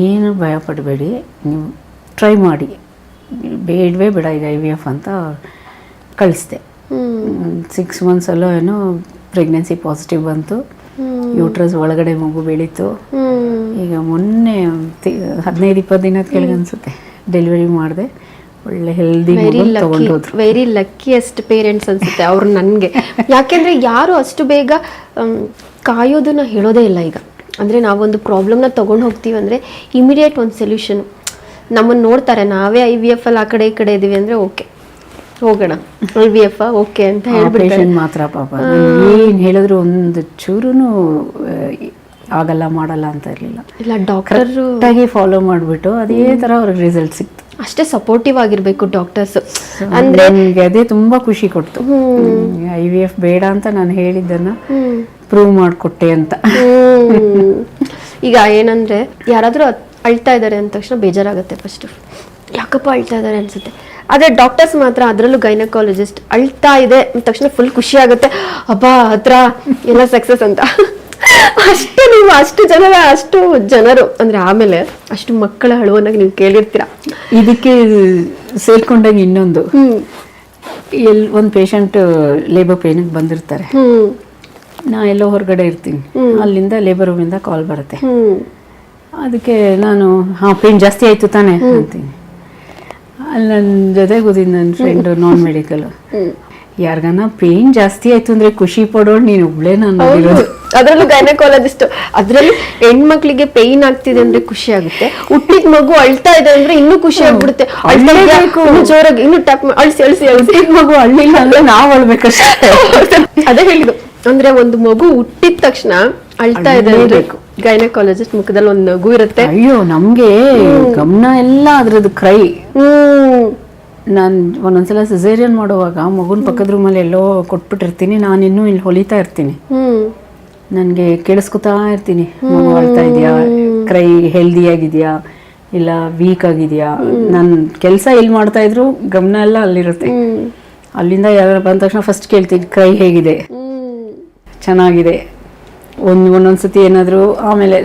ಏನು ಭಯ ಪಡಬೇಡಿ, ನೀವು ಟ್ರೈ ಮಾಡಿ, ಬೇಡವೇ ಬೇಡ ಈಗ IVF ಅಂತ ಕಳಿಸ್ದೆ. 6 months ಅಲ್ಲೋ ಏನೋ ಪ್ರೆಗ್ನೆನ್ಸಿ ಪಾಸಿಟಿವ್ ಬಂತು, ಯೂಟ್ರಸ್ ಒಳಗಡೆ ಮಗು ಬೆಳೀತು. ಈಗ ಮೊನ್ನೆ 15-20 ದಿನದ ಕೆಳಗೆ ಅನಿಸುತ್ತೆ ಡೆಲಿವರಿ ಮಾಡಿದೆ, ಒಳ್ಳೆ ಹೆಲ್ದಿ ತಗೊಂಡೋದ್ರು. ವೆರಿ ಲಕ್ಕಿಯೆಸ್ಟ್ ಪೇರೆಂಟ್ಸ್ ಅನ್ಸುತ್ತೆ ಅವ್ರು ನನಗೆ. ಯಾಕೆಂದರೆ ಯಾರು ಅಷ್ಟು ಬೇಗ ಕಾಯೋದನ್ನು ಹೇಳೋದೇ ಇಲ್ಲ. ಈಗ ಅಂದರೆ ನಾವೊಂದು ಪ್ರಾಬ್ಲಮ್ನ ತೊಗೊಂಡು ಹೋಗ್ತೀವಿ ಅಂದರೆ ಇಮಿಡಿಯೇಟ್ ಒಂದು ಸೊಲ್ಯೂಷನ್. ನಮ್ಮನ್ನು ನೋಡ್ತಾರೆ, ನಾವೇ IVF ಅಲ್ಲಿ ಆ ಕಡೆ ಈ ಕಡೆ ಇದ್ದೀವಿ ಅಂದರೆ ಓಕೆ ಹೋಗೋಣ IVF ಓಕೆ ಅಂತ ಹೇಳ್ಬಿಟ್ಟು ಮಾತ್ರ ಪಾಪ ಏನು ಹೇಳಿದ್ರು ಒಂದು ಚೂರು ಆಗಲ್ಲ ಮಾಡಲ್ಲ ಅಂತ ಇರಲಿಲ್ಲ. ಇಲ್ಲ, ಡಾಕ್ಟರ್ ಫಾಲೋ ಮಾಡಿಬಿಟ್ಟು ಅದೇ ಥರ ಅವ್ರಿಗೆ ರಿಸಲ್ಟ್ ಸಿಕ್ತು. ಅಷ್ಟೇ ಸಪೋರ್ಟಿವ್ ಆಗಿರಬೇಕು ಡಾಕ್ಟರ್ಸ್. ಅಂದರೆ ನನಗೆ ಅದೇ ತುಂಬ ಖುಷಿ ಕೊಡ್ತು. IVF ಬೇಡ ಅಂತ ನಾನು ಹೇಳಿದ್ದನ್ನು ಪ್ರೂವ್ ಮಾಡಿಕೊಟ್ಟೆ ಅಂತ. ಈಗ ಏನಂದರೆ ಯಾರಾದರೂ ಅಳ್ತಾ ಇದ್ದಾರೆ ಅಂದ ತಕ್ಷಣ ಬೇಜಾರಾಗುತ್ತೆ, ಫಸ್ಟು ಯಾಕಪ್ಪ ಅಳ್ತಾ ಇದ್ದಾರೆ ಅನ್ಸುತ್ತೆ. ಆದರೆ ಡಾಕ್ಟರ್ಸ್ ಮಾತ್ರ, ಅದರಲ್ಲೂ ಗೈನಕಾಲಜಿಸ್ಟ್, ಅಳ್ತಾ ಇದೆ ಅಂದ ತಕ್ಷಣ ಫುಲ್ ಖುಷಿ ಆಗುತ್ತೆ, ಅಬ್ಬಾ ಹತ್ರ ಎಲ್ಲ ಸಕ್ಸಸ್ ಅಂತ. ಅಷ್ಟು ನೀವು ಅಷ್ಟು ಜನರು ಅಂದರೆ ಆಮೇಲೆ ಅಷ್ಟು ಮಕ್ಕಳ ಅಳುವನ್ನಾಗ ನೀವು ಕೇಳಿರ್ತೀರ. ಇದಕ್ಕೆ ಸೇರ್ಕೊಂಡಾಗ ಇನ್ನೊಂದು, ಒಂದು ಪೇಷಂಟ್ ಲೇಬರ್ ಪೇನಿಗೆ ಬಂದಿರ್ತಾರೆ, ನಾ ಎಲ್ಲೋ ಹೊರಗಡೆ ಇರ್ತೀನಿ, ಅಲ್ಲಿಂದ ಲೇಬರ್ ರೂಮಿಂದ ಕಾಲ್ ಬರುತ್ತೆ. ಅದಕ್ಕೆ ನಾನು ಪೇನ್ ಜಾಸ್ತಿ ಆಯಿತು ತಾನೆ ಅಂತೀನಿ. ಅಲ್ಲಿ ನನ್ನ ಜೊತೆ ಕೂತಿದ್ದು ನನ್ನ ಫ್ರೆಂಡು ನಾನ್ ಮೆಡಿಕಲ್, ಯಾರಿಗಾನ ಪೇನ್ ಜಾಸ್ತಿ ಆಯ್ತು ಅಂದ್ರೆ ಖುಷಿ ಪಡೋಳು ನೀನು ಒಬ್ಳೆ ನಾನು. ಅದರಲ್ಲೂ ಗೈನಕಾಲಜಿಸ್ಟ್, ಅದರಲ್ಲಿ ಹೆಣ್ಮಕ್ಳಿಗೆ ಪೇನ್ ಆಗ್ತಿದೆ ಅಂದ್ರೆ ಖುಷಿ ಆಗುತ್ತೆ, ಹುಟ್ಟಿದ ಮಗು ಅಳ್ತಾ ಇದೆ ಅಂದ್ರೆ ಇನ್ನೂ ಖುಷಿ ಆಗ್ಬಿಡುತ್ತೆ. ಜೋರಾಗಿ ಇನ್ನು ಟ್ಯಾಪ್ ಅಳಿಸಿ ಮಗು ಅಳ್ಳಿಲ್ಲ ಅಂದ್ರೆ ನಾವ್ ಅಳ್ಬೇಕಷ್ಟೇ. ಅದೇ ಹೇಳಿದ್ದು, ಅಂದ್ರೆ ಒಂದು ಮಗು ಹುಟ್ಟಿದ ತಕ್ಷಣ ಅಳ್ತಾ ಇದೆ ಬೇಕು, ಗೈನಕಾಲಜಿಸ್ಟ್ ಮುಖದಲ್ಲಿ ಒಂದು ನಗು ಇರುತ್ತೆ. ಅಯ್ಯೋ ನಮ್ಗೆ ಗಮನ ಎಲ್ಲ ಅದ್ರದ್ದು ಕ್ರೈ. ನಾನು ಒಂದೊಂದ್ಸಲ ಸಿಸೇರಿಯನ್ ಮಾಡುವಾಗ ಮಗುನ ಪಕ್ಕದ ರೂಮಲ್ಲಿ ಎಲ್ಲೋ ಕೊಟ್ಬಿಟ್ಟಿರ್ತೀನಿ, ನಾನು ಇನ್ನೂ ಇಲ್ಲಿ ಹೊಲಿತಾ ಇರ್ತೀನಿ, ನನಗೆ ಕೇಳಿಸ್ಕೊತಾ ಇರ್ತೀನಿ, ಮಗು ಅಳ್ತಾ ಇದೆಯಾ, ಕ್ರೈ ಹೆಲ್ದಿ ಆಗಿದೆಯಾ ಇಲ್ಲ ವೀಕ್ ಆಗಿದೆಯಾ. ನಾನು ಕೆಲಸ ಎಲ್ಲಿ ಮಾಡ್ತಾ ಇದ್ರು ಗಮನ ಎಲ್ಲ ಅಲ್ಲಿರುತ್ತೆ. ಅಲ್ಲಿಂದ ಯಾರು ಬಂದ ತಕ್ಷಣ ಫಸ್ಟ್ ಕೇಳ್ತೀನಿ, ಕ್ರೈ ಹೇಗಿದೆ, ಚೆನ್ನಾಗಿದೆ. ಒಂದೊಂದ್ಸತಿ ಏನಾದರೂ ಆಮೇಲೆ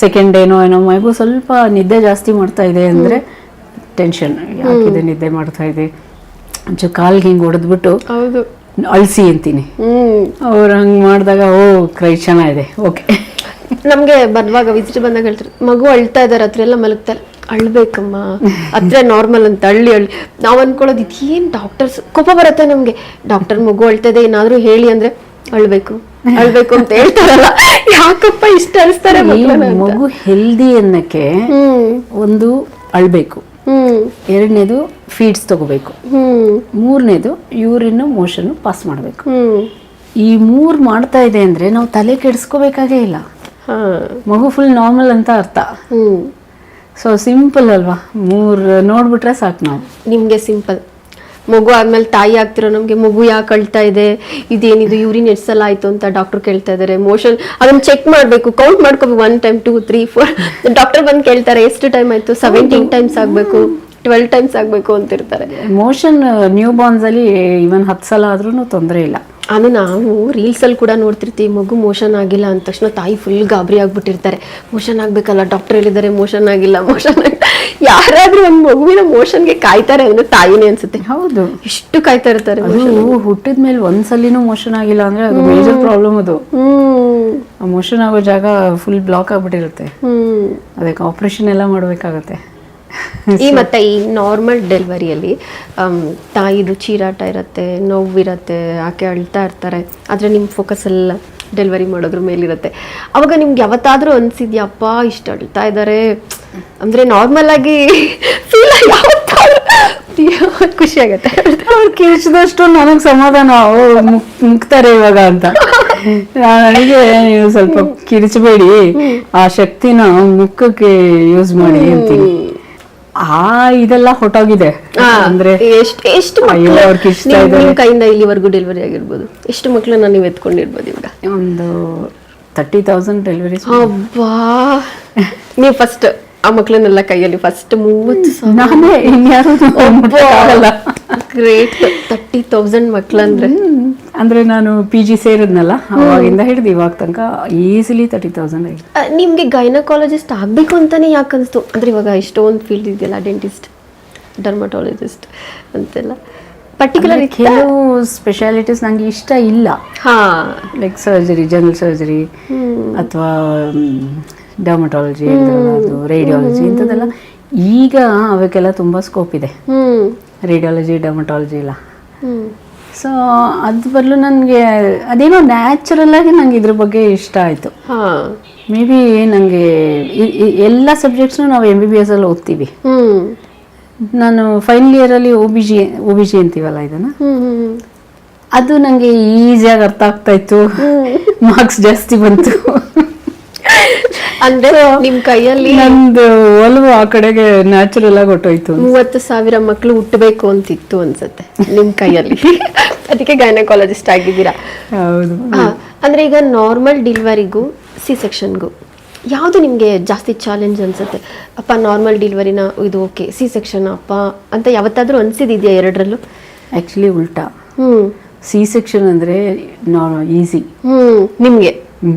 ಸೆಕೆಂಡ್ ಏನೋ ಮಗು ಸ್ವಲ್ಪ ನಿದ್ದೆ ಜಾಸ್ತಿ ಮಾಡ್ತಾ ಇದೆ ಅಂದರೆ ಟೆನ್ಷನ್, ಯಾಕಿದೆ ನಿದ್ದೆ ಮಾಡ್ತಾ ಇದೆ, ಒಂಚೂರು ಕಾಲ್ಗೆ ಹಿಂಗೆ ಹೊಡೆದ್ಬಿಟ್ಟು ಅಳಿಸಿ ಅಂತೀನಿ. ಅವ್ರು ಹಂಗೆ ಮಾಡಿದಾಗ ಕ್ರೈ ಚೆನ್ನಾಗಿದೆ, ಓಕೆ. ನಮಗೆ ಬರುವಾಗ ವಿಸಿಟ್ ಬಂದಾಗ ಹೇಳ್ತಾರೆ, ಮಗು ಅಳ್ತಾ ಇದ್ದಾರೆ ಹತ್ರ ಎಲ್ಲ ಮಲಗ್ತಾರೆ, ಅಳ್ಬೇಕಮ್ಮ ಅದ್ರ ನಾರ್ಮಲ್ ಅಂತ ಅಳ್ಳಿ ನಾವ್ ಅನ್ಕೊಳ್ಳೋದು ಇದೇನ್ ಡಾಕ್ಟರ್ಸ್ ಕೋಪ ಬರುತ್ತೆ ನಮ್ಗೆ, ಡಾಕ್ಟರ್ ಮಗು ಅಳ್ತದೆ ಏನಾದ್ರು ಹೇಳಿ ಅಂದ್ರೆ ಅಳ್ಬೇಕು ಅಂತ ಹೇಳ್ತಾರಲ್ಲ, ಯಾಕಪ್ಪ ಇಷ್ಟ ಅಳಿಸ್ತಾರೆ ಮಗು ಹೆಲ್ದಿ ಅನ್ನಕ್ಕೆ ಒಂದು ಅಳ್ಬೇಕು, ಎರಡನೇದು ಫೀಡ್ಸ್ ತಗೋಬೇಕು, ಮೂರನೇದು ಯೂರಿನ್ ಮೋಷನ್ ಪಾಸ್ ಮಾಡಬೇಕು. ಈ 3 ಮಾಡ್ತಾ ಇದೆ ಅಂದ್ರೆ ನಾವು ತಲೆ ಕೆಡಿಸ್ಕೋಬೇಕಾಗೇ ಇಲ್ಲ, ಮಗು ಫುಲ್ ನಾರ್ಮಲ್ ಅಂತ ಅರ್ಥ. ಸೊ ಸಿಂಪಲ್ ಅಲ್ವಾ, 3 ನೋಡ್ಬಿಟ್ರೆ ಸಾಕು. ನಾವು ನಿಮ್ಗೆ ಸಿಂಪಲ್, ಮಗು ಆದ್ಮೇಲೆ ತಾಯಿ ಆಗ್ತಿರೋ ನಮ್ಗೆ ಮಗು ಯಾಕೆ ಅಳ್ತಾ ಇದೆ, ಇದೇನಿದು ಯೂರಿನ್ ಎಷ್ಟು ಸಲ ಆಯ್ತು ಅಂತ ಡಾಕ್ಟರ್ ಕೇಳ್ತಾ ಇದಾರೆ, ಮೋಷನ್ ಅದನ್ನ ಚೆಕ್ ಮಾಡ್ಬೇಕು, ಕೌಂಟ್ ಮಾಡ್ಕೋಬೇಕು, 1 time 2 3 4 ಡಾಕ್ಟರ್ ಬಂದು ಕೇಳ್ತಾರೆ ಎಷ್ಟು ಟೈಮ್ ಆಯ್ತು, 17 times ಆಗ್ಬೇಕು, 12 times ಆಗ್ಬೇಕು ಅಂತಿರ್ತಾರೆ. ಮೋಷನ್ ನ್ಯೂ ಬಾರ್ನ್ಸ್ ಅಲ್ಲಿ ಇವನ್ 10 ಸಲ ಆದ್ರೂ ತೊಂದರೆ ಇಲ್ಲ. ಅದು ನಾವು ರೀಲ್ಸ್ ಅಲ್ಲಿ ಕೂಡ ನೋಡ್ತಿರ್ತೀವಿ, ಮಗು ಮೋಷನ್ ಆಗಿಲ್ಲ ಅಂದ ತಕ್ಷಣ ತಾಯಿ ಫುಲ್ ಗಾಬರಿ ಆಗ್ಬಿಟ್ಟಿರ್ತಾರೆ, ಮೋಷನ್ ಆಗ್ಬೇಕಲ್ಲ, ಡಾಕ್ಟರ್ ಹೇಳಿದ್ದಾರೆ ಮೋಷನ್ ಆಗಿಲ್ಲ. ಯಾರಾದ್ರೂ ಒಂದ್ ಮಗುವಿನ ಮೋಷನ್ಗೆ ಕಾಯ್ತಾರೆ ಅಂದ್ರೆ ತಾಯಿನೇ ಅನ್ಸುತ್ತೆ. ಹೌದು, ಇಷ್ಟು ಕಾಯ್ತಾ ಇರ್ತಾರೆ. ಹುಟ್ಟಿದ್ಮೇಲೆ ಒಂದ್ಸಲಿನೂ ಮೋಷನ್ ಆಗಿಲ್ಲ ಅಂದ್ರೆ ಅದು ಮೇಜರ್ ಪ್ರಾಬ್ಲಮ್. ಅದು ಮೋಷನ್ ಆಗೋ ಜಾಗ ಫುಲ್ ಬ್ಲಾಕ್ ಆಗ್ಬಿಟ್ಟಿರುತ್ತೆ, ಅದಕ್ಕೆ ಆಪರೇಷನ್ ಎಲ್ಲ ಮಾಡ್ಬೇಕಾಗತ್ತೆ. ಮತ್ತೆ ಈ ನಾರ್ಮಲ್ ಡೆಲಿವರಿಯಲ್ಲಿ ತಾಯಿದು ಚೀರಾಟ ಇರುತ್ತೆ, ನೋವಿರತ್ತೆ, ಆಕೆ ಅಳ್ತಾ ಇರ್ತಾರೆ, ಆದ್ರೆ ನಿಮ್ ಫೋಕಸ್ ಎಲ್ಲ ಡೆಲಿವರಿ ಮಾಡೋದ್ರ ಮೇಲಿರುತ್ತೆ. ಅವಾಗ ನಿಮ್ಗೆ ಯಾವತ್ತಾದ್ರೂ ಅನ್ಸಿದ್ಯಪ್ಪ ಇಷ್ಟ ಅಳ್ತಾ ಇದ್ದಾರೆ ಅಂದ್ರೆ ನಾರ್ಮಲ್ ಆಗಿ ಫೀಲ್ ಖುಷಿ ಆಗತ್ತೆ, ಅವ್ರು ಕಿರಿಚಿದಷ್ಟು ನನಗ್ ಸಮಾಧಾನ, ಮುಕ್ತಾರೆ ಇವಾಗ ಅಂತ. ನನಗೆ ನೀವು ಸ್ವಲ್ಪ ಕಿರಿಚಬೇಡಿ, ಆ ಶಕ್ತಿನ ಮುಖಕ್ಕೆ ಯೂಸ್ ಮಾಡಿ ಅಂತೀನಿ. ಇದೆಲ್ಲ ಹೊಟ್ಟೋಗಿದೆ ಅಂದ್ರೆ ಎಷ್ಟು ಕೈಯಿಂದ ಇಲ್ಲಿವರೆಗೂ ಡೆಲಿವರಿ ಆಗಿರ್ಬೋದು, ಎಷ್ಟು ಮಕ್ಕಳನ್ನ ನೀವು ಎತ್ಕೊಂಡಿರ್ಬೋದು? ಇವಾಗ ಒಂದು 30,000 ಡೆಲಿವರಿ. ಅಬ್ಬಾ, ನೀವು ಫಸ್ಟ್ ಆ ಮಕ್ಕಳನ್ನೆಲ್ಲ ಕೈಯಲ್ಲಿ ಫಸ್ಟ್ 30,000 ನಾನೇ, ಇನ್ಯಾರು ಗ್ರೇಟ್. 30,000 ಮಕ್ಕಳಂದ್ರೆ ಅಂದ್ರೆ ನಾನು PG ಸೇರಿದ್ನಲ್ಲ, ಅವಾಗಿಂದ ಹಿಡಿದು ಇವಾಗ ತನಕ ಈಸಿಲಿ 30,000 ಆಗಿದೆ. ನಿಮ್ಗೆ ಗೈನಕಾಲಜಿಸ್ಟ್ ಆಗ್ಬೇಕು ಅಂತಾನೆ ಯಾಕೆ ಅನ್ಸ್ತು? ಅಂದ್ರೆ ಇವಾಗ ಇಷ್ಟೊಂದು ಫೀಲ್ಡ್ ಇದೆಯಲ್ಲ, ಡೆಂಟಿಸ್ಟ್, ಡರ್ಮಟಾಲಜಿಸ್ಟ್ ಅಂತೆಲ್ಲ, ಪರ್ಟಿಕ್ಯುಲರ್ ಕೆಲವು ಸ್ಪೆಷಾಲಿಟೀಸ್ ನಂಗೆ ಇಷ್ಟ ಇಲ್ಲ. ಲೈಕ್ ಸರ್ಜರಿ, ಜನರಲ್ ಸರ್ಜರಿ ಅಥವಾ ಡರ್ಮಟಾಲಜಿ, ಅದು ರೇಡಿಯಾಲಜಿ ಇಂಥದ್ದೆಲ್ಲ ಈಗ ಅವಕ್ಕೆಲ್ಲ ತುಂಬಾ ಸ್ಕೋಪ್ ಇದೆ, ರೇಡಿಯಾಲಜಿ, ಡರ್ಮಟಾಲಜಿ ಎಲ್ಲ. ಸೊ ಅದ್ರ ಬದಲು ನನಗೆ ಅದೇನೋ ನ್ಯಾಚುರಲ್ ಆಗಿ ನಂಗೆ ಇದ್ರ ಬಗ್ಗೆ ಇಷ್ಟ ಆಯಿತು. ಮೇ ಬಿ ನನಗೆ ಎಲ್ಲ ಸಬ್ಜೆಕ್ಟ್ಸ್ನು ನಾವು MBBS ಅಲ್ಲಿ ಓದ್ತೀವಿ. ನಾನು ಫೈನಲ್ ಇಯರಲ್ಲಿ ಒ ಬಿ ಜಿ ಅಂತೀವಲ್ಲ ಇದನ್ನು, ಅದು ನನಗೆ ಈಸಿಯಾಗಿ ಅರ್ಥ ಆಗ್ತಾ ಇತ್ತು, ಮಾರ್ಕ್ಸ್ ಜಾಸ್ತಿ ಬಂತು. ಅಂದ್ರೆ ನಿಮ್ ಕೈಯಲ್ಲಿ ನಂದು ಒಲವು ಆ ಕಡೆಗೆ ನ್ಯಾಚುರಲ್ ಆಗಿ ಹೊಟ್ಟೋಯ್ತು. 30,000 ಮಕ್ಕಳು ಹುಟ್ಟಬೇಕು ಅಂತಿತ್ತು ಅನ್ಸುತ್ತೆ ನಿಮ್ ಕೈಯಲ್ಲಿ, ಅದಕ್ಕೆ ಗೈನಕಾಲಜಿಸ್ಟ್ ಆಗಿದ್ದೀರಾ. ಹೌದು. ಅಂದ್ರೆ ಈಗ ನಾರ್ಮಲ್ ಡೆಲಿವರಿಗೂ ಸಿ ಸೆಕ್ಷನ್ಗೂ ಯಾವುದು ನಿಮ್ಗೆ ಜಾಸ್ತಿ ಚಾಲೆಂಜ್ ಅನ್ಸುತ್ತೆ? ಅಪ್ಪ ನಾರ್ಮಲ್ ಡೆಲಿವರಿನ ಇದು ಓಕೆ, ಸಿ ಸೆಕ್ಷನ್ ಅಪ್ಪ ಅಂತ ಯಾವತ್ತಾದ್ರೂ ಅನ್ಸಿದ್ಯಾ ಎರಡರಲ್ಲೂ? ಆಕ್ಚುಲಿ ಉಲ್ಟಾ, ಸಿ ಸೆಕ್ಷನ್ ಅಂದ್ರೆ ಈಸಿ ನಿಮ್ಗೆ,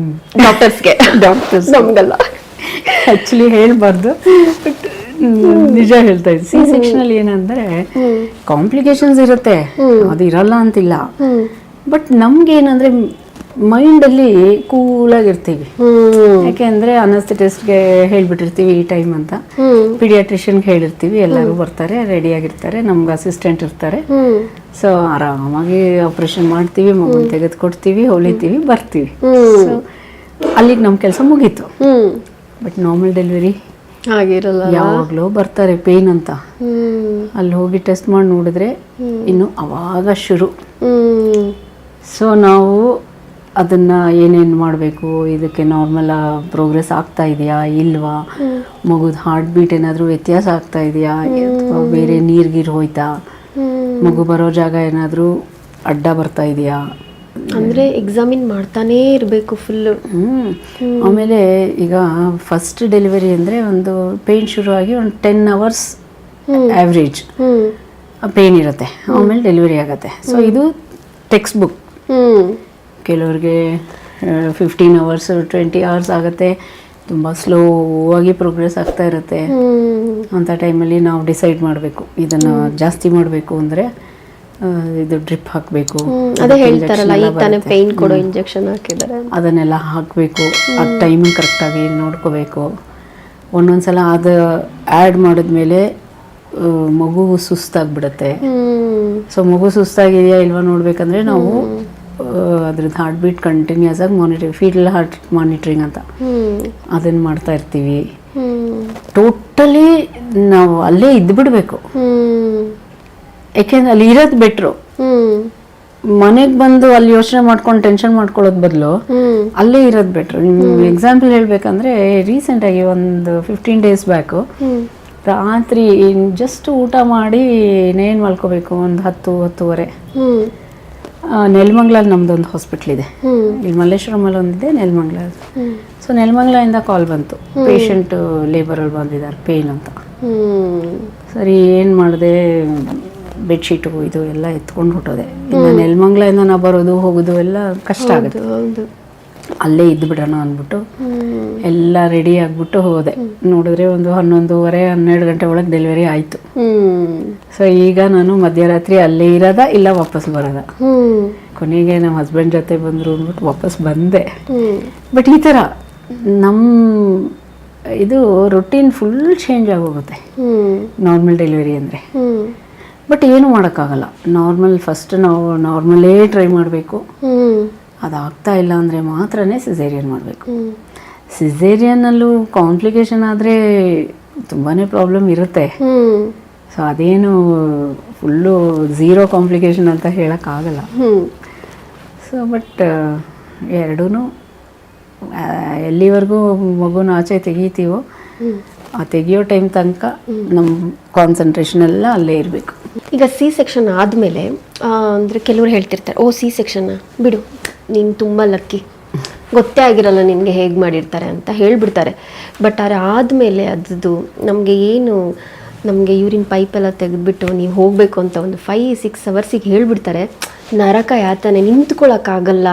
ಡಾಕ್ಟರ್ಸ್ಗೆ. ನಮ್ಗಲ್ಲ ಆಕ್ಚುಲಿ ಹೇಳ್ಬಾರ್ದು, ನಿಜ ಹೇಳ್ತಾ ಇದ್ದೆ. ಸಿ ಸೆಕ್ಷನ್ ಅಲ್ಲಿ ಏನಂದ್ರೆ ಕಾಂಪ್ಲಿಕೇಶನ್ಸ್ ಇರುತ್ತೆ, ಅದು ಇರಲ್ಲ ಅಂತಿಲ್ಲ. ಬಟ್ ನಮ್ಗೆ ಏನಂದ್ರೆ ಮೈಂಡ್ ಅಲ್ಲಿ ಕೂಲಾಗಿರ್ತೀವಿ, ಯಾಕೆಂದ್ರೆ ಅನಸ್ಥೆಟಿಸ್ಟ್ಗೆ ಹೇಳ್ಬಿಟ್ಟಿರ್ತೀವಿ ಈ ಟೈಮ್ ಅಂತ, ಪೀಡಿಯಾಟ್ರಿಷಿಯನ್ಗೆ ಹೇಳಿರ್ತೀವಿ, ಎಲ್ಲರೂ ಬರ್ತಾರೆ, ರೆಡಿ ಆಗಿರ್ತಾರೆ, ನಮ್ಗೆ ಅಸಿಸ್ಟೆಂಟ್ ಇರ್ತಾರೆ. ಸೊ ಆರಾಮಾಗಿ ಆಪರೇಷನ್ ಮಾಡ್ತೀವಿ, ಮಗುನ ತೆಗೆದುಕೊಡ್ತೀವಿ, ಹೊಲಿತೀವಿ, ಬರ್ತೀವಿ. ಸೊ ಅಲ್ಲಿಗೆ ನಮ್ಮ ಕೆಲಸ ಮುಗೀತು. ಬಟ್ ನಾರ್ಮಲ್ ಡೆಲಿವರಿ ಆಗಿರಲ್ಲ, ಯಾವಾಗಲೂ ಬರ್ತಾರೆ ಪೇನ್ ಅಂತ, ಅಲ್ಲಿ ಹೋಗಿ ಟೆಸ್ಟ್ ಮಾಡಿ ನೋಡಿದ್ರೆ ಇನ್ನು ಅವಾಗ ಶುರು. ಸೊ ನಾವು ಅದನ್ನ ಏನೇನು ಮಾಡಬೇಕು, ಇದಕ್ಕೆ ನಾರ್ಮಲ್ ಪ್ರೋಗ್ರೆಸ್ ಆಗ್ತಾ ಇದೆಯಾ ಇಲ್ವಾ, ಮಗುದ ಹಾರ್ಟ್ ಬೀಟ್ ಏನಾದರೂ ವ್ಯತ್ಯಾಸ ಆಗ್ತಾ ಇದೆಯಾ, ಅಥವಾ ಬೇರೆ ನೀರ್ಗೀರು ಹೋಯ್ತಾ, ಮಗು ಬರೋ ಜಾಗ ಏನಾದರೂ ಅಡ್ಡ ಬರ್ತಾ ಇದೆಯಾ, ಅಂದ್ರೆ ಎಕ್ಸಾಮಿನ್ ಮಾಡ್ತಾನೇ ಇರಬೇಕು ಫುಲ್ಲು. ಆಮೇಲೆ ಈಗ ಫಸ್ಟ್ ಡೆಲಿವರಿ ಅಂದರೆ ಒಂದು ಪೇನ್ ಶುರುವಾಗಿ ಒಂದು 10 hours ಆವ್ರೇಜ್ ಪೇನ್ ಇರುತ್ತೆ, ಆಮೇಲೆ ಡೆಲಿವರಿ ಆಗುತ್ತೆ. ಸೊ ಇದು ಟೆಕ್ಸ್ಟ್ ಬುಕ್. ಕೆಲವ್ರಿಗೆ 15 hours 20 hours ಆಗುತ್ತೆ, ತುಂಬ ಸ್ಲೋ ಆಗಿ ಪ್ರೋಗ್ರೆಸ್ ಆಗ್ತಾ ಇರುತ್ತೆ. ಅಂಥ ಟೈಮಲ್ಲಿ ನಾವು ಡಿಸೈಡ್ ಮಾಡಬೇಕು, ಇದನ್ನು ಜಾಸ್ತಿ ಮಾಡಬೇಕು ಅಂದರೆ ಇದು ಡ್ರಿಪ್ ಹಾಕಬೇಕು, ಅದೇ ಹೇಳ್ತಾರಲ್ಲ ಈ ತಾನೇ ಪೇನ್ ಕೊಡೋ ಇಂಜೆಕ್ಷನ್ ಹಾಕಿದ್ದಾರೆ, ಅದನ್ನೆಲ್ಲ ಹಾಕಬೇಕು. ಆ ಟೈಮಿಂಗ್ ಕರೆಕ್ಟಾಗಿ ನೋಡ್ಕೋಬೇಕು. ಒಂದೊಂದ್ಸಲ ಅದು ಆ್ಯಡ್ ಮಾಡಿದ್ಮೇಲೆ ಮಗು ಸುಸ್ತಾಗ್ಬಿಡುತ್ತೆ. ಸೊ ಮಗು ಸುಸ್ತಾಗಿದೆಯಾ ಇಲ್ವಾ ನೋಡ್ಬೇಕಂದ್ರೆ ನಾವು ಅದ್ರದ್ದು ಹಾರ್ಟ್ ಬೀಟ್ ಕಂಟಿನ್ಯೂಸ್ ಆಗಿ ಮಾನಿಟರಿಂಗ್, ಫೀಟಲ್ ಹಾರ್ಟ್ ಮಾನಿಟರಿಂಗ್ ಅಂತ ಅದನ್ನು ಮಾಡ್ತಾ ಇರ್ತೀವಿ. ಟೋಟಲಿ ನಾವು ಅಲ್ಲೇ ಇದ್ಬಿಡ್ಬೇಕು, ಯಾಕೆಂದ್ರೆ ಅಲ್ಲಿ ಇರೋದು ಬೆಟ್ರು. ಮನೆಗೆ ಬಂದು ಅಲ್ಲಿ ಯೋಚನೆ ಮಾಡ್ಕೊಂಡು ಟೆನ್ಷನ್ ಮಾಡ್ಕೊಳ್ಳೋದು ಬದಲು ಅಲ್ಲೇ ಇರೋದು ಬೆಟ್ರು. ಎಕ್ಸಾಂಪಲ್ ಹೇಳ್ಬೇಕಂದ್ರೆ ರೀಸೆಂಟಾಗಿ ಒಂದು 15 days ಬ್ಯಾಕು ರಾತ್ರಿ ಜಸ್ಟ್ ಊಟ ಮಾಡಿ ಇನ್ನೇನು ಮಲ್ಕೋಬೇಕು ಒಂದು 10-10:30. ನೆಲಮಂಗ್ಲಲ್ಲಿ ನಮ್ದೊಂದು ಹಾಸ್ಪಿಟ್ಲ್ ಇದೆ, ಇಲ್ಲಿ ಮಲ್ಲೇಶ್ವರಮಲ್ಲಿ ಒಂದಿದೆ, ನೆಲಮಂಗ್ಲ. ಸೊ ನೆಲಮಂಗ್ಲಿಂದ ಕಾಲ್ ಬಂತು, ಪೇಷಂಟ್ ಲೇಬರಲ್ಲಿ ಬಂದಿದ್ದಾರೆ ಪೇಯ್ನ್ ಅಂತ. ಸರಿ ಏನು ಮಾಡಿದೆ, ಬೆಡ್ಶೀಟು ಇದು ಎಲ್ಲ ಎತ್ಕೊಂಡು ಹೊಟ್ಟೋದೆ. ಇನ್ನು ನೆಲಮಂಗ್ಲಿಂದ ನಾವು ಬರೋದು ಹೋಗೋದು ಎಲ್ಲ ಕಷ್ಟ ಆಗುತ್ತೆ. ಅಲ್ಲೇ ಇದ್ದು ಬಿಡೋಣ ಅಂದ್ಬಿಟ್ಟು ಎಲ್ಲ ರೆಡಿ ಆಗಿಬಿಟ್ಟು ಹೋದೆ. ನೋಡಿದ್ರೆ ಒಂದು 11:30-12 ಗಂಟೆ ಒಳಗೆ ಡೆಲಿವರಿ ಆಯಿತು. ಸೊ ಈಗ ನಾನು ಮಧ್ಯರಾತ್ರಿ ಅಲ್ಲೇ ಇರೋದ ಇಲ್ಲ ವಾಪಸ್ ಬರೋದ. ಕೊನೆಗೆ ನಮ್ಮ ಹಸ್ಬೆಂಡ್ ಜೊತೆ ಬಂದರು ಅಂದ್ಬಿಟ್ಟು ವಾಪಸ್ ಬಂದೆ. ಬಟ್ ಈ ಥರ ನಮ್ಮ ಇದು ರೊಟೀನ್ ಫುಲ್ ಚೇಂಜ್ ಆಗೋಗುತ್ತೆ ನಾರ್ಮಲ್ ಡೆಲಿವರಿ ಅಂದರೆ. ಬಟ್ ಏನು ಮಾಡೋಕ್ಕಾಗಲ್ಲ, ಫಸ್ಟ್ ನಾವು ನಾರ್ಮಲೇ ಟ್ರೈ ಮಾಡಬೇಕು. ಅದಾಗ್ತಾ ಇಲ್ಲ ಅಂದರೆ ಮಾತ್ರನೇ ಸಿಸೇರಿಯನ್ ಮಾಡಬೇಕು. ಸಿಸೇರಿಯನ್ನಲ್ಲೂ ಕಾಂಪ್ಲಿಕೇಶನ್ ಆದರೆ ತುಂಬಾ ಪ್ರಾಬ್ಲಮ್ ಇರುತ್ತೆ. ಸೊ ಅದೇನು ಫುಲ್ಲು ಝೀರೋ ಕಾಂಪ್ಲಿಕೇಶನ್ ಅಂತ ಹೇಳೋಕ್ಕಾಗಲ್ಲ. ಸೊ ಬಟ್ ಎರಡೂ ಎಲ್ಲಿವರೆಗೂ ಮಗುನ ಆಚೆ ತೆಗಿತೀವೋ ಆ ತೆಗಿಯೋ ಟೈಮ್ ತನಕ ನಮ್ಮ ಕಾನ್ಸಂಟ್ರೇಷನ್ ಎಲ್ಲ ಅಲ್ಲೇ ಇರಬೇಕು. ಈಗ C-ಸೆಕ್ಷನ್ ಆದಮೇಲೆ ಅಂದರೆ ಕೆಲವರು ಹೇಳ್ತಿರ್ತಾರೆ, C-ಸೆಕ್ಷನ್ ಬಿಡು, ನೀನು ತುಂಬ ಲಕ್ಕಿ, ಗೊತ್ತೇ ಆಗಿರಲ್ಲ ನಿನಗೆ ಹೇಗೆ ಮಾಡಿರ್ತಾರೆ ಅಂತ ಹೇಳಿಬಿಡ್ತಾರೆ. ಬಟ್ ಆದಮೇಲೆ ಅದು ನಮಗೆ ಯೂರಿನ್ ಪೈಪೆಲ್ಲ ತೆಗೆದುಬಿಟ್ಟು ನೀವು ಹೋಗಬೇಕು ಅಂತ ಒಂದು 5-6 ಅವರ್ಸಿಗೆ ಹೇಳಿಬಿಡ್ತಾರೆ. ನರಕ ಯಾತನೆ, ನಿಂತ್ಕೊಳ್ಳೋಕ್ಕಾಗಲ್ಲ,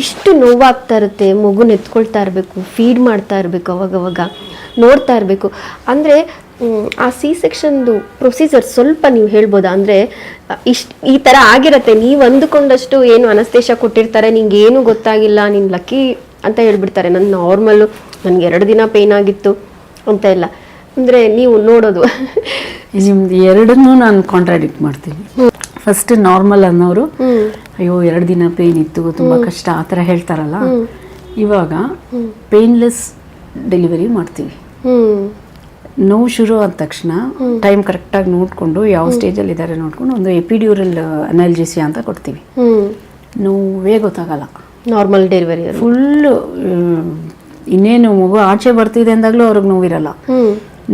ಇಷ್ಟು ನೋವಾಗ್ತಾ ಇರುತ್ತೆ. ಮಗುನ ಎತ್ಕೊಳ್ತಾ ಇರಬೇಕು, ಫೀಡ್ ಮಾಡ್ತಾ ಇರಬೇಕು, ಅವಾಗವಾಗ ನೋಡ್ತಾ ಇರಬೇಕು. ಅಂದರೆ ಆ C-ಸೆಕ್ಷನ್ದು ಪ್ರೊಸೀಜರ್ ಸ್ವಲ್ಪ ನೀವು ಹೇಳ್ಬೋದಾ? ಅಂದರೆ ಈ ಥರ ಆಗಿರತ್ತೆ, ನೀವು ಅಂದುಕೊಂಡಷ್ಟು ಏನು ಅನಸ್ತೇಶ ಕೊಟ್ಟಿರ್ತಾರೆ, ನಿಂಗೆ ಏನೂ ಗೊತ್ತಾಗಿಲ್ಲ, ನೀನು ಲಕ್ಕಿ ಅಂತ ಹೇಳ್ಬಿಡ್ತಾರೆ. ನನ್ನ ನಾರ್ಮಲ್ಲು, ನನಗೆ 2 ದಿನ ಪೇಯ್ನ್ ಆಗಿತ್ತು ಅಂತ ಎಲ್ಲ. ಅಂದರೆ ನೀವು ನೋಡೋದು ನಿಮ್ದು ಎರಡನ್ನೂ ನಾನು ಕಾಂಟ್ರಾಡಿಕ್ಟ್ ಮಾಡ್ತೀನಿ. ಫಸ್ಟ್ ನಾರ್ಮಲ್ ಅನ್ನೋರು ಅಯ್ಯೋ 2 ದಿನ ಪೇಯ್ನ್ ಇತ್ತು, ತುಂಬ ಕಷ್ಟ ಆ ಥರ ಹೇಳ್ತಾರಲ್ಲ. ಇವಾಗ ಪೇಯ್ನ್ಲೆಸ್ ಡೆಲಿವರಿ ಮಾಡ್ತೀವಿ. ನೋವು ಶುರು ಆದ ತಕ್ಷಣ ಟೈಮ್ ಕರೆಕ್ಟಾಗಿ ನೋಡಿಕೊಂಡು ಯಾವ ಸ್ಟೇಜಲ್ಲಿ ಇದ್ದಾರೆ ನೋಡ್ಕೊಂಡು ಒಂದು ಎಪಿಡ್ಯೂರಲ್ ಅನಾಲ್ಜೆಸಿಯಾ ಅಂತ ಕೊಡ್ತೀವಿ. ನೋವೇ ಗೊತ್ತಾಗಲ್ಲ ನಾರ್ಮಲ್ ಡೆಲಿವರಿ ಫುಲ್ಲು. ಇನ್ನೇನು ಮಗು ಆಚೆ ಬರ್ತಿದೆ ಅಂದಾಗಲೂ ಅವ್ರಿಗೆ ನೋವಿರಲ್ಲ.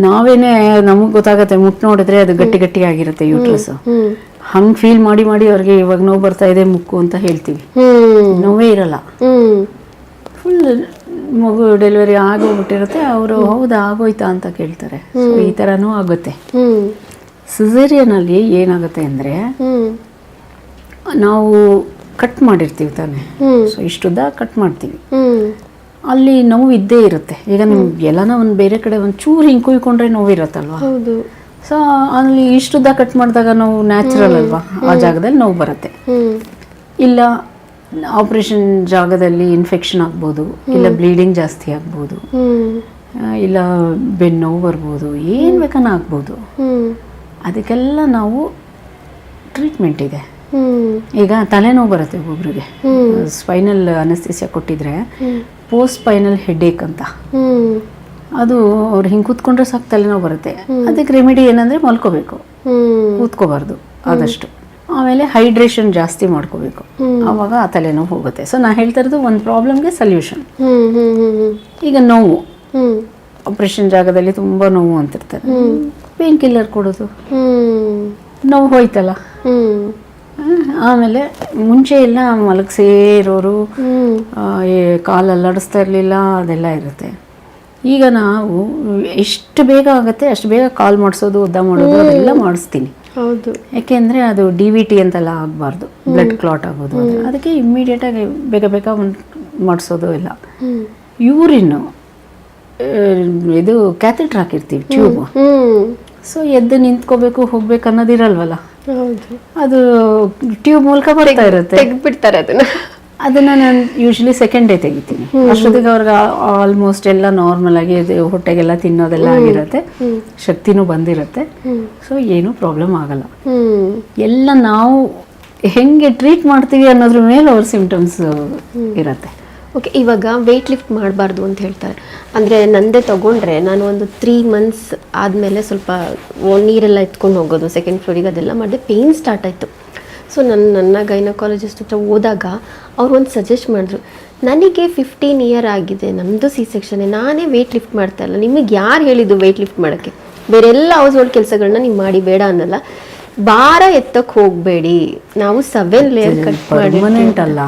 ನಾವೇನೇ ನಮಗೆ ಗೊತ್ತಾಗತ್ತೆ, ಮುಟ್ಟು ನೋಡಿದ್ರೆ ಅದು ಗಟ್ಟಿ ಆಗಿರುತ್ತೆ ಯೂಟ್ರಸ್. ಹಂಗೆ ಫೀಲ್ ಮಾಡಿ ಅವ್ರಿಗೆ ಇವಾಗ ನೋವು ಬರ್ತಾ ಇದೆ ಮುಕ್ಕು ಅಂತ ಹೇಳ್ತೀವಿ, ನೋವೇ ಇರಲ್ಲ. ಫುಲ್ ಮಗು ಡೆಲಿವರಿ ಆಗೋಗ್ಬಿಟ್ಟಿರುತ್ತೆ. ಅವರು ಹೌದಾ ಆಗೋಯ್ತಾ ಅಂತ ಕೇಳ್ತಾರೆ. ಸೊ ಈ ಥರನೂ ಆಗುತ್ತೆ. ಸಿಸೇರಿಯನಲ್ಲಿ ಏನಾಗುತ್ತೆ ಅಂದರೆ ನಾವು ಕಟ್ ಮಾಡಿರ್ತೀವಿ ತಾನೆ, ಸೊ ಇಷ್ಟುದ್ದ ಕಟ್ ಮಾಡ್ತೀವಿ, ಅಲ್ಲಿ ನೋವು ಇದ್ದೇ ಇರುತ್ತೆ. ಈಗ ನಿಮ್ಗೆ ಎಲ್ಲನ ಒಂದು ಬೇರೆ ಕಡೆ ಒಂದು ಚೂರು ಹಿಂಗೆ ಕುಯ್ಕೊಂಡ್ರೆ ನೋವು ಇರುತ್ತಲ್ವಾ. ಸೊ ಅಲ್ಲಿ ಇಷ್ಟುದ್ದ ಕಟ್ ಮಾಡಿದಾಗ ನೋವು ನ್ಯಾಚುರಲ್ ಅಲ್ವಾ, ಆ ಜಾಗದಲ್ಲಿ ನೋವು ಬರುತ್ತೆ. ಇಲ್ಲ ಆಪರೇಷನ್ ಜಾಗದಲ್ಲಿ ಇನ್ಫೆಕ್ಷನ್ ಆಗ್ಬೋದು, ಇಲ್ಲ ಬ್ಲೀಡಿಂಗ್ ಜಾಸ್ತಿ ಆಗ್ಬೋದು, ಇಲ್ಲ ಬೆನ್ನು ನೋವು ಬರ್ಬೋದು, ಏನು ಬೇಕನ್ನ ಆಗ್ಬೋದು. ಅದಕ್ಕೆಲ್ಲ ನಾವು ಟ್ರೀಟ್ಮೆಂಟ್ ಇದೆ. ಈಗ ತಲೆನೋವು ಬರುತ್ತೆ ಒಬ್ಬೊಬ್ರಿಗೆ, ಸ್ಪೈನಲ್ ಅನಸ್ತೇಸಿಯಾ ಕೊಟ್ಟಿದ್ರೆ ಪೋಸ್ಟ್ ಸ್ಪೈನಲ್ ಹೆಡ್ಏಕ್ ಅಂತ, ಅದು ಅವ್ರು ಹಿಂಗೆ ಕೂತ್ಕೊಂಡ್ರೆ ಸಾಕು ತಲೆನೋವು ಬರುತ್ತೆ. ಅದಕ್ಕೆ ರೆಮಿಡಿ ಏನಂದರೆ ಮಲ್ಕೋಬೇಕು, ಕೂತ್ಕೋಬಾರ್ದು ಆದಷ್ಟು. ಆಮೇಲೆ ಹೈಡ್ರೇಷನ್ ಜಾಸ್ತಿ ಮಾಡ್ಕೋಬೇಕು, ಆವಾಗ ಆ ತಲೆನೋವು ಹೋಗುತ್ತೆ. ಸೊ ನಾ ಹೇಳ್ತಾ ಇರೋದು ಒಂದು ಪ್ರಾಬ್ಲಮ್ಗೆ ಸೊಲ್ಯೂಷನ್. ಈಗ ನೋವು ಆಪರೇಷನ್ ಜಾಗದಲ್ಲಿ ತುಂಬ ನೋವು ಅಂತಿರ್ತಾರೆ, ಪೇನ್ ಕಿಲ್ಲರ್ ಕೊಡೋದು, ನೋವು ಹೋಯ್ತಲ್ಲ. ಆಮೇಲೆ ಮುಂಚೆ ಎಲ್ಲ ಮಲಗಿಸಿರೋರು ಕಾಲು ಅಲ್ಲಾಡಿಸ್ತಾ ಇರಲಿಲ್ಲ, ಅದೆಲ್ಲ ಇರುತ್ತೆ. ಈಗ ನಾವು ಎಷ್ಟು ಬೇಗ ಆಗುತ್ತೆ ಅಷ್ಟು ಬೇಗ ಕಾಲ್ ಮಾಡಿಸೋದು, ಉದ್ದ ಮಾಡೋದು ಅದೆಲ್ಲ ಮಾಡಿಸ್ತೀನಿ. ಹೌದು, ಯಾಕೆಂದರೆ ಅದು DVT ಅಂತೆಲ್ಲ ಆಗಬಾರ್ದು, ಬ್ಲಡ್ ಕ್ಲಾಟ್ ಆಗೋದು. ಅದಕ್ಕೆ ಇಮ್ಮಿಡಿಯೇಟಾಗಿ ಬೇಗ ಮಾಡಿಸೋದು ಇಲ್ಲ. ಯೂರಿನ್ನು ಇದು ಕ್ಯಾಥೆಟರ್ ಹಾಕಿರ್ತೀವಿ, ಟ್ಯೂಬ್. ಸೊ ಎದ್ದು ನಿಂತ್ಕೋಬೇಕು ಹೋಗ್ಬೇಕು ಅನ್ನೋದಿರಲ್ವಲ್ಲ, ಅದು ಟ್ಯೂಬ್ ಮೂಲಕ ಬರ್ತಾ ಇರುತ್ತೆ, ತೆಗ್ದ್ಬಿಡ್ತಾರೆ ಅದನ್ನ. ಅದನ್ನು ನಾನು ಯೂಶ್ವಲಿ ಸೆಕೆಂಡ್ ಡೇ ತೆಗಿತೀನಿ. ಅಷ್ಟೊತ್ತಿಗೆ ಅವ್ರಿಗೆ ಆಲ್ಮೋಸ್ಟ್ ಎಲ್ಲ ನಾರ್ಮಲ್ ಆಗಿ ಹೊಟ್ಟೆಗೆಲ್ಲ ತಿನ್ನೋದೆಲ್ಲ ಆಗಿರುತ್ತೆ, ಶಕ್ತಿನೂ ಬಂದಿರುತ್ತೆ. ಸೊ ಏನೂ ಪ್ರಾಬ್ಲಮ್ ಆಗಲ್ಲ. ಎಲ್ಲ ನಾವು ಹೆಂಗೆ ಟ್ರೀಟ್ ಮಾಡ್ತೀವಿ ಅನ್ನೋದ್ರ ಮೇಲೆ ಅವ್ರ ಸಿಂಪ್ಟಮ್ಸ್ ಇರುತ್ತೆ. ಓಕೆ, ಇವಾಗ ವೆಯ್ಟ್ ಲಿಫ್ಟ್ ಮಾಡಬಾರ್ದು ಅಂತ ಹೇಳ್ತಾರೆ. ಅಂದರೆ ನಂದೇ ತಗೊಂಡ್ರೆ ನಾನು ಒಂದು 3 months ಆದಮೇಲೆ ಸ್ವಲ್ಪ ನೀರೆಲ್ಲ ಎತ್ಕೊಂಡು ಹೋಗೋದು ಸೆಕೆಂಡ್ ಫ್ಲೋರಿಗೆ, ಅದೆಲ್ಲ ಮಾಡಿದೆ, ಪೇಯ್ನ್ ಸ್ಟಾರ್ಟ್ ಆಯಿತು. ಸೊ ನನ್ನ ಗೈನಕಾಲಜಿಸ್ಟ್ ಹತ್ರ ಹೋದಾಗ ಅವ್ರು ಒಂದು ಸಜೆಸ್ಟ್ ಮಾಡಿದ್ರು, ನನಗೆ 15 year ಆಗಿದೆ, ನಮ್ಮದು C-section, ನಾನೇ ವೆಯ್ಟ್ ಲಿಫ್ಟ್ ಮಾಡ್ತಾ ಇಲ್ಲ, ನಿಮಗೆ ಯಾರು ಹೇಳಿದ್ದು ವೆಯ್ಟ್ ಲಿಫ್ಟ್ ಮಾಡೋಕ್ಕೆ? ಬೇರೆ ಎಲ್ಲ ಹೌಸ್ ಹೋಲ್ಡ್ ಕೆಲಸಗಳನ್ನ ನೀವು ಮಾಡಿ, ಬೇಡ ಅನ್ನಲ್ಲ, ಭಾರ ಎತ್ತಕ್ಕೆ ಹೋಗಬೇಡಿ, ನಾವು 7 ಲೇಯರ್ ಕಟ್ ಪರ್ಮನೆಂಟ್ ಅಲ್ಲ.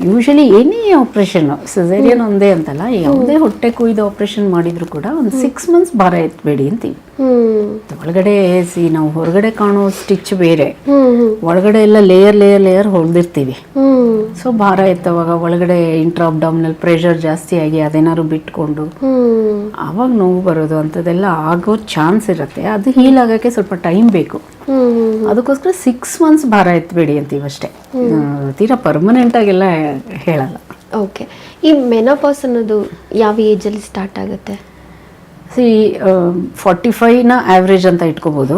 ಯೂಶಲಿ ಏನೇ ಆಪ್ರೇಷನ್, ಸಿಸೇರಿಯನ್ ಒಂದೇ ಅಂತಲ್ಲ, ಯಾವುದೇ ಹೊಟ್ಟೆ ಕೊಯ್ದು ಆಪ್ರೇಷನ್ ಮಾಡಿದ್ರು ಕೂಡ ಒಂದು 6 months ಭಾರ ಎತ್ತಬೇಡಿ ಅಂತೀವಿ. ಒಳಗಡೆ ನಾವು ಹೊರಗಡೆ ಕಾಣೋ ಸ್ಟಿಚ್ ಬೇರೆ, ಒಳಗಡೆ ಎಲ್ಲ ಲೇಯರ್ ಹೊಲ್ದಿರ್ತೀವಿ. ಸೊ ಭಾರ ಎತ್ತವಾಗ ಒಳಗಡೆ ಇಂಟ್ರಾ ಅಬ್ಡಾಮಿನಲ್ ಪ್ರೆಷರ್ ಜಾಸ್ತಿ ಆಗಿ ಅದೇನಾದ್ರು ಬಿಟ್ಕೊಂಡು ಆವಾಗ ನೋವು ಬರೋದು ಅಂಥದ್ದೆಲ್ಲ ಆಗೋ ಚಾನ್ಸ್ ಇರುತ್ತೆ. ಅದು ಹೀಲ್ ಆಗೋಕ್ಕೆ ಸ್ವಲ್ಪ ಟೈಮ್ ಬೇಕು. ಅದಕ್ಕೋಸ್ಕರ 6 months ಭಾರ ಎತ್ತಬೇಡಿ ಅಂತೀವಿ ಅಷ್ಟೇ, ತೀರಾ ಪರ್ಮನೆಂಟ್ ಆಗೆಲ್ಲ ಹೇಳಲ್ಲ. ಓಕೆ, ಈ ಮೆನೋಪಾಸ್ ಅನ್ನೋದು ಯಾವ ಏಜಲ್ಲಿ ಸ್ಟಾರ್ಟ್ ಆಗುತ್ತೆ? 45ನ ಆವ್ರೇಜ್ ಅಂತ ಇಟ್ಕೋಬೋದು,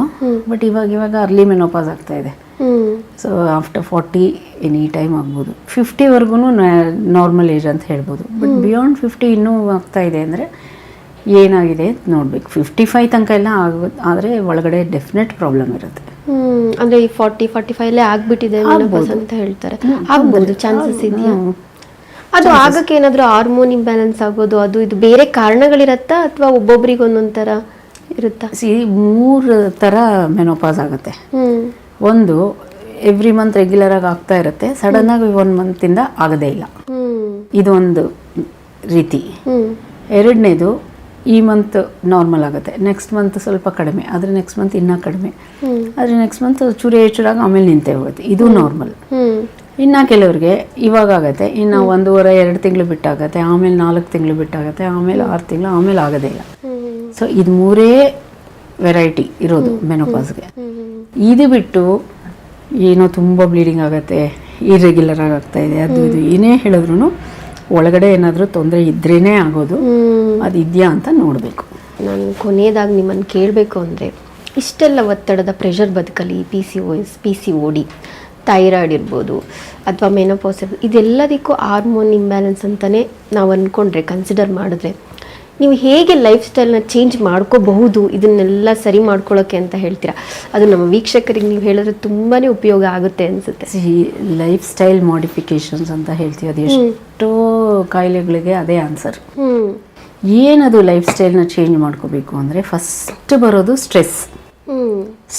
ಬಟ್ ಇವಾಗ ಅರ್ಲಿ ಮೆನೋಪಾಸ್ ಆಗ್ತಾ ಇದೆ. ಸೊ ಆಫ್ಟರ್ 40 ಎನಿ ಟೈಮ್ ಆಗ್ಬೋದು. 50ವರೆಗೂ ನಾರ್ಮಲ್ ಏಜ್ ಅಂತ ಹೇಳ್ಬೋದು. ಬಟ್ ಬಿಯಾಂಡ್ 50 ಇನ್ನೂ ಆಗ್ತಾ ಇದೆ ಅಂದರೆ ಏನಾಗಿದೆ ನೋಡ್ಬೇಕು. 55 ತನಕ ಎಲ್ಲ ಆದರೆ ಒಳಗಡೆ ಡೆಫಿನೆಟ್ ಪ್ರಾಬ್ಲಮ್ ಇರುತ್ತೆ. ಅಂದರೆ ಈ 40-45 ಆಗ್ಬಿಟ್ಟಿದೆ ಮೆನೋಪಾಸ್ ಅಂತ ಹೇಳ್ತಾರೆ, ಆಗ್ಬೋದು, ಚಾನ್ಸಸ್ ಇದೆಯಾ? ಅದು ಆಗಕ್ಕೆ ಏನಾದರೂ ಹಾರ್ಮೋನ್ ಇಂಬ್ಯಾಲೆನ್ಸ್ ಆಗೋದು ಅದು ಇದು ಬೇರೆ ಕಾರಣಗಳಿರತ್ತಾ, ಅಥವಾ ಒಬ್ಬೊಬ್ರಿಗೆ ಒಂದೊಂದು ಥರ ಇರುತ್ತಾ? 3 ಥರ ಮೆನೋಪಾಸ್ ಆಗುತ್ತೆ. ಒಂದು ಎವ್ರಿ ಮಂತ್ ರೆಗ್ಯುಲರ್ ಆಗಿ ಆಗ್ತಾ ಇರುತ್ತೆ, ಸಡನ್ ಆಗಿ 1 month ಆಗದೇ ಇಲ್ಲ, ಇದು ಒಂದು ರೀತಿ. ಎರಡನೇದು ಈ ಮಂತ್ ನಾರ್ಮಲ್ ಆಗುತ್ತೆ, ನೆಕ್ಸ್ಟ್ ಮಂತ್ ಸ್ವಲ್ಪ ಕಡಿಮೆ, ಆದರೆ ನೆಕ್ಸ್ಟ್ ಮಂತ್ ಇನ್ನೂ ಕಡಿಮೆ, ಆದರೆ ನೆಕ್ಸ್ಟ್ ಮಂತ್ ಚೂರಾಗಿ ಆಮೇಲೆ ನಿಂತೇ ಹೋಗುತ್ತೆ, ಇದು ನಾರ್ಮಲ್. ಇನ್ನು ಕೆಲವ್ರಿಗೆ ಇವಾಗ ಆಗುತ್ತೆ, ಇನ್ನು 1.5-2 ತಿಂಗಳು ಬಿಟ್ಟಾಗತ್ತೆ, ಆಮೇಲೆ 4 ತಿಂಗಳು ಬಿಟ್ಟಾಗತ್ತೆ, ಆಮೇಲೆ 6 ತಿಂಗಳು, ಆಮೇಲೆ ಆಗೋದೇ ಇಲ್ಲ. ಸೊ ಇದು 3 ವೆರೈಟಿ ಇರೋದು ಮೆನೋಪಾಸ್ಗೆ. ಇದು ಬಿಟ್ಟು ಏನೋ ತುಂಬ ಬ್ಲೀಡಿಂಗ್ ಆಗುತ್ತೆ, ಇರ್ರೆಗ್ಯುಲರ್ ಆಗಿ ಆಗ್ತಾ ಇದೆ, ಅದು ಇದು ಏನೇ ಹೇಳಿದ್ರು ಒಳಗಡೆ ಏನಾದರೂ ತೊಂದರೆ ಇದ್ರೇ ಆಗೋದು. ಅದು ಇದೆಯಾ ಅಂತ ನೋಡಬೇಕು. ನಾನು ಕೊನೆಯದಾಗಿ ನಿಮ್ಮನ್ನು ಕೇಳಬೇಕು ಅಂದರೆ, ಇಷ್ಟೆಲ್ಲ ಒತ್ತಡದ ಪ್ರೆಷರ್ ಬದುಕಲಿ, PCOS, PCOD, ಥೈರಾಯ್ಡ್ ಇರ್ಬೋದು ಅಥವಾ ಮೆನೋಪಾಸ್ ಇರ್ಬೋದು, ಇದೆಲ್ಲದಕ್ಕೂ ಹಾರ್ಮೋನ್ ಇಂಬ್ಯಾಲೆನ್ಸ್ ಅಂತಲೇ ನಾವು ಅಂದ್ಕೊಂಡ್ರೆ, ಕನ್ಸಿಡರ್ ಮಾಡಿದ್ರೆ, ನೀವು ಹೇಗೆ ಲೈಫ್ ಸ್ಟೈಲ್ನ ಚೇಂಜ್ ಮಾಡ್ಕೋಬಹುದು ಇದನ್ನೆಲ್ಲ ಸರಿ ಮಾಡ್ಕೊಳ್ಳೋಕ್ಕೆ ಅಂತ ಹೇಳ್ತೀರಾ? ಅದು ನಮ್ಮ ವೀಕ್ಷಕರಿಗೆ ನೀವು ಹೇಳಿದ್ರೆ ತುಂಬಾ ಉಪಯೋಗ ಆಗುತ್ತೆ ಅನಿಸುತ್ತೆ. ಲೈಫ್ ಸ್ಟೈಲ್ ಮಾಡಿಫಿಕೇಶನ್ಸ್ ಅಂತ ಹೇಳ್ತೀವಿ, ಅದು ಎಷ್ಟೋ ಕಾಯಿಲೆಗಳಿಗೆ ಅದೇ ಆನ್ಸರ್. ಏನದು ಲೈಫ್ ಸ್ಟೈಲ್ನ ಚೇಂಜ್ ಮಾಡ್ಕೋಬೇಕು ಅಂದರೆ, ಫಸ್ಟ್ ಬರೋದು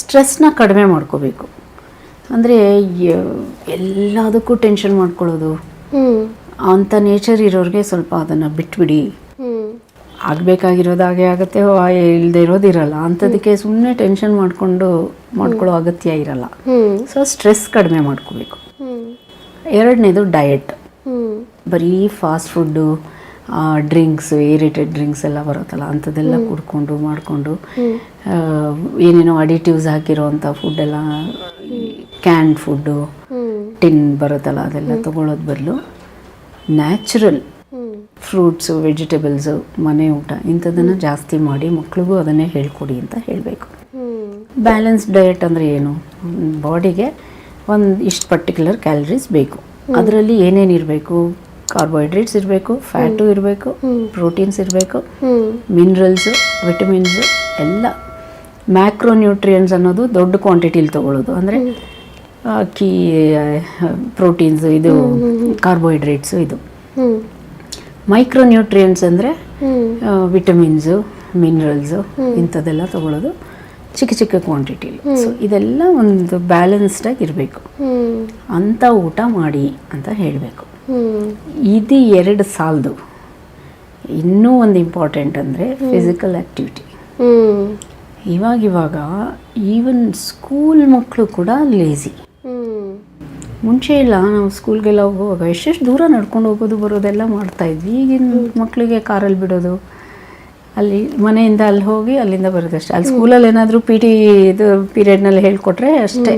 ಸ್ಟ್ರೆಸ್ನ ಕಡಿಮೆ ಮಾಡ್ಕೋಬೇಕು. ಅಂದರೆ ಎಲ್ಲದಕ್ಕೂ ಟೆನ್ಷನ್ ಮಾಡ್ಕೊಳ್ಳೋದು ಅಂಥ ನೇಚರ್ ಇರೋರಿಗೆ ಸ್ವಲ್ಪ ಅದನ್ನು ಬಿಟ್ಬಿಡಿ. ಆಗಬೇಕಾಗಿರೋದು ಹಾಗೆ ಆಗುತ್ತೆ, ಇಲ್ಲದೆ ಇರೋದಿರಲ್ಲ, ಅಂಥದಕ್ಕೆ ಸುಮ್ಮನೆ ಟೆನ್ಷನ್ ಮಾಡ್ಕೊಳ್ಳೋ ಅಗತ್ಯ ಇರಲ್ಲ. ಸೊ ಸ್ಟ್ರೆಸ್ ಕಡಿಮೆ ಮಾಡ್ಕೋಬೇಕು. ಎರಡನೇದು ಡಯಟ್. ಬರೀ ಫಾಸ್ಟ್ ಫುಡ್ಡು, ಡ್ರಿಂಕ್ಸ್, ಏರಿಟೆಡ್ ಡ್ರಿಂಕ್ಸ್ ಎಲ್ಲ ಬರುತ್ತಲ್ಲ, ಅಂಥದ್ದೆಲ್ಲ ಕುಡ್ಕೊಂಡು ಮಾಡಿಕೊಂಡು ಏನೇನೋ ಅಡಿಟಿವ್ಸ್ ಹಾಕಿರೋವಂಥ ಫುಡ್ಡೆಲ್ಲ, ಕ್ಯಾನ್ಡ್ ಫುಡ್ಡು, ಟಿನ್ ಬರುತ್ತಲ್ಲ, ಅದೆಲ್ಲ ತೊಗೊಳ್ಳೋದು ಬದಲು ನ್ಯಾಚುರಲ್ ಫ್ರೂಟ್ಸು, ವೆಜಿಟೇಬಲ್ಸು, ಮನೆ ಊಟ ಇಂಥದ್ದನ್ನು ಜಾಸ್ತಿ ಮಾಡಿ ಮಕ್ಳಿಗೂ ಅದನ್ನೇ ಹೇಳ್ಕೊಡಿ ಅಂತ ಹೇಳಬೇಕು. ಬ್ಯಾಲೆನ್ಸ್ ಡಯಟ್ ಅಂದರೆ ಏನು? ಬಾಡಿಗೆ ಇಷ್ಟು ಪರ್ಟಿಕ್ಯುಲರ್ ಕ್ಯಾಲರೀಸ್ ಬೇಕು, ಅದರಲ್ಲಿ ಏನೇನು ಇರಬೇಕು? ಕಾರ್ಬೋಹೈಡ್ರೇಟ್ಸ್ ಇರಬೇಕು, ಫ್ಯಾಟು ಇರಬೇಕು, ಪ್ರೋಟೀನ್ಸ್ ಇರಬೇಕು, ಮಿನರಲ್ಸು, ವಿಟಮಿನ್ಸು ಎಲ್ಲ. ಮ್ಯಾಕ್ರೋನ್ಯೂಟ್ರಿಯನ್ಸ್ ಅನ್ನೋದು ದೊಡ್ಡ ಕ್ವಾಂಟಿಟಿಲಿ ತೊಗೊಳ್ಳೋದು, ಅಂದರೆ ಅಕ್ಕಿ, ಪ್ರೋಟೀನ್ಸು, ಇದು ಕಾರ್ಬೋಹೈಡ್ರೇಟ್ಸು. ಇದು ಮೈಕ್ರೋನ್ಯೂಟ್ರಿಯನ್ಸ್ ಅಂದರೆ ವಿಟಮಿನ್ಸು, ಮಿನರಲ್ಸು ಇಂಥದ್ದೆಲ್ಲ ತೊಗೊಳ್ಳೋದು ಚಿಕ್ಕ ಚಿಕ್ಕ ಕ್ವಾಂಟಿಟಿಲಿ. ಸೊ ಇದೆಲ್ಲ ಒಂದು ಬ್ಯಾಲೆನ್ಸ್ಡಾಗಿ ಇರಬೇಕು, ಅಂಥ ಊಟ ಮಾಡಿ ಅಂತ ಹೇಳಬೇಕು. ಇದು 2 ಸಾಲದು. ಇನ್ನೂ ಒಂದು ಇಂಪಾರ್ಟೆಂಟ್ ಅಂದರೆ ಫಿಸಿಕಲ್ ಆ್ಯಕ್ಟಿವಿಟಿ. ಇವಾಗ ಈವನ್ ಸ್ಕೂಲ್ ಮಕ್ಕಳು ಕೂಡ ಲೇಸಿ. ಮುಂಚೆ ಎಲ್ಲ ನಾವು ಸ್ಕೂಲ್ಗೆಲ್ಲ ಹೋಗುವಾಗ ಎಷ್ಟೆಷ್ಟು ದೂರ ನಡ್ಕೊಂಡು ಹೋಗೋದು ಬರೋದೆಲ್ಲ ಮಾಡ್ತಾಯಿದ್ವಿ. ಈಗಿನ ಮಕ್ಕಳಿಗೆ ಕಾರಲ್ಲಿ ಬಿಡೋದು, ಅಲ್ಲಿ ಮನೆಯಿಂದ ಅಲ್ಲಿ ಹೋಗಿ ಅಲ್ಲಿಂದ ಬರೋದಷ್ಟೇ. ಅಲ್ಲಿ ಸ್ಕೂಲಲ್ಲಿ ಏನಾದರೂ PT ಇದು ಪೀರಿಯಡ್ನಲ್ಲಿ ಹೇಳ್ಕೊಟ್ರೆ ಅಷ್ಟೇ.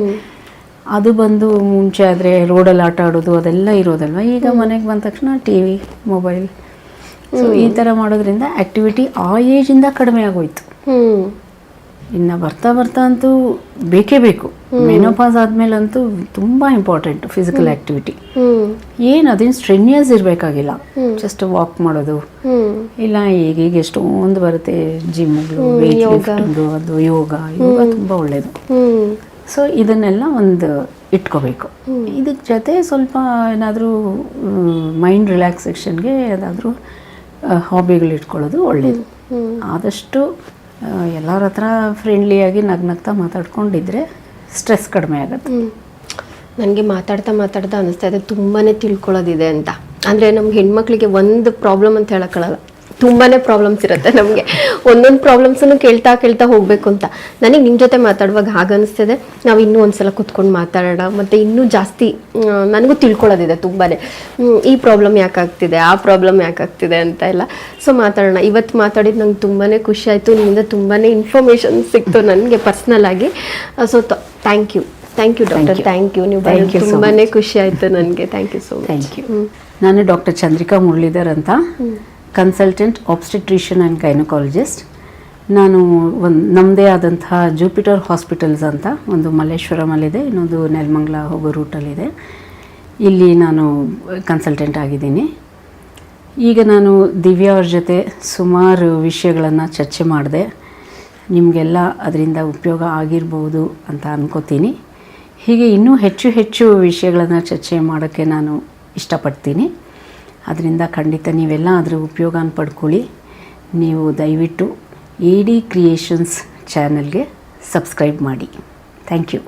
ಅದು ಬಂದು ಮುಂಚೆ ಆದರೆ ರೋಡಲ್ಲಿ ಆಟ ಆಡೋದು ಅದೆಲ್ಲ ಇರೋದಲ್ವ. ಈಗ ಮನೆಗೆ ಬಂದ ತಕ್ಷಣ ಟಿ ವಿ, ಮೊಬೈಲ್, ಸೊ ಈ ಥರ ಮಾಡೋದ್ರಿಂದ ಆ್ಯಕ್ಟಿವಿಟಿ ಆ ಏಜಿಂದ ಕಡಿಮೆ ಆಗೋಯ್ತು. ಇನ್ನು ಬರ್ತಾ ಬರ್ತಾ ಅಂತೂ ಬೇಕೇ ಬೇಕು. ಮೆನೋಪಾಸ್ ಆದಮೇಲಂತೂ ತುಂಬ ಇಂಪಾರ್ಟೆಂಟ್ ಫಿಸಿಕಲ್ ಆ್ಯಕ್ಟಿವಿಟಿ. ಏನು ಅದೇನು ಸ್ಟ್ರೆನ್ಯಸ್ ಇರಬೇಕಾಗಿಲ್ಲ, ಜಸ್ಟ್ ವಾಕ್ ಮಾಡೋದು, ಇಲ್ಲ ಈಗ ಎಷ್ಟೊಂದು ಬರುತ್ತೆ ಜಿಮ್ಗಳು, ವೇಟ್ ಲಿಫ್ಟಿಂಗು, ಅದು ಯೋಗ ತುಂಬ ಒಳ್ಳೆಯದು. ಸೊ ಇದನ್ನೆಲ್ಲ ಒಂದು ಇಟ್ಕೋಬೇಕು. ಇದಕ್ಕೆ ಜೊತೆ ಸ್ವಲ್ಪ ಏನಾದರೂ ಮೈಂಡ್ ರಿಲ್ಯಾಕ್ಸೇಷನ್ಗೆ ಏನಾದರೂ ಹಾಬಿಗಳು ಇಟ್ಕೊಳ್ಳೋದು ಒಳ್ಳೆಯದು. ಆದಷ್ಟು ಎಲ್ಲರ ಹತ್ರ ಫ್ರೆಂಡ್ಲಿಯಾಗಿ ನಗ್ನಗ್ತಾ ಮಾತಾಡ್ಕೊಂಡಿದ್ರೆ ಸ್ಟ್ರೆಸ್ ಕಡಿಮೆ ಆಗುತ್ತೆ. ನನಗೆ ಮಾತಾಡ್ತಾ ಅನ್ನಿಸ್ತಾ ಇದೆ ತುಂಬಾ ತಿಳ್ಕೊಳ್ಳೋದಿದೆ ಅಂತ. ಅಂದರೆ ನಮ್ಗೆ ಹೆಣ್ಮಕ್ಳಿಗೆ ಒಂದು ಪ್ರಾಬ್ಲಮ್ ಅಂತ ಹೇಳೋಕ್ಕಾಗಲ್ಲ, ತುಂಬಾ ಪ್ರಾಬ್ಲಮ್ಸ್ ಇರುತ್ತೆ ನಮಗೆ. ಒಂದೊಂದು ಪ್ರಾಬ್ಲಮ್ಸನ್ನು ಕೇಳ್ತಾ ಹೋಗಬೇಕು ಅಂತ. ನನಗೆ ನಿಮ್ಮ ಜೊತೆ ಮಾತಾಡುವಾಗ ಹಾಗನ್ನಿಸ್ತದೆ, ನಾವು ಇನ್ನೂ ಒಂದ್ಸಲ ಕೂತ್ಕೊಂಡು ಮಾತಾಡೋಣ, ಮತ್ತು ಇನ್ನೂ ಜಾಸ್ತಿ ನನಗೂ ತಿಳ್ಕೊಳ್ಳೋದಿದೆ ತುಂಬಾ. ಈ ಪ್ರಾಬ್ಲಮ್ ಯಾಕಾಗ್ತಿದೆ, ಆ ಪ್ರಾಬ್ಲಮ್ ಯಾಕಾಗ್ತಿದೆ ಅಂತ ಎಲ್ಲ. ಸೊ ಮಾತಾಡೋಣ. ಇವತ್ತು ಮಾತಾಡಿದ್ದು ನಂಗೆ ತುಂಬಾ ಖುಷಿ ಆಯಿತು. ನಿಮ್ಮಿಂದ ತುಂಬಾ ಇನ್ಫಾರ್ಮೇಷನ್ ಸಿಕ್ತು ನನಗೆ ಪರ್ಸ್ನಲ್ ಆಗಿ. So thank you doctor, thank you. ನೀವು ತುಂಬಾ ಖುಷಿ ಆಯಿತು ನನಗೆ. Thank you so much. Thank you. ನಾನು ಡಾಕ್ಟರ್ ಚಂದ್ರಿಕಾ ಮುರಳೀಧರ್ ಅಂತ, ಕನ್ಸಲ್ಟೆಂಟ್ ಆಬ್ಸ್ಟೆಟ್ರಿಷಿಯನ್ ಆ್ಯಂಡ್ ಗೈನಕಾಲಜಿಸ್ಟ್. ನಾನು ನಮ್ಮದೇ ಆದಂತಹ ಜೂಪಿಟರ್ ಹಾಸ್ಪಿಟಲ್ಸ್ ಅಂತ ಒಂದು ಮಲ್ಲೇಶ್ವರಮಲ್ಲಿದೆ, ಇನ್ನೊಂದು ನೆಲಮಂಗಲ ಹೋಗೋ ರೂಟಲ್ಲಿದೆ. ಇಲ್ಲಿ ನಾನು ಕನ್ಸಲ್ಟೆಂಟ್ ಆಗಿದ್ದೀನಿ. ಈಗ ನಾನು ದಿವ್ಯಾ ಅವ್ರ ಜೊತೆ ಸುಮಾರು ವಿಷಯಗಳನ್ನು ಚರ್ಚೆ ಮಾಡಿದೆ. ನಿಮಗೆಲ್ಲ ಅದರಿಂದ ಉಪಯೋಗ ಆಗಿರ್ಬೋದು ಅಂತ ಅನ್ಕೋತೀನಿ. ಹೀಗೆ ಇನ್ನೂ ಹೆಚ್ಚು ವಿಷಯಗಳನ್ನು ಚರ್ಚೆ ಮಾಡೋಕ್ಕೆ ನಾನು ಇಷ್ಟಪಡ್ತೀನಿ. ಅದರಿಂದ ಖಂಡಿತ ನೀವೆಲ್ಲ ಅದರ ಉಪಯೋಗನ ಪಡ್ಕೊಳ್ಳಿ. ನೀವು ದಯವಿಟ್ಟು AD ಕ್ರಿಯೇಷನ್ಸ್ ಚಾನಲ್ಗೆ ಸಬ್ಸ್ಕ್ರೈಬ್ ಮಾಡಿ. Thank you.